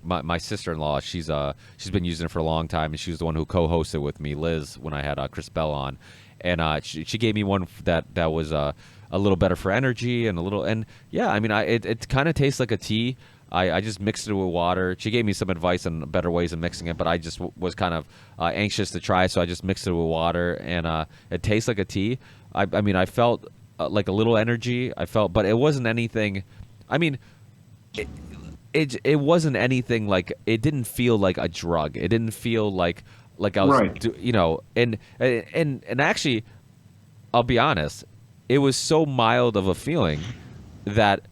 my sister-in-law, she's been using it for a long time, and she was the one who co-hosted with me, Liz, when I had Chris Bell on, and she gave me one that was a little better for energy and yeah, I mean, it kind of tastes like a tea. I just mixed it with water. She gave me some advice on better ways of mixing it, but I just was kind of anxious to try, so I just mixed it with water, and it tastes like a tea. I mean, I felt like a little energy. But it wasn't anything. I mean, it wasn't anything like. It didn't feel like a drug. It didn't feel like I was, Right. and actually, I'll be honest, it was so mild of a feeling that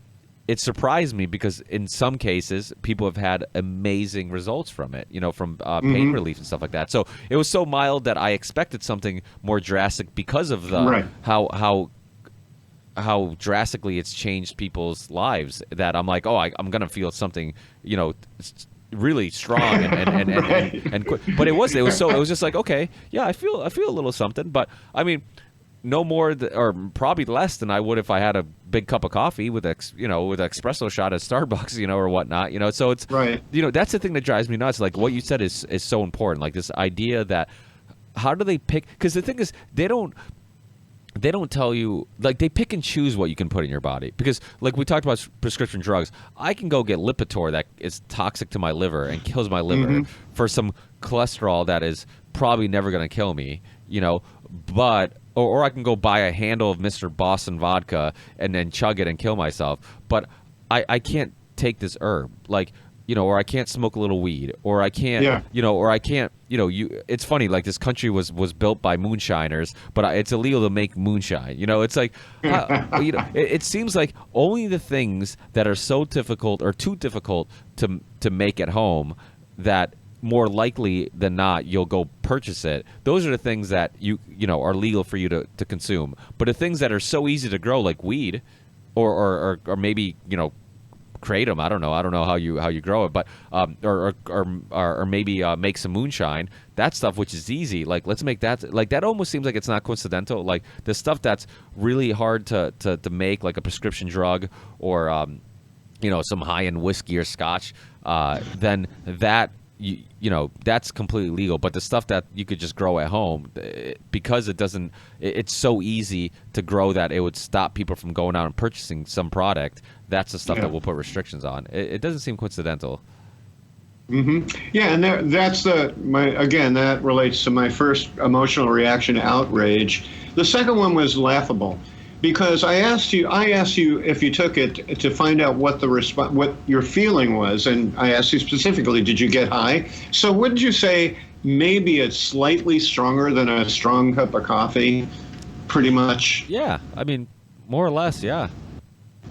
it surprised me, because in some cases people have had amazing results from it, from pain relief and stuff like that. So it was so mild that I expected something more drastic because of the Right. how drastically it's changed people's lives, that I'm like, I'm gonna feel something, really strong and quick. But it was just like, okay, yeah, I feel a little something, but I mean, no more or probably less than I would if I had a big cup of coffee with with espresso shot at Starbucks, or whatnot, So it's Right. That's the thing that drives me nuts. Like what you said is so important. Like this idea that how do they pick? Because the thing is, they don't tell you, like, they pick and choose what you can put in your body. Because, like we talked about prescription drugs, I can go get Lipitor that is toxic to my liver and kills my liver for some cholesterol that is probably never going to kill me, but or I can go buy a handle of Mr. Boston vodka and then chug it and kill myself. But I can't take this herb, like, or I can't smoke a little weed, or I can't, or I can't, it's funny, like this country was built by moonshiners, but it's illegal to make moonshine. It's like, it seems like only the things that are so difficult or too difficult to make at home, that more likely than not you'll go purchase it. Those are the things that you are legal for you to consume. But the things that are so easy to grow, like weed, or maybe kratom. I don't know how you grow it, but or maybe make some moonshine. That stuff, which is easy, like let's make that. Like that almost seems like it's not coincidental. Like the stuff that's really hard to make, like a prescription drug or some high end whiskey or scotch. Then that. That's completely legal, but the stuff that you could just grow at home, because it's so easy to grow that it would stop people from going out and purchasing some product. That's the stuff that we'll put restrictions on. It doesn't seem coincidental. Yeah, and that relates to my first emotional reaction, outrage. The second one was laughable, because I asked you if you took it to find out what what your feeling was, and I asked you specifically, did you get high? So wouldn't you say maybe it's slightly stronger than a strong cup of coffee, pretty much? Yeah, I mean, more or less, yeah.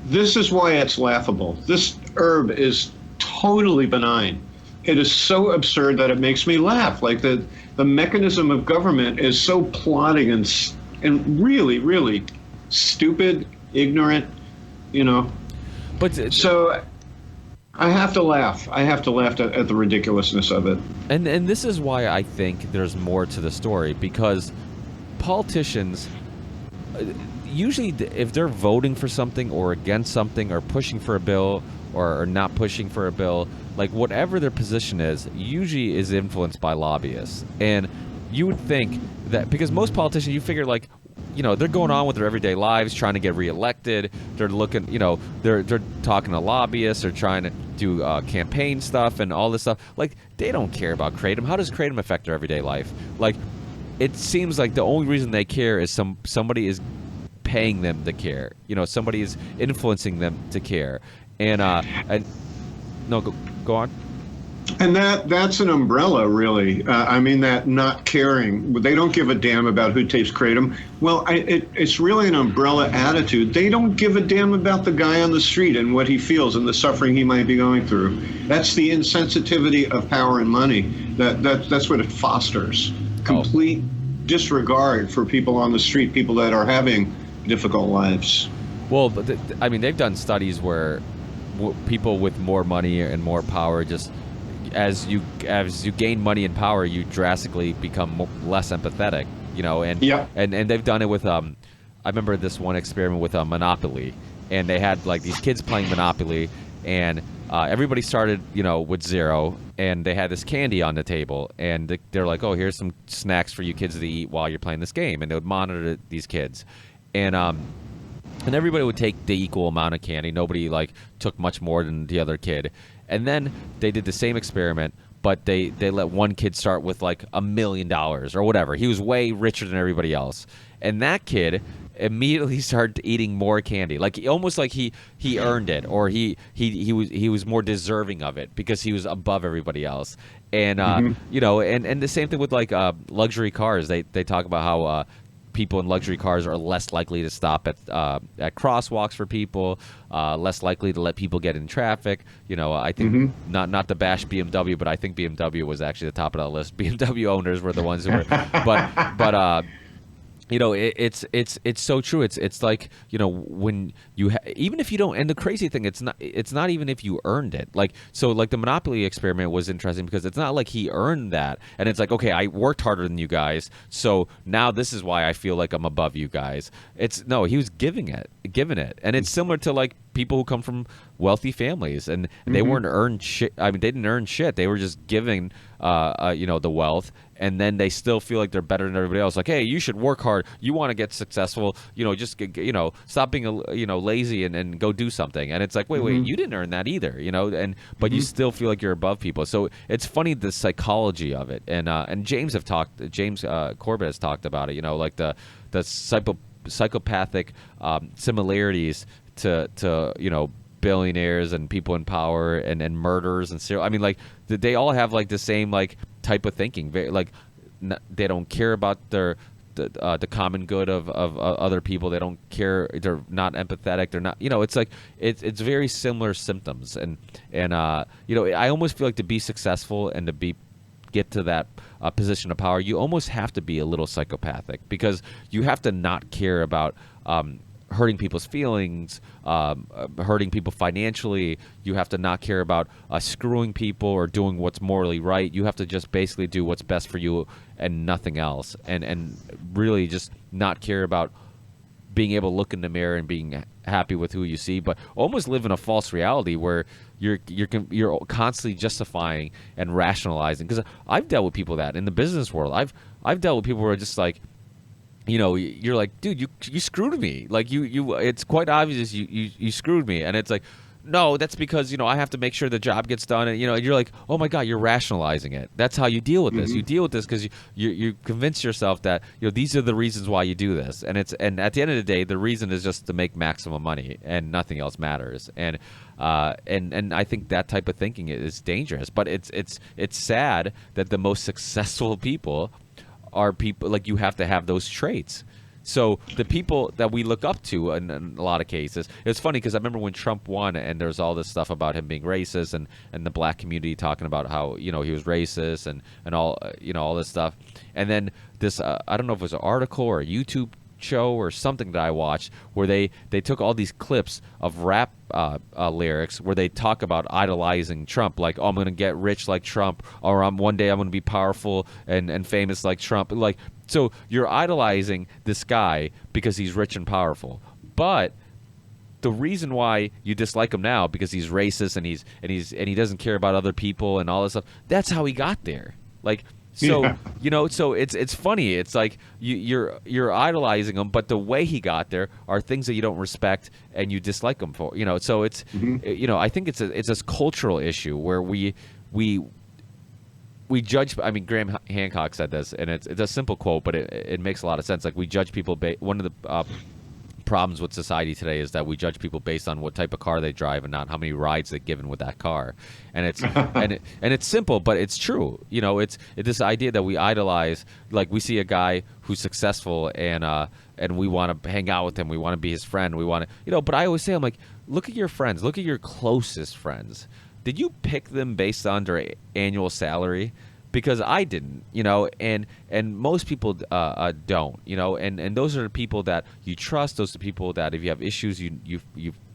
This is why it's laughable. This herb is totally benign. It is so absurd that it makes me laugh. Like the mechanism of government is so plotting and really, really stupid, ignorant, But so I have to laugh. I have to laugh at the ridiculousness of it. And this is why I think there's more to the story, because politicians usually, if they're voting for something or against something or pushing for a bill or not pushing for a bill, like whatever their position is, usually is influenced by lobbyists. And you would think that, because most politicians, you figure, like, they're going on with their everyday lives, trying to get reelected. They're looking, they're talking to lobbyists. They're trying to do campaign stuff and all this stuff. Like, they don't care about kratom. How does kratom affect their everyday life? Like, it seems like the only reason they care is somebody is paying them to care. Somebody is influencing them to care. And no, go on. And that's an umbrella, really. I mean, that not caring. They don't give a damn about who takes kratom. Well, it's really an umbrella attitude. They don't give a damn about the guy on the street and what he feels and the suffering he might be going through. That's the insensitivity of power and money. That's what it fosters. Complete disregard for people on the street, people that are having difficult lives. Well, but they've done studies where people with more money and more power, just as you gain money and power, you drastically become less empathetic, and they've done it with I remember this one experiment with Monopoly, and they had like these kids playing Monopoly, and everybody started, with 0, and they had this candy on the table, and they're like, oh, here's some snacks for you kids to eat while you're playing this game, and they would monitor these kids, and everybody would take the equal amount of candy. Nobody like took much more than the other kid, and then they did the same experiment, but they let one kid start with like $1 million or whatever. He was way richer than everybody else, and that kid immediately started eating more candy, like almost like he earned it, or he was more deserving of it because he was above everybody else. And and the same thing with like luxury cars. They talk about how people in luxury cars are less likely to stop at crosswalks for people, less likely to let people get in traffic. I think not to bash BMW, but I think BMW was actually the top of that list. BMW owners were the ones who were, but it's so true. It's like, when you even if you don't, and the crazy thing, it's not even if you earned it. Like, so like the Monopoly experiment was interesting because it's not like he earned that, and it's like, okay, I worked harder than you guys, so now this is why I feel like I'm above you guys. No, he was giving it, and it's similar to like people who come from wealthy families, and they weren't earned shit. I mean, they didn't earn shit. They were just giving, the wealth, and then they still feel like they're better than everybody else. Like, hey, you should work hard. You want to get successful. Just stop being lazy and go do something. And it's like, wait, you didn't earn that either. But you still feel like you're above people. So it's funny, the psychology of it. And James Corbett has talked about it. Like the psychopathic similarities to billionaires and people in power and murderers and serial. I mean, like they all have like the same like type of thinking. Like they don't care about the common good of other people. They don't care. They're not empathetic. They're not. It's like it's very similar symptoms. And I almost feel like to be successful and to get to that position of power, you almost have to be a little psychopathic, because you have to not care about hurting people's feelings, hurting people financially. You have to not care about screwing people or doing what's morally right. You have to just basically do what's best for you and nothing else, and really just not care about being able to look in the mirror and being happy with who you see, but almost live in a false reality where you're constantly justifying and rationalizing. Because I've dealt with people that in the business world, I've dealt with people who are just like, you're like, dude, you screwed me. Like you it's quite obvious you screwed me. And it's like, no, that's because, I have to make sure the job gets done. And, and you're like, oh my God, you're rationalizing it. That's how you deal with this. You deal with this because you convince yourself that, these are the reasons why you do this. And at the end of the day, the reason is just to make maximum money and nothing else matters. And I think that type of thinking is dangerous. But it's sad that the most successful people are people like, you have to have those traits. So the people that we look up to in a lot of cases, it's funny because I remember when Trump won and there's all this stuff about him being racist and the black community talking about how, he was racist and all, all this stuff. And then this, I don't know if it was an article or a YouTube show or something that I watched where they took all these clips of rap lyrics where they talk about idolizing Trump, like, oh, I'm going to get rich like Trump, or one day I'm going to be powerful and famous like Trump. Like, so you're idolizing this guy because he's rich and powerful, but the reason why you dislike him now because he's racist and he doesn't care about other people and all this stuff. That's how he got there. Like. So so it's funny. It's like you're idolizing him, but the way he got there are things that you don't respect and you dislike him for. So it's I think it's a cultural issue where we judge. I mean, Graham Hancock said this, and it's a simple quote, but it makes a lot of sense. Like, we judge people. One of the problems with society today is that we judge people based on what type of car they drive and not how many rides they've given with that car. And it's and it's simple, but it's true. It's this idea that we idolize. Like, we see a guy who's successful and we want to hang out with him. We want to be his friend. We want to, but I always say, I'm like, look at your friends. Look at your closest friends. Did you pick them based on their annual salary? Because I didn't, and most people don't, and those are the people that you trust. Those are the people that if you have issues, you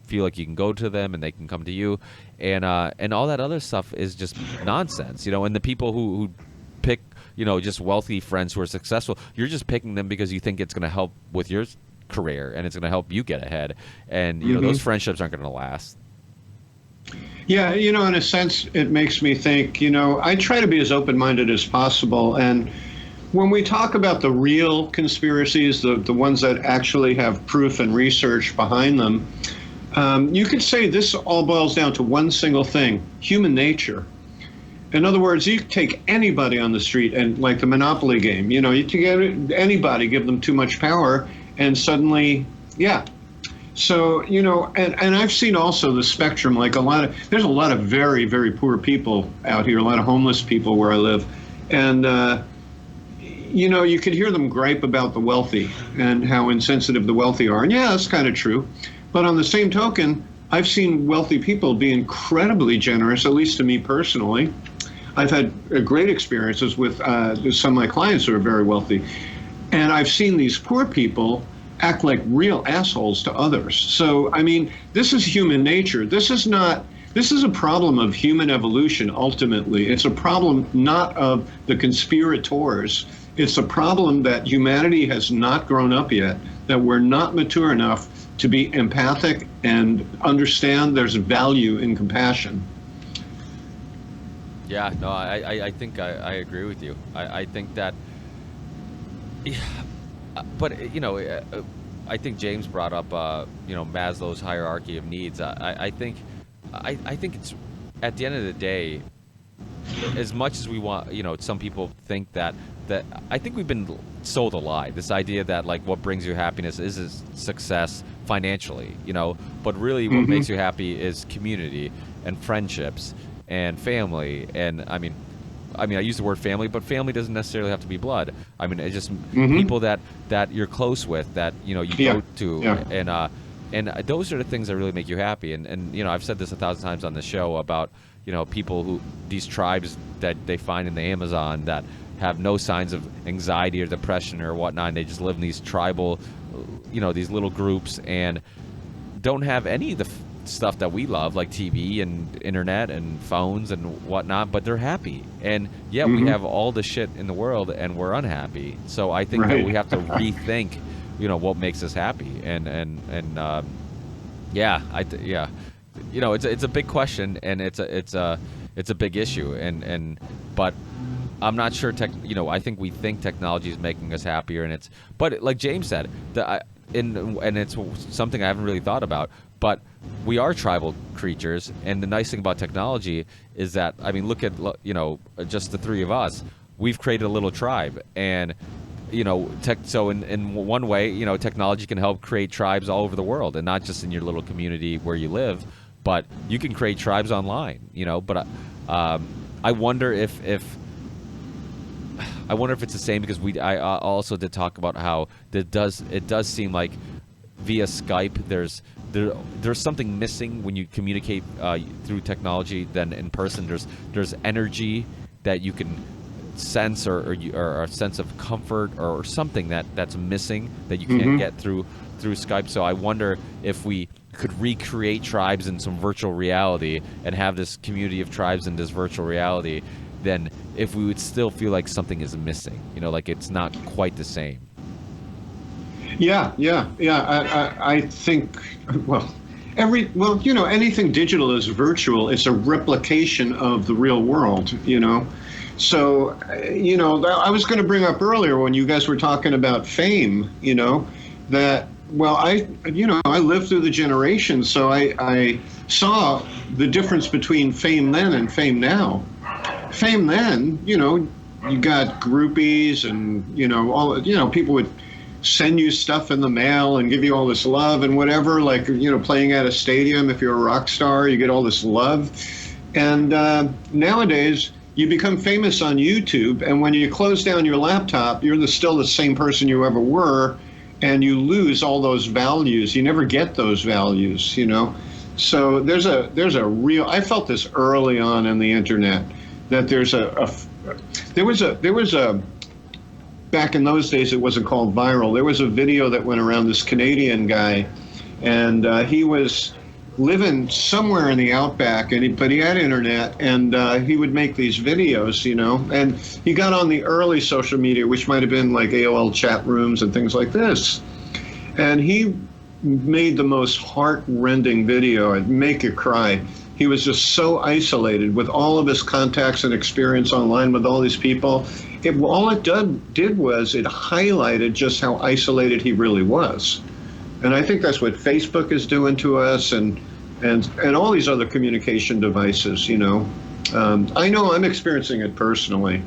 feel like you can go to them and they can come to you, and all that other stuff is just nonsense, And the people who pick, just wealthy friends who are successful, you're just picking them because you think it's going to help with your career, and it's going to help you get ahead. And you know, those friendships aren't going to last. Yeah, you know, in a sense, it makes me think, you know, I try to be as open-minded as possible. And when we talk about the real conspiracies, the ones that actually have proof and research behind them, you could say this all boils down to one single thing: human nature. In other words, you take anybody on the street and, like the Monopoly game, you know, you can get anybody, give them too much power, and suddenly, yeah. So, you know, and I've seen also the spectrum, like there's a lot of very, very poor people out here, a lot of homeless people where I live. And, you know, you could hear them gripe about the wealthy and how insensitive the wealthy are. And yeah, that's kind of true. But on the same token, I've seen wealthy people be incredibly generous, at least to me personally. I've had great experiences with some of my clients who are very wealthy. And I've seen these poor people act like real assholes to others. So, I mean, this is human nature. This is a problem of human evolution, ultimately. It's a problem not of the conspirators. It's a problem that humanity has not grown up yet, that we're not mature enough to be empathic and understand there's value in compassion. Yeah, no, I think I agree with you. I think that, yeah, but you know, I think James brought up you know, Maslow's hierarchy of needs. I think it's, at the end of the day, as much as we want, you know, some people think that I think we've been sold a lie. This idea that like what brings you happiness is success financially, you know, but really what makes you happy is community and friendships and family. And I mean, I use the word family, but family doesn't necessarily have to be blood. I mean, it's just people that you're close with, that, you know, you go to, and those are the things that really make you happy. And you know, I've said this 1,000 times on the show about, you know, people these tribes that they find in the Amazon that have no signs of anxiety or depression or whatnot, and they just live in these tribal, you know, these little groups, and don't have any of the stuff that we love, like TV and internet and phones and whatnot, but they're happy. And yet we have all the shit in the world and we're unhappy. So I think that we have to rethink, you know, what makes us happy. And you know, it's a big question, and it's a big issue, but I'm not sure you know, I think we think technology is making us happier, and but like James said, and it's something I haven't really thought about, but we are tribal creatures. And the nice thing about technology is that, I mean, look at, you know, just the three of us, we've created a little tribe. And, you know, so in one way, you know, technology can help create tribes all over the world, and not just in your little community where you live, but you can create tribes online, you know. But I wonder if it's the same, because I also did talk about how it does seem like via Skype there's something missing when you communicate through technology than in person. There's energy that you can sense, or a sense of comfort or something that's missing that you can't get through Skype. So I wonder if we could recreate tribes in some virtual reality and have this community of tribes in this virtual reality, then if we would still feel like something is missing, you know, like it's not quite the same. Yeah. I think, you know, anything digital is virtual. It's a replication of the real world, you know. So, you know, I was going to bring up earlier when you guys were talking about fame, you know, that, well, I lived through the generations, so I saw the difference between fame then and fame now. Fame then, you know, you got groupies and, you know, all, you know, people would send you stuff in the mail and give you all this love and whatever, like, you know, playing at a stadium. If you're a rock star, you get all this love. And nowadays, you become famous on YouTube, and when you close down your laptop, you're still the same person you ever were, and you lose all those values. You never get those values, you know. So there's a real, I felt this early on in the internet, that there was a back in those days, it wasn't called viral. There was a video that went around, this Canadian guy, and he was living somewhere in the outback, but he had internet, and he would make these videos, you know, and he got on the early social media, which might have been like AOL chat rooms and things like this. And he made the most heart-rending video. It'd make you cry. He was just so isolated with all of his contacts and experience online with all these people. All it did was it highlighted just how isolated he really was. And I think that's what Facebook is doing to us, and all these other communication devices, I know I'm experiencing it personally,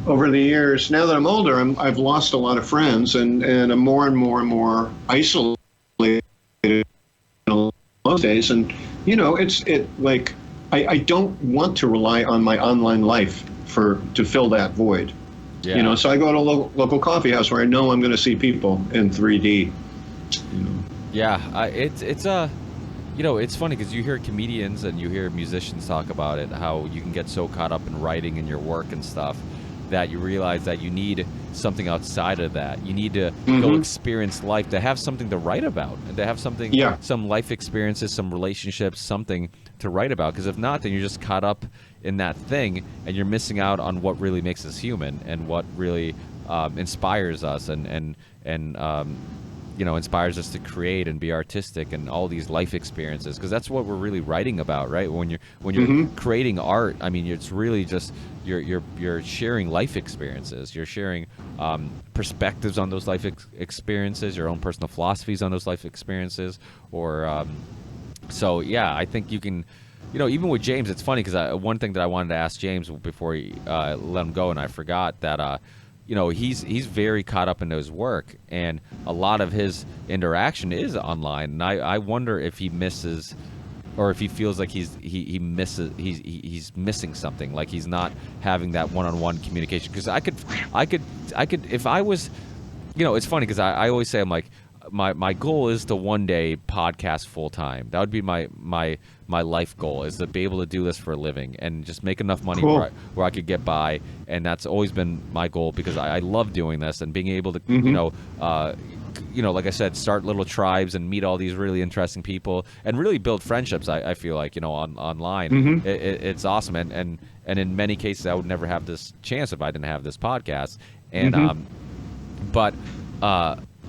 over the years. Now that I'm older, I've lost a lot of friends, and I'm more and more and more isolated in those days. And I don't want to rely on my online life to fill that void. Yeah. So I go to a local coffee house where I know I'm going to see people in 3D. Yeah, it's funny because you hear comedians and you hear musicians talk about it, how you can get so caught up in writing and your work and stuff that you realize that you need something outside of that. You need to go experience life, to have something to write about, and to have something, some life experiences, some relationships, something to write about. Because if not, then you're just caught up in that thing, and you're missing out on what really makes us human and what really inspires us and inspires us to create and be artistic and all these life experiences, because that's what we're really writing about, right? When you're creating art, I mean, it's really just you're sharing life experiences. You're sharing perspectives on those life experiences, your own personal philosophies on those life experiences, or so yeah, I think you can. Even with James, it's funny because one thing that I wanted to ask James before he let him go, and I forgot that. He's very caught up into his work, and a lot of his interaction is online. And I wonder if he misses, or if he feels like he's missing something, like he's not having that one-on-one communication. Because I could if I was, it's funny because I always say, I'm like, my goal is to one day podcast full time. That would be my life goal, is to be able to do this for a living and just make enough money where I could get by. And that's always been my goal, because I love doing this and being able to, like I said, start little tribes and meet all these really interesting people and really build friendships. I feel like, online, it's awesome. And in many cases, I would never have this chance if I didn't have this podcast. And,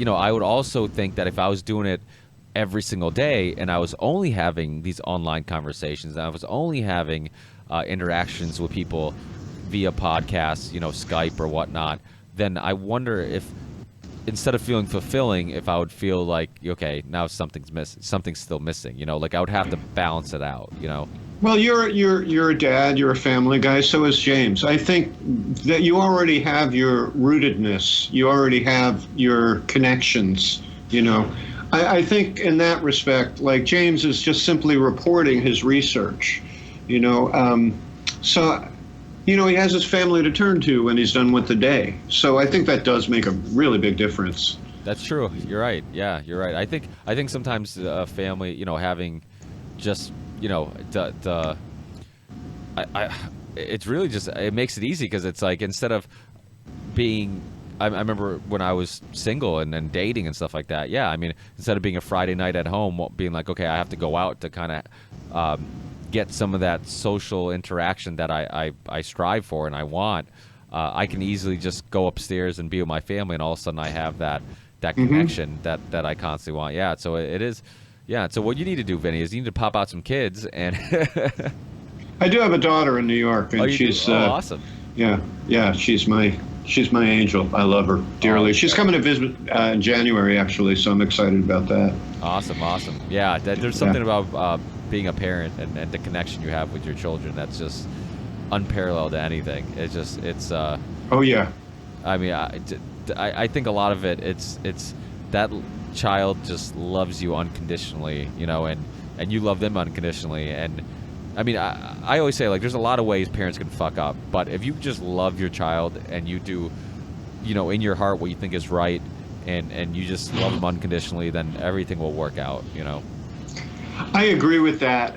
I would also think that if I was doing it every single day and I was only having these online conversations, and I was only having interactions with people via podcasts, Skype or whatnot, then I wonder if, instead of feeling fulfilling, if I would feel like, okay, now something's still missing, like I would have to balance it out, Well, you're a dad, you're a family guy, so is James. I think that you already have your rootedness, you already have your connections, I think in that respect, like, James is just simply reporting his research, so, he has his family to turn to when he's done with the day. So I think that does make a really big difference. That's true. You're right. Yeah, you're right. I think sometimes a family, having just, it's really just, it makes it easy, because it's like, instead of being, I remember when I was single and dating and stuff like that. Yeah, I mean, instead of being a Friday night at home, being like, okay, I have to go out to kind of get some of that social interaction that I strive for and I want. I can easily just go upstairs and be with my family, and all of a sudden I have that connection that I constantly want. Yeah, so it is. Yeah, so what you need to do, Vinny, is you need to pop out some kids. And I do have a daughter in New York, and she's awesome. Yeah, she's my angel. I love her dearly. She's coming to visit in January, actually, so I'm excited about that. Awesome. Yeah, there's something about being a parent and the connection you have with your children that's just unparalleled to anything. It's oh yeah. I mean, I think a lot of it's that child just loves you unconditionally, and you love them unconditionally. And I mean, I always say, like, there's a lot of ways parents can fuck up, but if you just love your child and you do, in your heart what you think is right, and you just love them unconditionally, then everything will work out, I agree with that.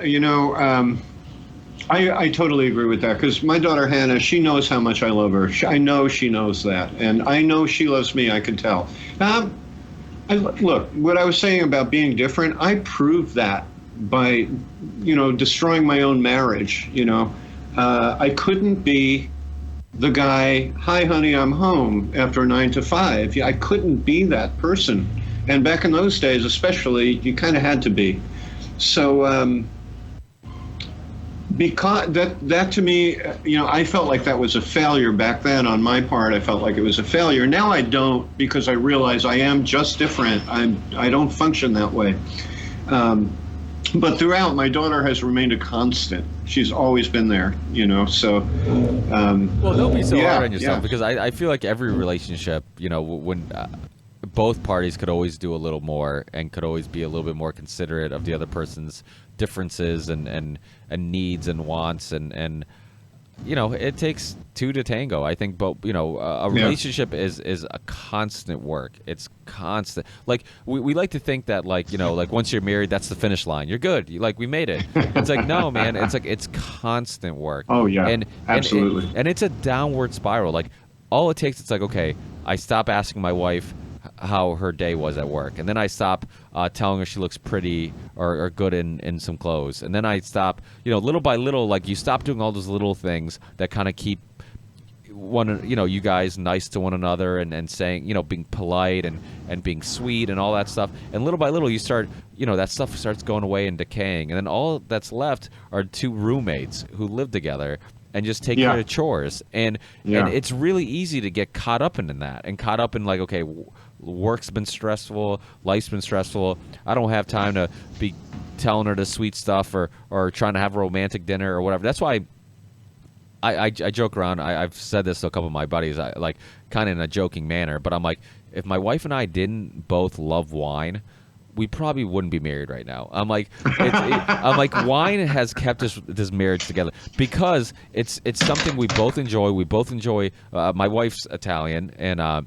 I totally agree with that, because my daughter Hannah, she knows how much I love her. I know she knows that, and I know she loves me. I can tell. Look, what I was saying about being different, I proved that by, destroying my own marriage. I couldn't be the guy, hi honey, I'm home after 9 to 5. I couldn't be that person. And back in those days, especially, you kind of had to be. So because that to me, I felt like that was a failure back then on my part. I felt like it was a failure. Now I don't, because I realize I am just different. I don't function that way. But throughout, my daughter has remained a constant. She's always been there, so. Well, don't be so hard on yourself, yeah. because I feel like every relationship, when both parties could always do a little more and could always be a little bit more considerate of the other person's differences and needs and wants and it takes two to tango. I think, but a relationship is a constant work. It's constant. Like we like to think that like once you're married, that's the finish line. You're good. We made it. It's like, no, man. It's like it's constant work. Oh yeah, and absolutely. And it's a downward spiral. Like all it takes, it's like, okay, I stop asking my wife how her day was at work, and then I stop telling her she looks pretty or good in some clothes, and then I stop, little by little, like you stop doing all those little things that kind of keep you guys nice to one another and saying, being polite and being sweet and all that stuff, and little by little you start, that stuff starts going away and decaying, and then all that's left are two roommates who live together and just take care of chores, and it's really easy to get caught up in that and caught up in like, okay, work's been stressful, life's been stressful, I don't have time to be telling her the sweet stuff or trying to have a romantic dinner or whatever. That's why I joke around. I've said this to a couple of my buddies, like kind of in a joking manner, but I'm like, if my wife and I didn't both love wine, we probably wouldn't be married right now. I'm like, I'm like, wine has kept this marriage together because it's something we both enjoy. We both enjoy. My wife's Italian, and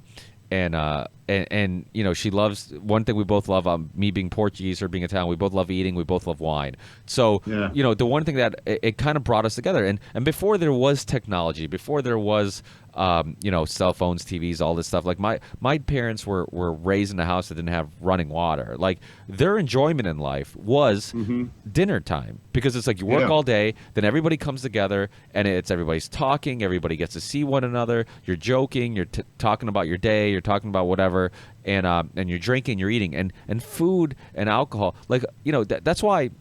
she loves one thing we both love. Me being Portuguese, her being Italian, we both love eating. We both love wine. So the one thing that it kind of brought us together. And before there was technology, before there was cell phones, TVs, all this stuff. Like my parents were raised in a house that didn't have running water. Like their enjoyment in life was dinner time, because it's like you work all day, then everybody comes together and everybody's talking, everybody gets to see one another. You're joking, you're talking about your day, you're talking about whatever, and you're drinking, you're eating, and food and alcohol. Like that's why.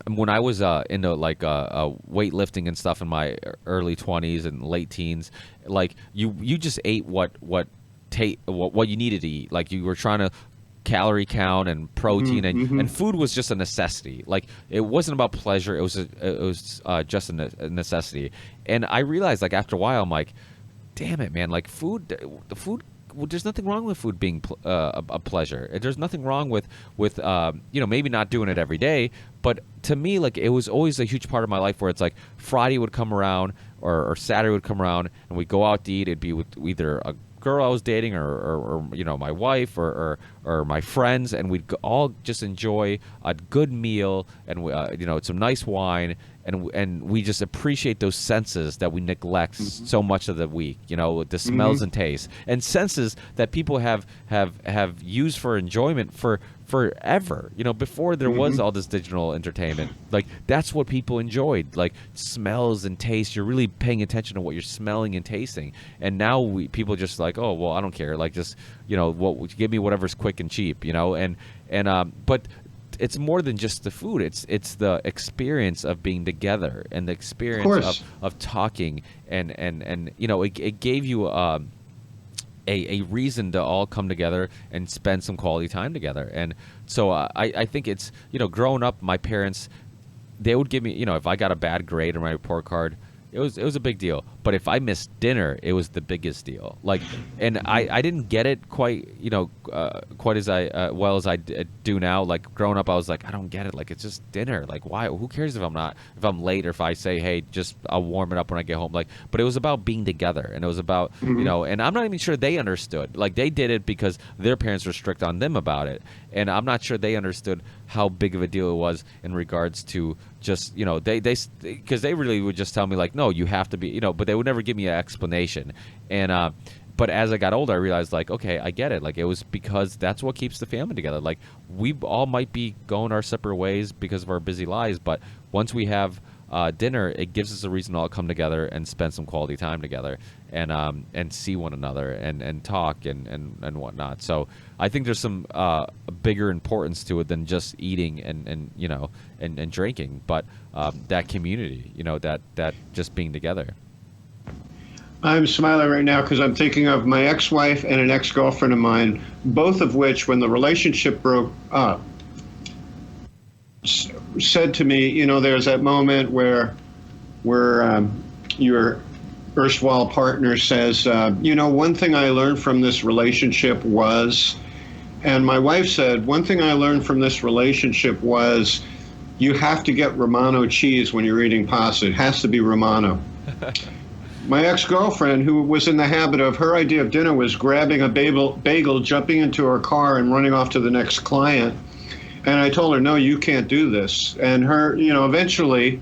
When I was into like weightlifting and stuff in my early 20s and late teens, like you just ate what you needed to eat. Like you were trying to calorie count and protein, and food was just a necessity. Like it wasn't about pleasure. It was just a necessity. And I realized, like after a while, I'm like, damn it, man! Like the food. Well, there's nothing wrong with food being a pleasure. There's nothing wrong with maybe not doing it every day, but to me, like it was always a huge part of my life where it's like Friday would come around or Saturday would come around and we'd go out to eat. It'd be with either a girl I was dating or my wife or my friends, and we'd all just enjoy a good meal and some nice wine, and we just appreciate those senses that we neglect so much of the week, the smells and tastes and senses that people have used for enjoyment forever, before there was all this digital entertainment. Like that's what people enjoyed, like smells and tastes. You're really paying attention to what you're smelling and tasting. And now people just like, oh well, I don't care, like just give me whatever's quick and cheap, but it's more than just the food. It's the experience of being together and the experience of talking and it gave you a reason to all come together and spend some quality time together. And so I think it's, growing up, my parents, they would give me, if I got a bad grade on my report card, it was a big deal. But if I missed dinner, it was the biggest deal. Like, and I didn't get it quite, quite as well as I do now. Like growing up, I was like, I don't get it. Like, it's just dinner. Like, why? Who cares if I'm late or if I say, hey, just I'll warm it up when I get home. Like, but it was about being together, and it was about, and I'm not even sure they understood. Like, they did it because their parents were strict on them about it, and I'm not sure they understood how big of a deal it was in regards to just, they because they really would just tell me like, no, you have to be, but they would never give me an explanation. And but as I got older, I realized like, okay, I get it. Like, it was because that's what keeps the family together. Like, we all might be going our separate ways because of our busy lives, but once we have dinner, it gives us a reason to all come together and spend some quality time together and see one another and talk and whatnot. So I think there's some bigger importance to it than just eating and drinking, but that community, that just being together. I'm smiling right now because I'm thinking of my ex-wife and an ex-girlfriend of mine, both of which, when the relationship broke up, said to me, there's that moment where your erstwhile partner says, one thing I learned from this relationship was, and my wife said, one thing I learned from this relationship was you have to get Romano cheese when you're eating pasta. It has to be Romano. My ex-girlfriend, who was in the habit of, her idea of dinner was grabbing a bagel, jumping into her car and running off to the next client. And I told her, no, you can't do this. And her, eventually,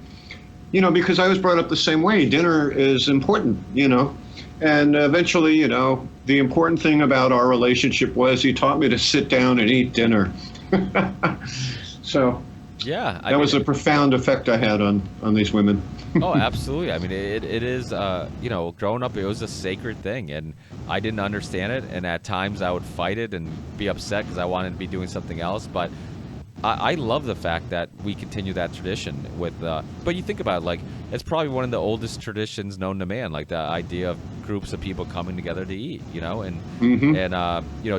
because I was brought up the same way, dinner is important, And eventually, the important thing about our relationship was he taught me to sit down and eat dinner. So yeah, that was a profound effect I had on these women. Oh, absolutely. I mean, it is, growing up, it was a sacred thing, and I didn't understand it, and at times I would fight it and be upset because I wanted to be doing something else, but I love the fact that we continue that tradition with, but you think about it, like, it's probably one of the oldest traditions known to man, like the idea of groups of people coming together to eat, and,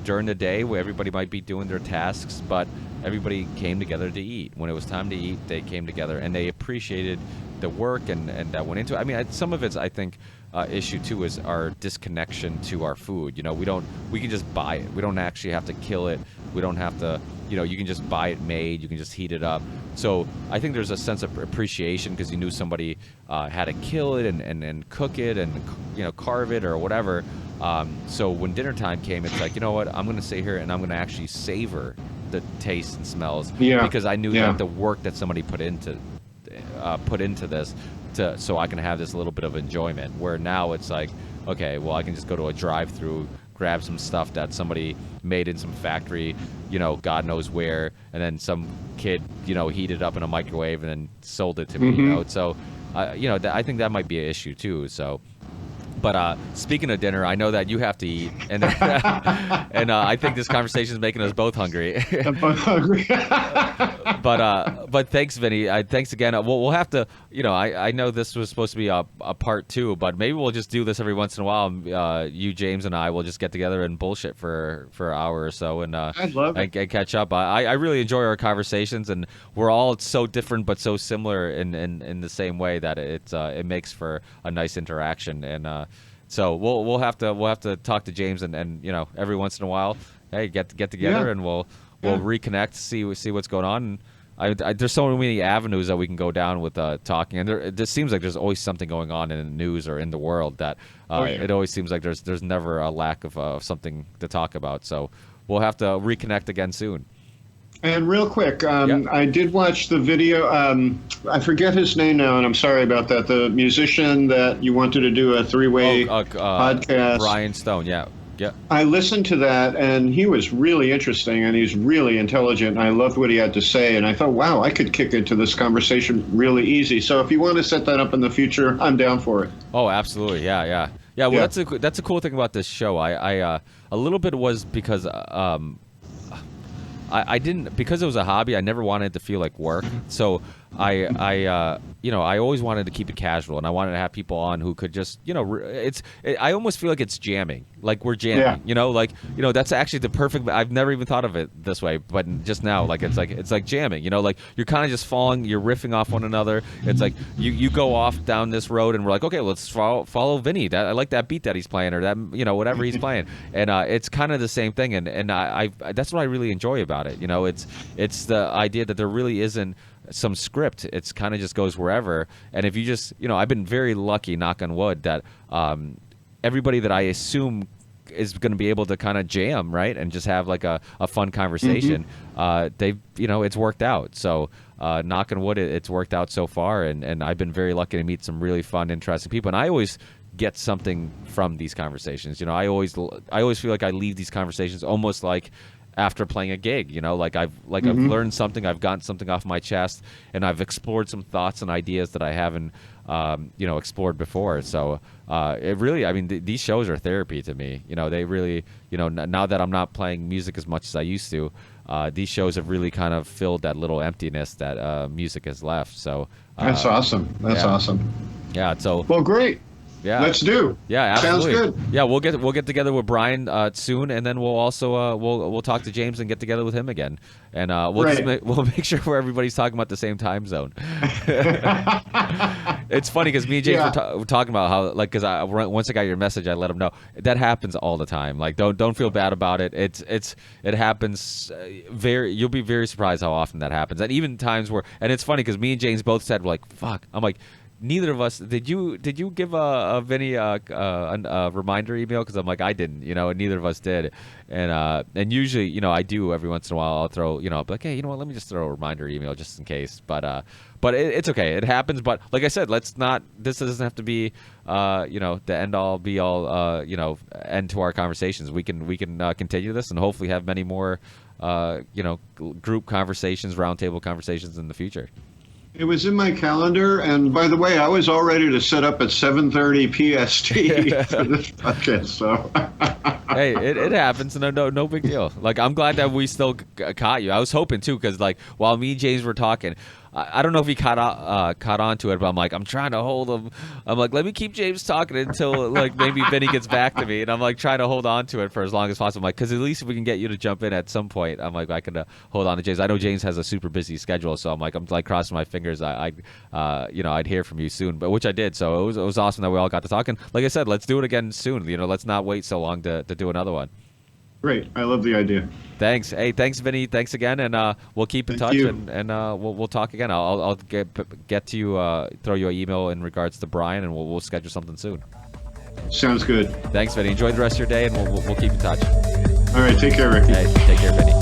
during the day where everybody might be doing their tasks, but everybody came together to eat. When it was time to eat, they came together, and they appreciated the work and that went into it. I mean, some of it's, I think, issue too is our disconnection to our food. We can just buy it. We don't actually have to kill it. We don't have to, you can just buy it made. You can just heat it up. So I think there's a sense of appreciation because you knew somebody had to kill it and cook it and, carve it or whatever. So when dinner time came, it's like, you know what, I'm going to sit here and I'm going to actually savor the taste and smells because I knew that the work that somebody put into this so I can have this little bit of enjoyment, where now it's like, okay, well, I can just go to a drive-through, grab some stuff that somebody made in some factory, God knows where, and then some kid, heated up in a microwave and then sold it to me, So, I think that might be an issue too, so. But speaking of dinner, I know that you have to eat, and and I think this conversation is making us both hungry. I'm both hungry. But thanks, Vinny. Thanks again. We'll have to, I know this was supposed to be a part 2, but maybe we'll just do this every once in a while. You, James, and I will just get together and bullshit for an hour or so, and I'd love it. And catch up. I really enjoy our conversations, and we're all so different but so similar in the same way that it makes for a nice interaction. And so we'll have to talk to James and every once in a while, hey, get together and we'll reconnect, see what's going on. And there's so many avenues that we can go down with talking, and it just seems like there's always something going on in the news or in the world that it always seems like there's never a lack of something to talk about. So we'll have to reconnect again soon. And real quick, I did watch the video. I forget his name now, and I'm sorry about that. The musician that you wanted to do a three-way podcast. Ryan Stone, yeah. I listened to that, and he was really interesting, and he's really intelligent, and I loved what he had to say. And I thought, wow, I could kick into this conversation really easy. So if you want to set that up in the future, I'm down for it. Oh, absolutely, yeah. Well, that's a cool thing about this show. I a little bit was because I didn't, because it was a hobby, I never wanted it to feel like work. So I always wanted to keep it casual, and I wanted to have people on who could just, I almost feel like it's jamming, like we're jamming, that's actually the perfect, I've never even thought of it this way, but just now, it's like jamming, like you're kind of just you're riffing off one another. It's like you go off down this road, and we're like, okay, let's follow Vinny. I like that beat that he's playing, or that, whatever he's playing, and it's kind of the same thing, and I that's what I really enjoy about it. It's the idea that there really isn't some script. It's kind of just goes wherever. And if you just, I've been very lucky, knock on wood, that everybody that I assume is going to be able to kind of jam, right, and just have like a fun conversation, they've, it's worked out. So knock on wood, it's worked out so far, and I've been very lucky to meet some really fun, interesting people, and I always get something from these conversations. I always feel like I leave these conversations almost like after playing a gig. You know, like I've learned something, I've gotten something off my chest, and I've explored some thoughts and ideas that I haven't explored before. So it really, I mean, these shows are therapy to me. You know, they really, now that I'm not playing music as much as I used to, these shows have really kind of filled that little emptiness that music has left. So that's awesome. That's awesome. Yeah. So well, great. Yeah. Let's do. Yeah, absolutely. Sounds good. Yeah, we'll get together with Brian soon, and then we'll also we'll talk to James and get together with him again, and we'll make sure everybody's talking about the same time zone. It's funny because me and James were talking about how, like, because once I got your message, I let him know that happens all the time. Like, don't feel bad about it. It happens you'll be very surprised how often that happens, and even times where, and it's funny because me and James both said, we're like, fuck. I'm like, neither of us did you give a Vinny a reminder email? Because I'm like, I didn't, and neither of us did, and usually, I do every once in a while. I'll throw, I'll be like, hey, you know what, let me just throw a reminder email just in case. But it's okay, it happens. But like I said, this doesn't have to be the end all be all end to our conversations. We can continue this and hopefully have many more group conversations, roundtable conversations in the future. It was in my calendar, and by the way, I was all ready to set up at 7:30 PST for this podcast. So, hey, it happens, no big deal. Like, I'm glad that we still caught you. I was hoping too, because like while me and James were talking, I don't know if he caught on to it, but I'm like, I'm trying to hold him. I'm like, let me keep James talking until like maybe Vinny gets back to me, and I'm like trying to hold on to it for as long as possible. I'm like, because at least if we can get you to jump in at some point, I'm like, I can hold on to James. I know James has a super busy schedule, so I'm like crossing my fingers. I'd hear from you soon, but which I did. So it was awesome that we all got to talk. And like I said, let's do it again soon. Let's not wait so long to do another one. Great. I love the idea. Thanks. Hey, thanks, Vinny. Thanks again, and we'll keep in touch, and we'll talk again. I'll get to you, throw you an email in regards to Brian, and we'll schedule something soon. Sounds good. Thanks, Vinny. Enjoy the rest of your day, and we'll keep in touch. All right. Take care, Ricky. Hey, take care, Vinny.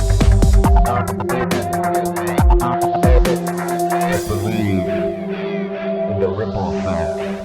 I believe in the ripple effect.